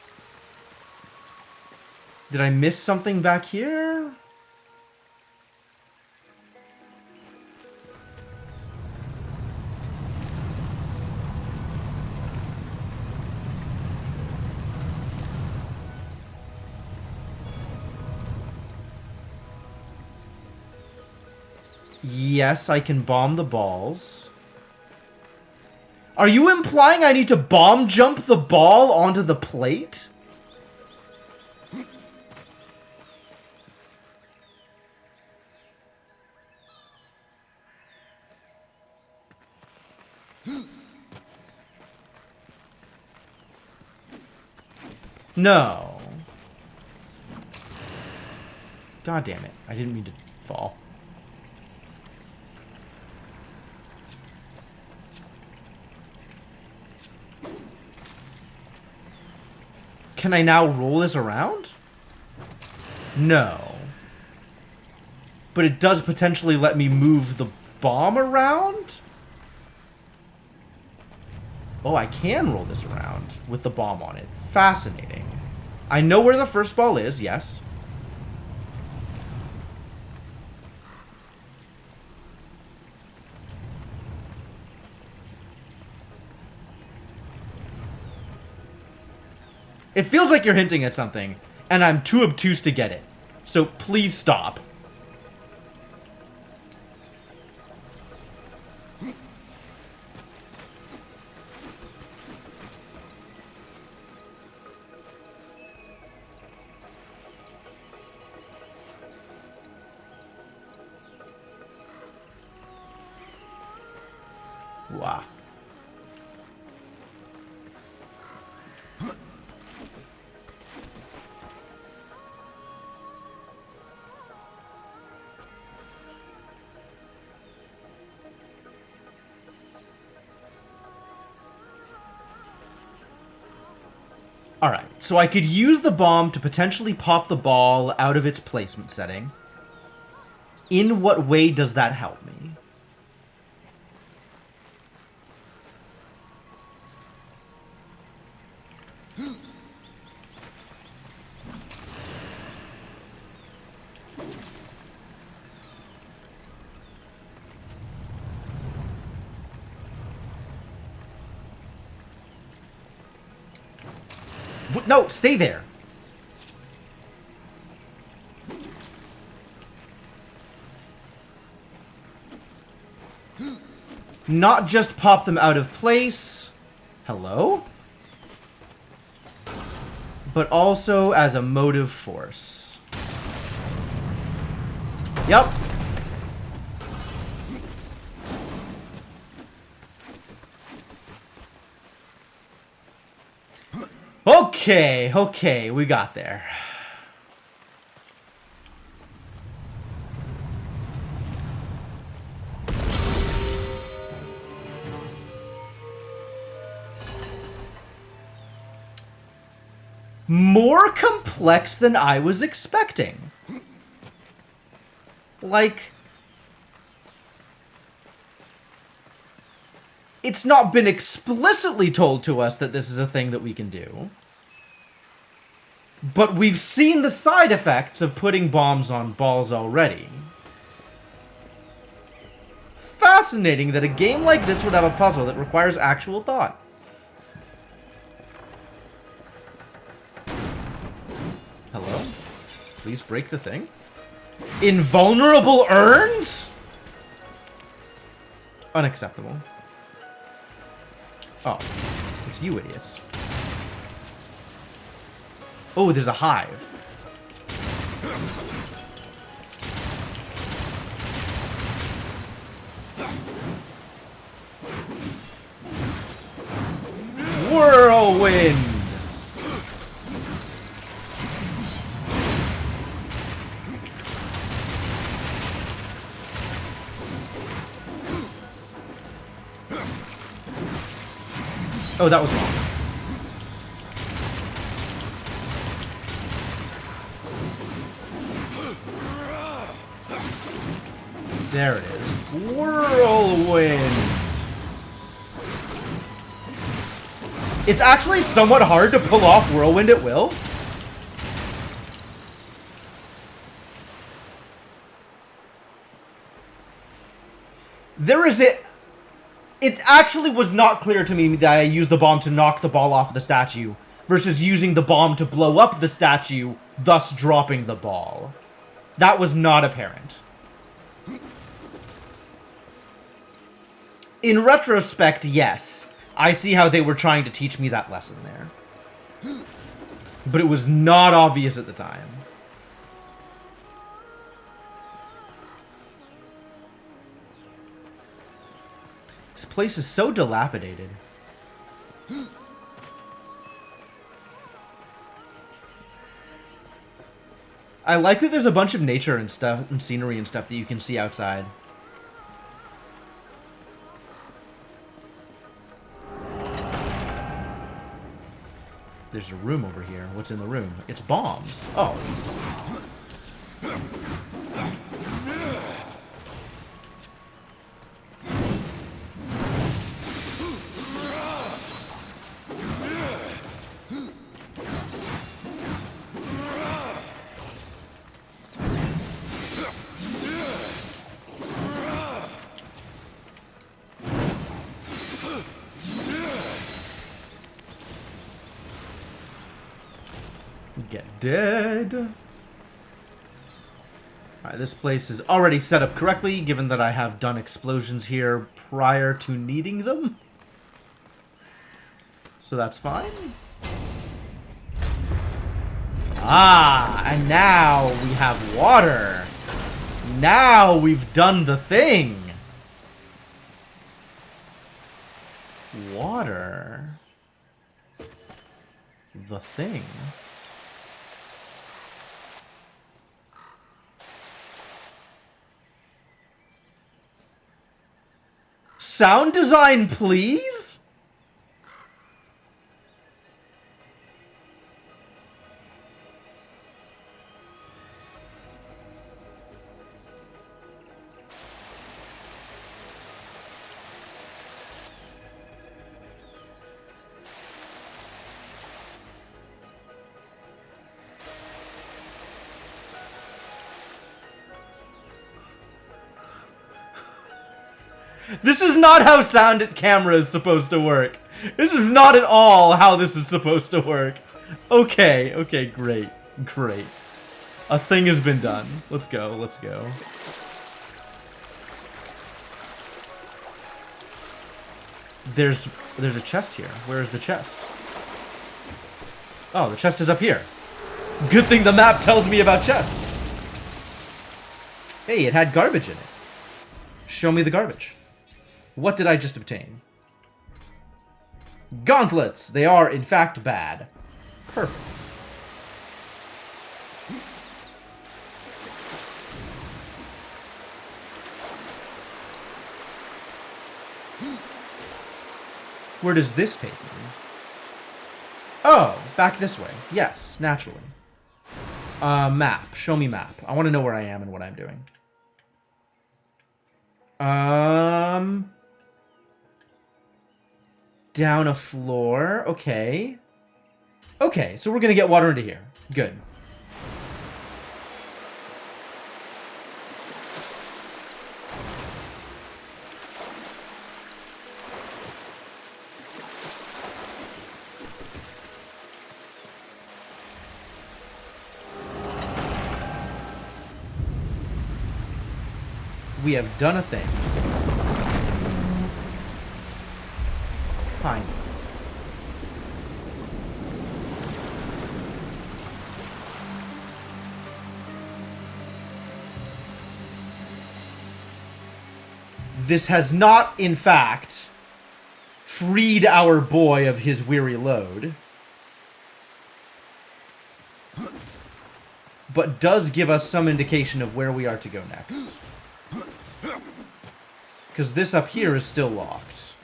Did I miss something back here? Yes, I can bomb the balls. Are you implying I need to bomb jump the ball onto the plate? No. God damn it. I didn't mean to fall. Can I now roll this around? No. But it does potentially let me move the bomb around? Oh, I can roll this around with the bomb on it. Fascinating. I know where the first ball is, yes. It feels like you're hinting at something, and I'm too obtuse to get it. So please stop. Wow. Alright, so I could use the bomb to potentially pop the ball out of its placement setting. In what way does that help me? No, stay there. Not just pop them out of place. Hello? But also as a motive force. Yep. Okay, we got there. More complex than I was expecting. Like, it's not been explicitly told to us that this is a thing that we can do. But we've seen the side effects of putting bombs on balls already. Fascinating that a game like this would have a puzzle that requires actual thought. Hello? Please break the thing. Invulnerable urns? Unacceptable. Oh, it's you idiots. Oh, there's a hive. Whirlwind! Oh, that was wrong. There it is. Whirlwind! It's actually somewhat hard to pull off Whirlwind at will. There is a... It actually was not clear to me that I used the bomb to knock the ball off the statue versus using the bomb to blow up the statue, thus dropping the ball. That was not apparent. In retrospect, yes. I see how they were trying to teach me that lesson there. But it was not obvious at the time. This place is so dilapidated. I like that there's a bunch of nature and stuff and scenery and stuff that you can see outside. There's a room over here. What's in the room? It's bombs. Oh. Get dead. Alright, this place is already set up correctly, given that I have done explosions here prior to needing them. So that's fine. Ah, and now we have water. Now we've done the thing. Water. The thing. Sound design, please? This is not how sound camera is supposed to work. This is not at all how this is supposed to work. Okay, okay, great, great. A thing has been done. Let's go, let's go. There's a chest here. Where is the chest? Oh, the chest is up here. Good thing the map tells me about chests. Hey, it had garbage in it. Show me the garbage. What did I just obtain? Gauntlets! They are, in fact, bad. Perfect. Where does this take me? Oh, back this way. Yes, naturally. Map. Show me map. I want to know where I am and what I'm doing. Down a floor. Okay. Okay, so we're gonna get water into here. Good. We have done a thing. Kind of. This has not, in fact, freed our boy of his weary load, but does give us some indication of where we are to go next. Because this up here is still locked.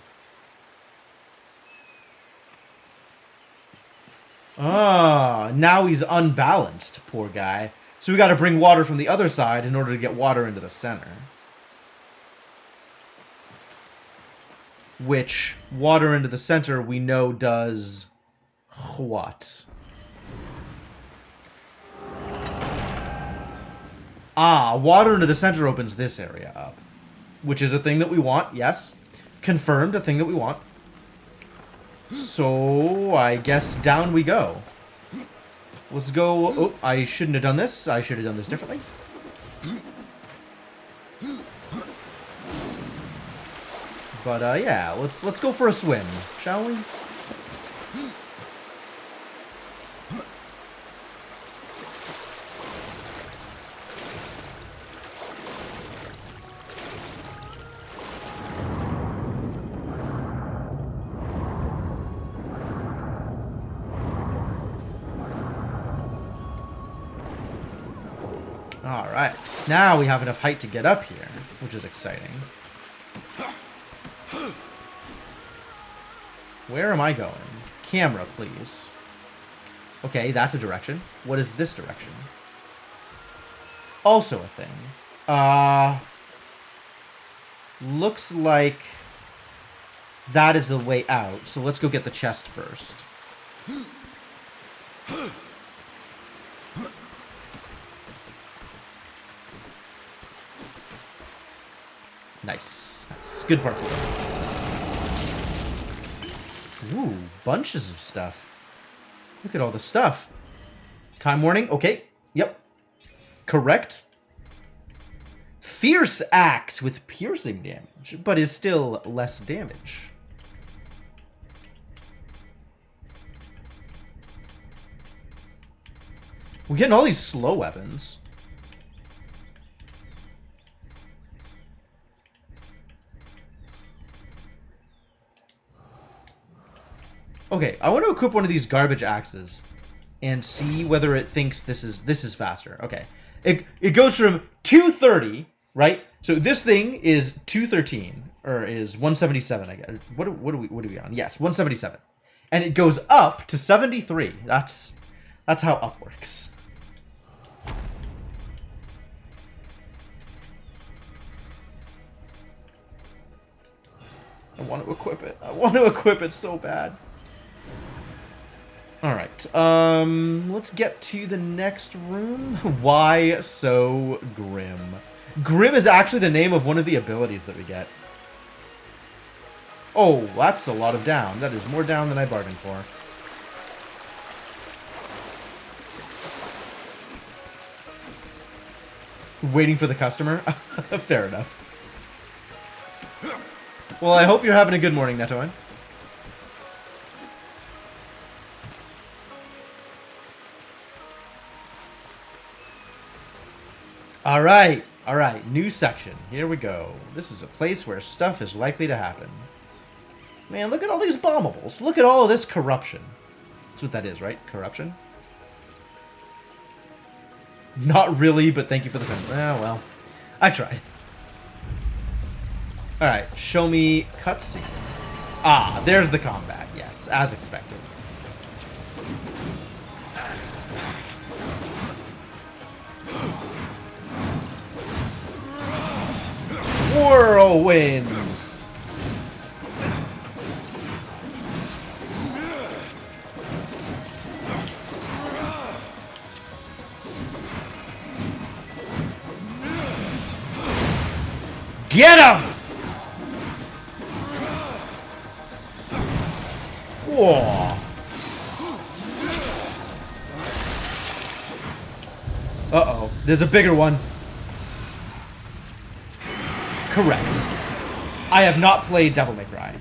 Ah, now he's unbalanced, poor guy. So we gotta bring water from the other side in order to get water into the center. Which, water into the center, we know does what? Ah, water into the center opens this area up. Which is a thing that we want, yes. Confirmed, a thing that we want. So, I guess down we go. Let's go... Oh, I shouldn't have done this. I should have done this differently. But, yeah, let's go for a swim, shall we? Alright, now we have enough height to get up here, which is exciting. Where am I going? Camera, please. Okay, that's a direction. What is this direction? Also a thing. Looks like that is the way out. So let's go get the chest first. Nice. Nice. Good parkour. Ooh, bunches of stuff. Look at all the stuff. Time warning. Okay. Yep. Correct. Fierce axe with piercing damage, but is still less damage. We're getting all these slow weapons. Okay, I want to equip one of these garbage axes and see whether it thinks this is faster. Okay. It goes from 230, right? So this thing is 213 or is 177, I guess. What are we on? Yes, 177. And it goes up to 73. That's how up works. I want to equip it. I want to equip it so bad. Alright, let's get to the next room. Why so grim? Grim is actually the name of one of the abilities that we get. Oh, that's a lot of down. That is more down than I bargained for. Waiting for the customer? Fair enough. Well, I hope you're having a good morning, Netoin. Alright, new section. Here we go. This is a place where stuff is likely to happen. Man, look at all these bombables. Look at all of this corruption. That's what that is, right? Corruption? Not really, but thank you for the sentence. Ah, well. I tried. Alright, show me cutscene. Ah, there's the combat. Yes, as expected. Whirlwinds! Get him! Whoa. Uh-oh. There's a bigger one. Correct. I have not played Devil May Cry.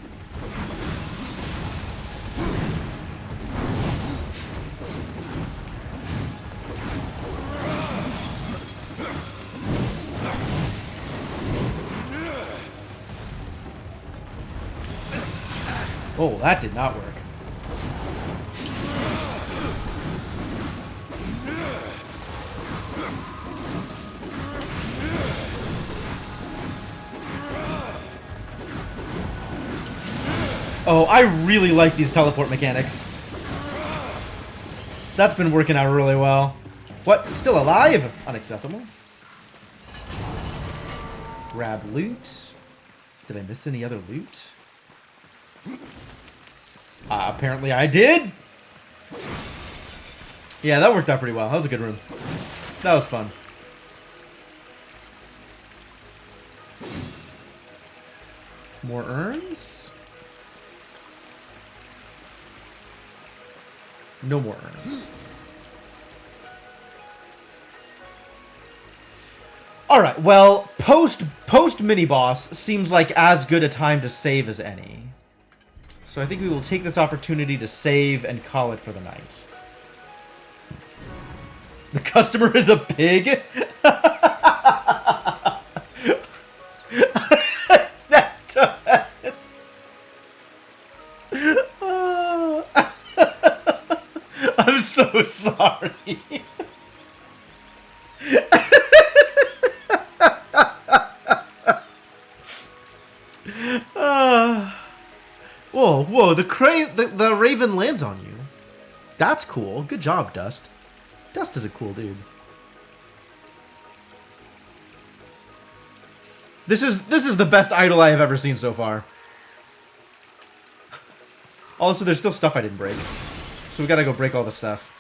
Oh, that did not work. Oh, I really like these teleport mechanics. That's been working out really well. What? Still alive? Unacceptable. Grab loot. Did I miss any other loot? Apparently I did. Yeah, that worked out pretty well. That was a good room. That was fun. More urns? No more urns. Alright, well, post mini-boss seems like as good a time to save as any. So I think we will take this opportunity to save and call it for the night. The customer is a pig? I'm so sorry. Whoa, the raven lands on you. That's cool. Good job, Dust. Dust is a cool dude. This is the best idol I have ever seen so far. Also, there's still stuff I didn't break. So we gotta go break all the stuff.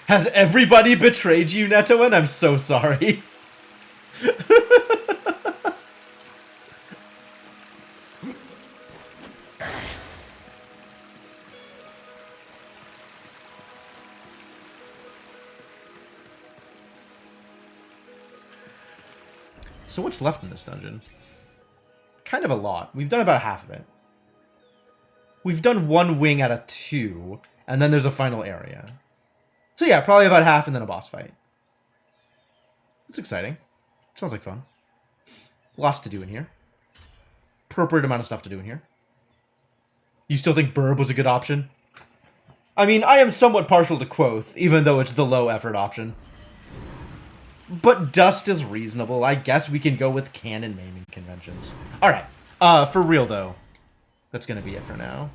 Has everybody betrayed you, Netoin? I'm so sorry. So what's left in this dungeon? Kind of a lot. We've done about half of it. We've done one wing out of 2, and then there's a final area. So yeah, probably about half and then a boss fight. It's exciting. Sounds like fun. Lots to do in here. Appropriate amount of stuff to do in here. You still think Burb was a good option? I mean, I am somewhat partial to Quoth, even though it's the low effort option. But Dust is reasonable. I guess we can go with canon naming conventions. Alright. For real, though. That's gonna be it for now.